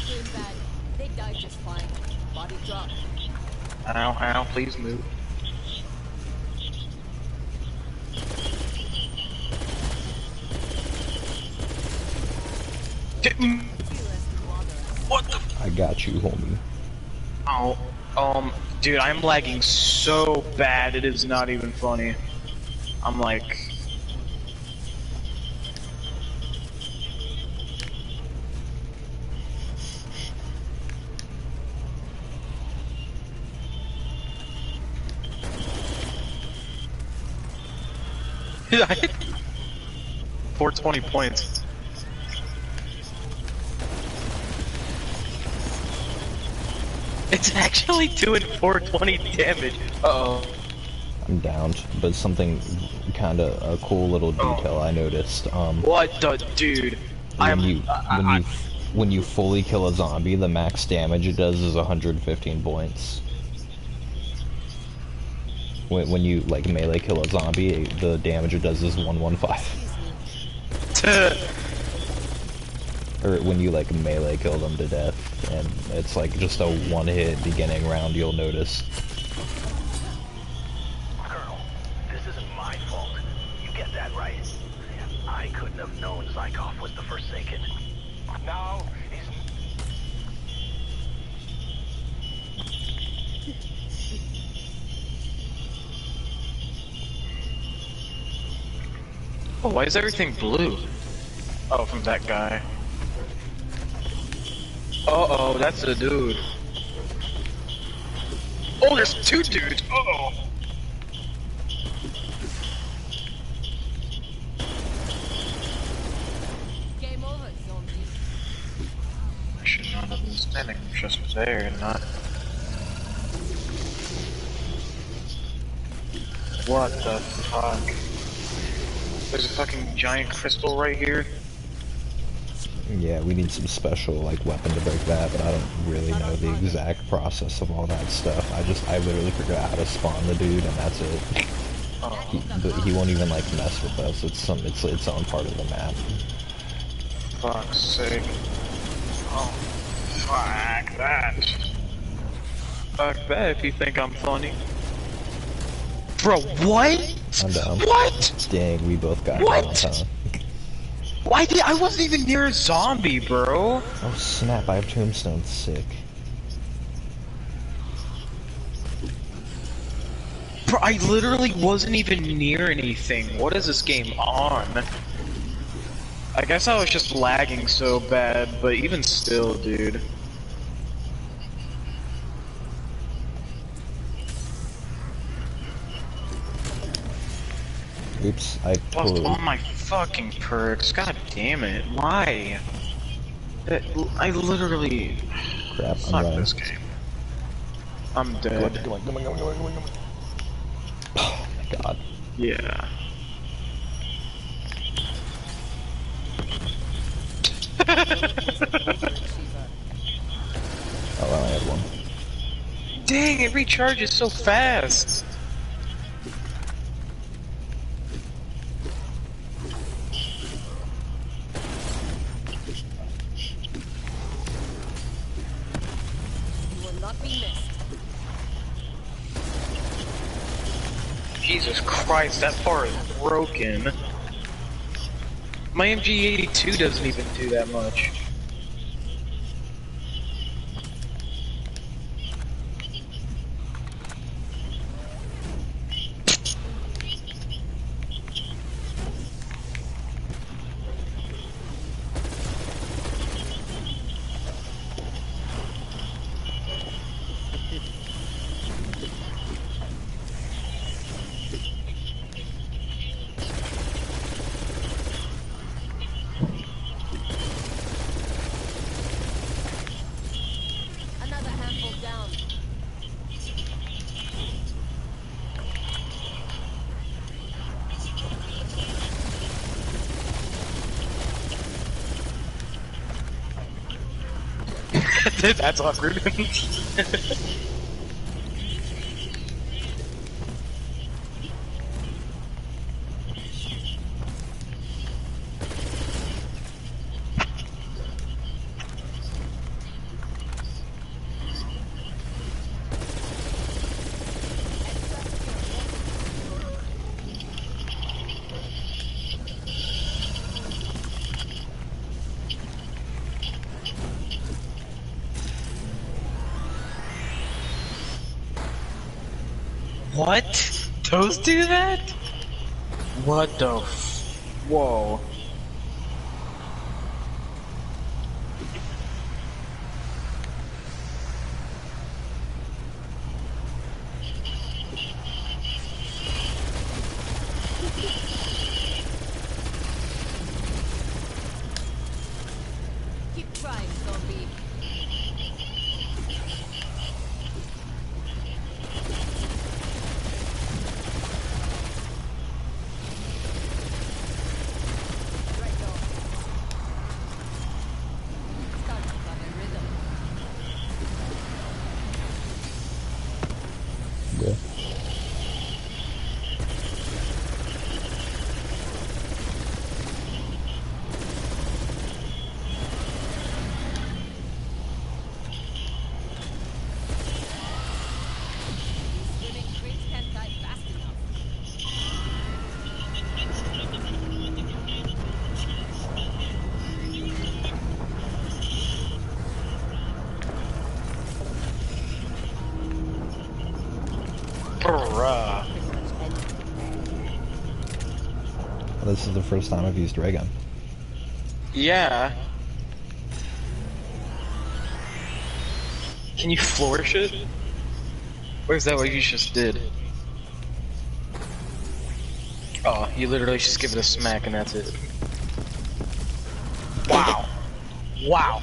Doing bad. They died just fine. Body drop. Ow, ow, please move. What the? I got you, homie. Oh, dude, I'm lagging so bad, it is not even funny. I'm like... I hit 420 points. It's actually doing 420 damage. Uh-oh. I'm downed, but something kinda a cool little detail I noticed. What the dude? When you fully kill a zombie, the max damage it does is 115 points. When you like melee kill a zombie, the damage it does is 115. Or when you like melee kill them to death, and it's like just a one hit beginning round, you'll notice. Colonel, this isn't my fault. You get that right. I couldn't have known Zykov was the Forsaken. Now is... Oh, why is everything blue? Oh, from that guy. Uh-oh, that's a dude. Oh, there's two dudes! Uh-oh! Game over, zombie. I should not have been standing just there and not... What the fuck? There's a fucking giant crystal right here. Yeah, we need some special like weapon to break that, but I don't really know the exact process of all that stuff. I literally forgot how to spawn the dude, and that's it. He won't even like mess with us. It's its own part of the map. Fuck's sake. Oh, fuck that. Fuck that if you think I'm funny. Bro, what? I'm down. What? Dang, we both got What? down, huh? I wasn't even near a zombie, bro. Oh snap, I have tombstone, sick. Bro, I literally wasn't even near anything. What is this game on? I guess I was just lagging so bad, but even still, dude. Oops, I Lost totally... all my fucking perks. God damn it. Why? I literally... Crap, I'm Fuck dying. this game. I'm dead. Come on. Oh my god. Yeah. Oh, I only had one. Dang, it recharges so fast. You will not be missed. Jesus Christ, that bar is broken. My MG82 doesn't even do that much. That's awkward. What? Those do that? What the Whoa. Keep trying, zombie. Right on. Start to find a rhythm. Yeah. These swimming crates can't die fast enough. Bruh. Pretty much anything. This is the first time I've used ray gun. Yeah. Can you flourish it? Or is that what you just did? Oh, you literally just give it a smack and that's it. Wow. Wow.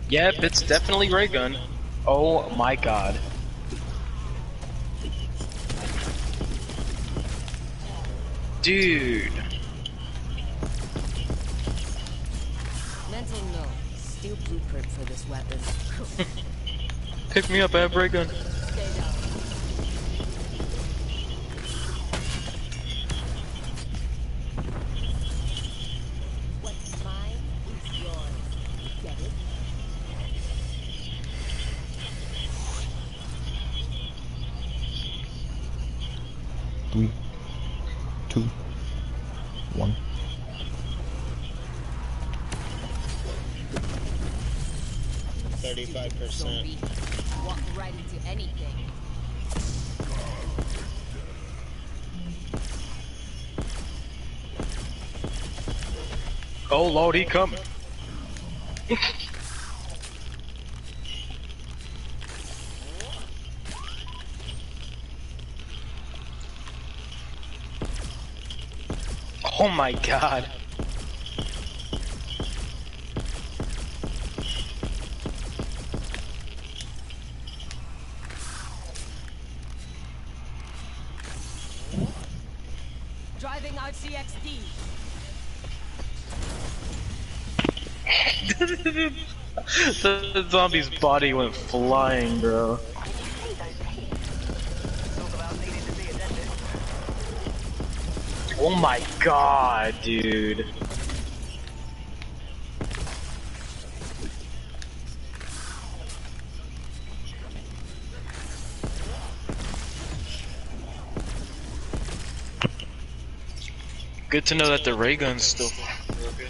Yep, it's definitely ray gun. Oh my god. Dude. Mental note. Still blueprint for this weapon. Pick me up, I have ray gun. Stay down. What's mine is yours. Get it? Three, two, one. 35%. Zombie. Walk right into anything. Oh lord, he coming. Oh my god. Driving RCXD. The zombie's body went flying, bro. Oh my god, dude. Good to know that the ray gun's still broken.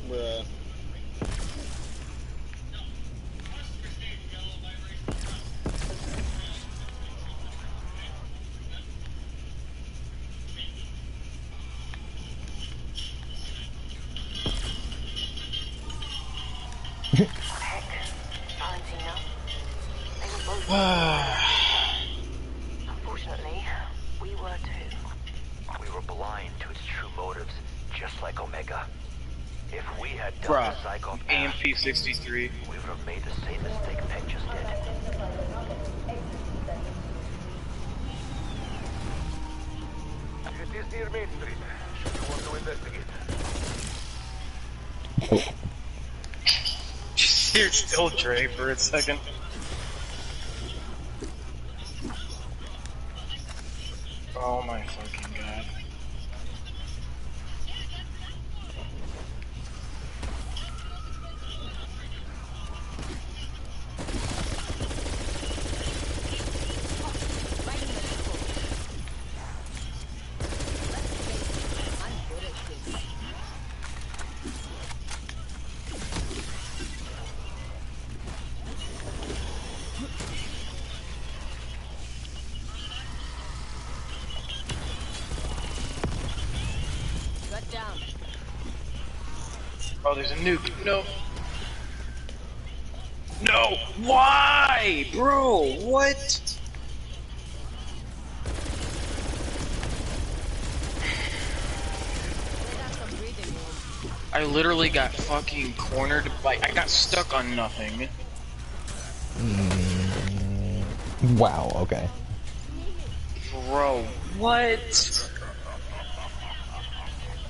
Bruh. Unfortunately, we were too. We were blind to its true motives, just like Omega. If we had done Bruh, the psychopath, AMP-63. we would have made the same mistake Peck just did. It is near Main Street. Should you want to investigate? Just hear still Dre for a second. Oh my fucking god. Right in the people. Let's face it, I'm good at this. Cut down. Oh, there's a nuke. No. No! Why? Bro, what? Let out some breathing room. I literally got fucking cornered by- I got stuck on nothing. Wow, okay. Bro, what?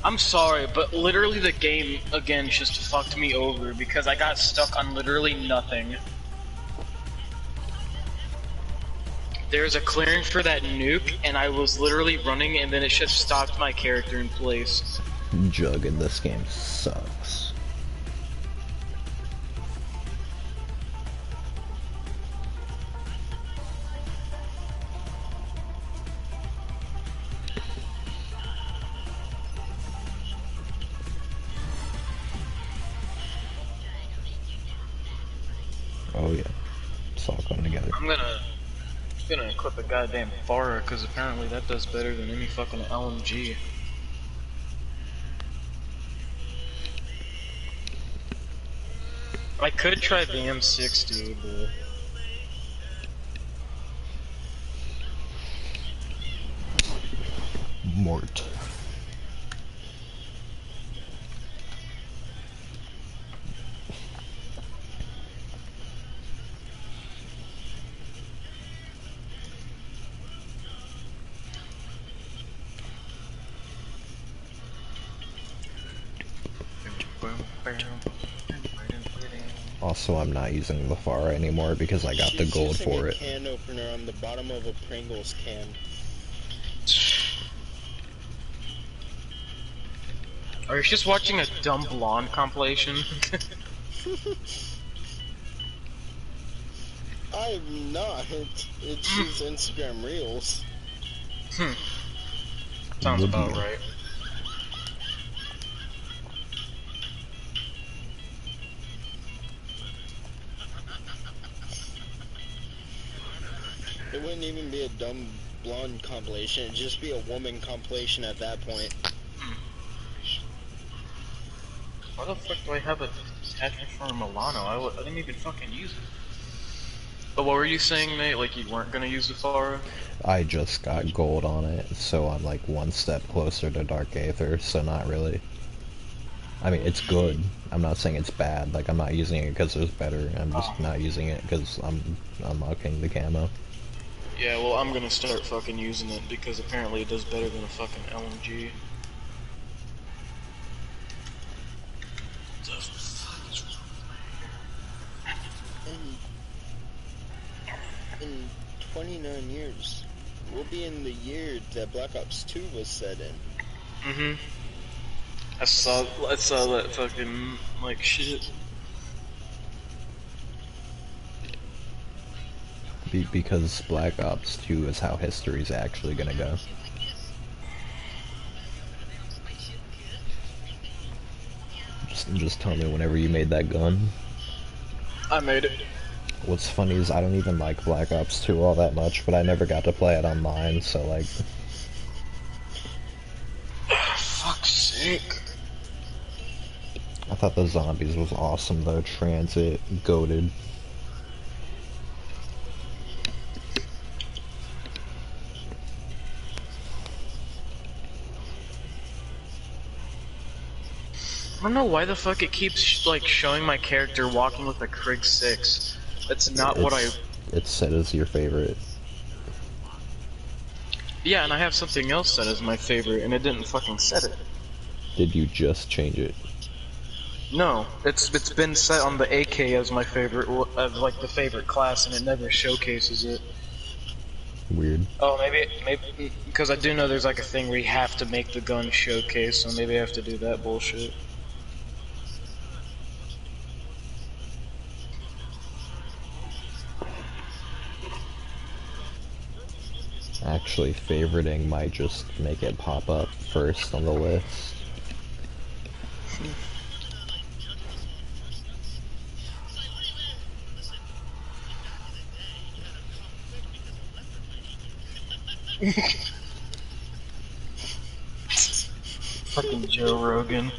I'm sorry, but literally the game, again, just fucked me over because I got stuck on literally nothing. There's a clearing for that nuke, and I was literally running, and then it just stopped my character in place. Jug in this game sucks. Oh yeah, it's all coming together. I'm gonna equip a goddamn Farah, because apparently that does better than any fucking LMG. I could try the M60, but... Mort. Also, I'm not using the Far anymore because I got the She's gold using for a it. can opener on the bottom of a Pringles can. Are you just watching a dumb blonde compilation? I'm not. It's she's Instagram Reels. Sounds Would about you? right. It wouldn't even be a dumb blonde compilation. It'd just be a woman compilation at that point. Why the fuck do I have a attachment for Milano? I didn't even fucking use it. But what were you saying, Nate? Like you weren't gonna use the Farah? I just got gold on it, so I'm like one step closer to Dark Aether, so not really. I mean, it's good. I'm not saying it's bad. Like, I'm not using it because it's better. I'm just not using it because I'm unlocking the camo. Yeah, well, I'm gonna start fucking using it because apparently it does better than a fucking LMG. In 29 years, we'll be in the year that Black Ops 2 was set in. I saw that fucking, like, shit. Because Black Ops 2 is how history's actually gonna go. Just tell me whenever you made that gun. I made it. What's funny is I don't even like Black Ops 2 all that much, but I never got to play it online, so like... Fuck's sake. I thought the zombies was awesome though, Transit, goated. I don't know why the fuck it keeps, like, showing my character walking with a Krig 6. That's not what I... It's set as your favorite. Yeah, and I have something else set as my favorite, and it didn't fucking set it. Did you just change it? No, it's been set on the AK as my favorite, as like the favorite class, and it never showcases it. Weird. Oh, maybe because I do know there's like a thing where you have to make the gun showcase, so maybe I have to do that bullshit. Actually, favoriting might just make it pop up first on the list. Fucking Joe Rogan.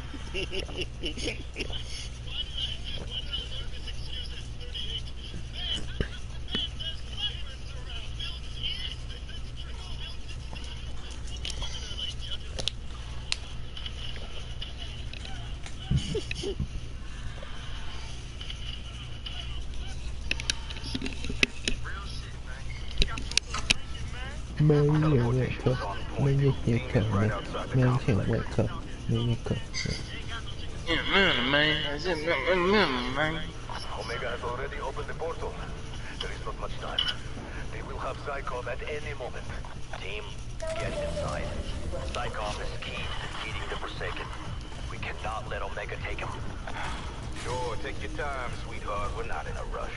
America, America, America. Omega has already opened the portal. There is not much time. They will have Zykov at any moment. Team, get inside. Psychop is key to defeating the Forsaken. We cannot let Omega take him. Sure, take your time, sweetheart. We're not in a rush.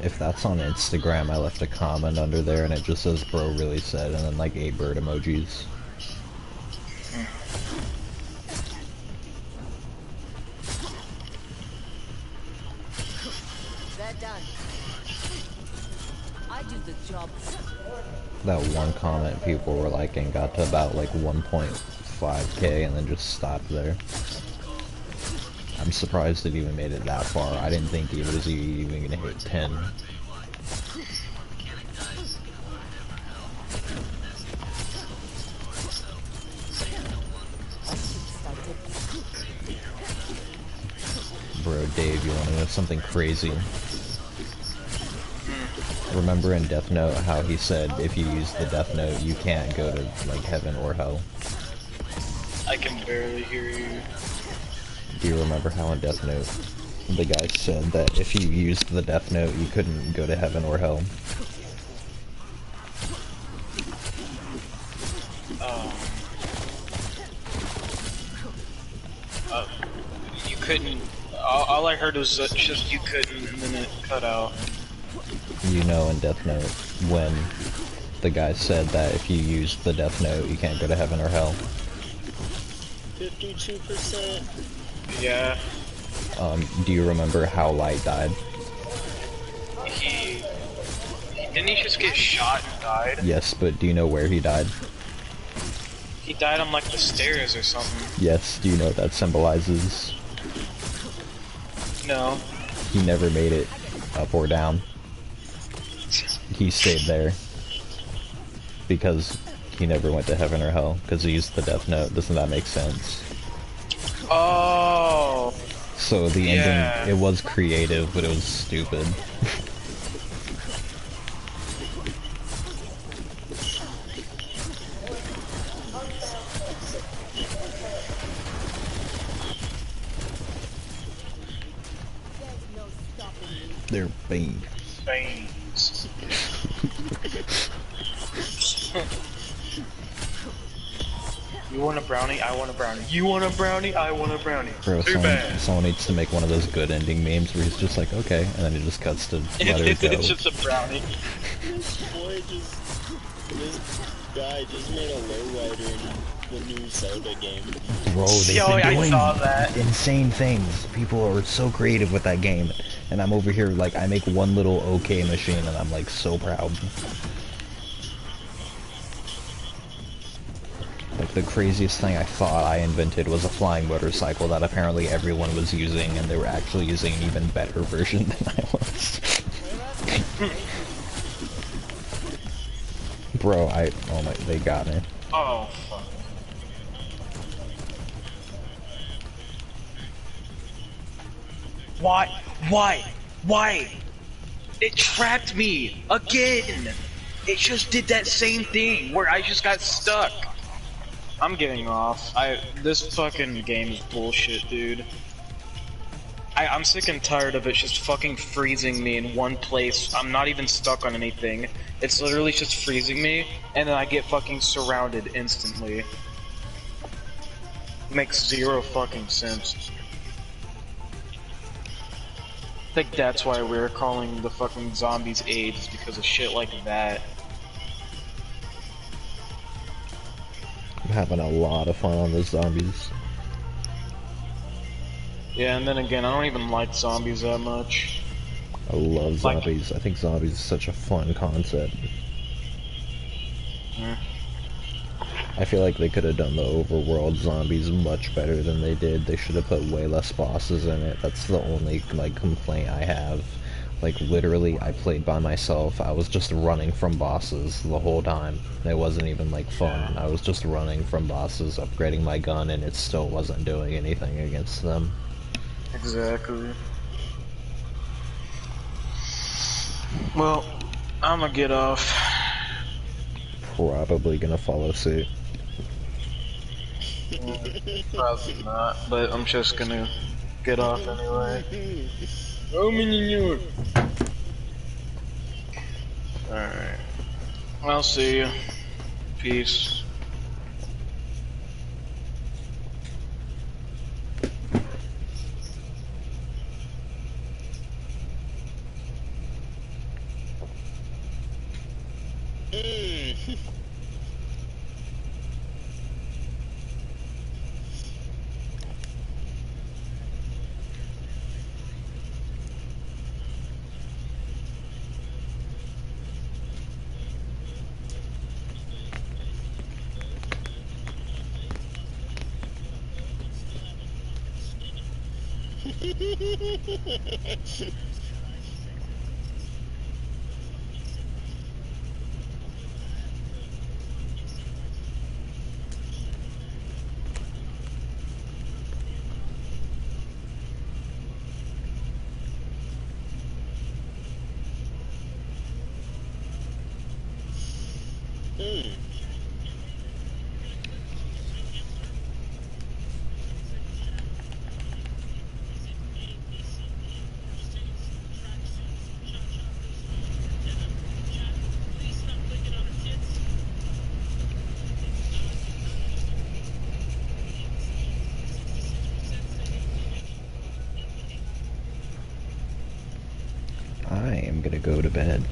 If that's on Instagram, I left a comment under there and it just says bro really said and then like 8 bird emojis. They're done. I do the job. That one comment people were liking got to about like 1.5k and then just stopped there. I'm surprised it even made it that far. I didn't think it was even gonna hit 10. Bro, Dave, you wanna know something crazy? Remember in Death Note how he said if you use the Death Note you can't go to like heaven or hell? I can barely hear you. Do you remember how in Death Note the guy said that if you used the Death Note you couldn't go to heaven or hell? You couldn't. All I heard was just you couldn't, and then it cut out. You know in Death Note when the guy said that if you used the Death Note you can't go to heaven or hell? 52%. Yeah. Do you remember how Light died? Didn't he just get shot and died? Yes, but do you know where he died? He died on like the stairs or something. Yes, do you know what that symbolizes? No. He never made it up or down. He stayed there. Because he never went to heaven or hell, because he used the Death Note. Doesn't that make sense? Oh. So the ending, it was creative, but it was stupid. They're fiends. Fiends. You want a brownie? I want a brownie. You want a brownie? I want a brownie. Bro, Too bad. someone needs to make one of those good ending memes where he's just like, okay, and then he just cuts to let her go. It's just a brownie. This guy just made a lowrider in the new Zelda game. Bro, they've Yo, been I doing saw that. insane things. People are so creative with that game. And I'm over here, like, I make one little okay machine, and I'm, like, so proud. Like, the craziest thing I thought I invented was a flying motorcycle that apparently everyone was using, and they were actually using an even better version than I was. Bro, oh my, they got me. Oh, fuck. Why? Why? Why? It trapped me again. It just did that same thing where I just got stuck. I'm getting off. This fucking game is bullshit, dude. I'm sick and tired of it just fucking freezing me in one place. I'm not even stuck on anything. It's literally just freezing me, and then I get fucking surrounded instantly. Makes zero fucking sense. I think that's why we're calling the fucking zombies AIDS, because of shit like that. I'm having a lot of fun on the zombies. Yeah, and then again, I don't even like zombies that much. I love zombies. I think zombies is such a fun concept. I feel like they could have done the overworld zombies much better than they did. They should have put way less bosses in it. That's the only, like, complaint I have. Like, literally, I played by myself. I was just running from bosses the whole time. It wasn't even, like, fun. I was just running from bosses, upgrading my gun, and it still wasn't doing anything against them. Exactly. Well, I'm gonna get off. Probably gonna follow suit. Probably not, but I'm just gonna get off anyway. Alright. I'll see you. Peace. I am gonna go to bed.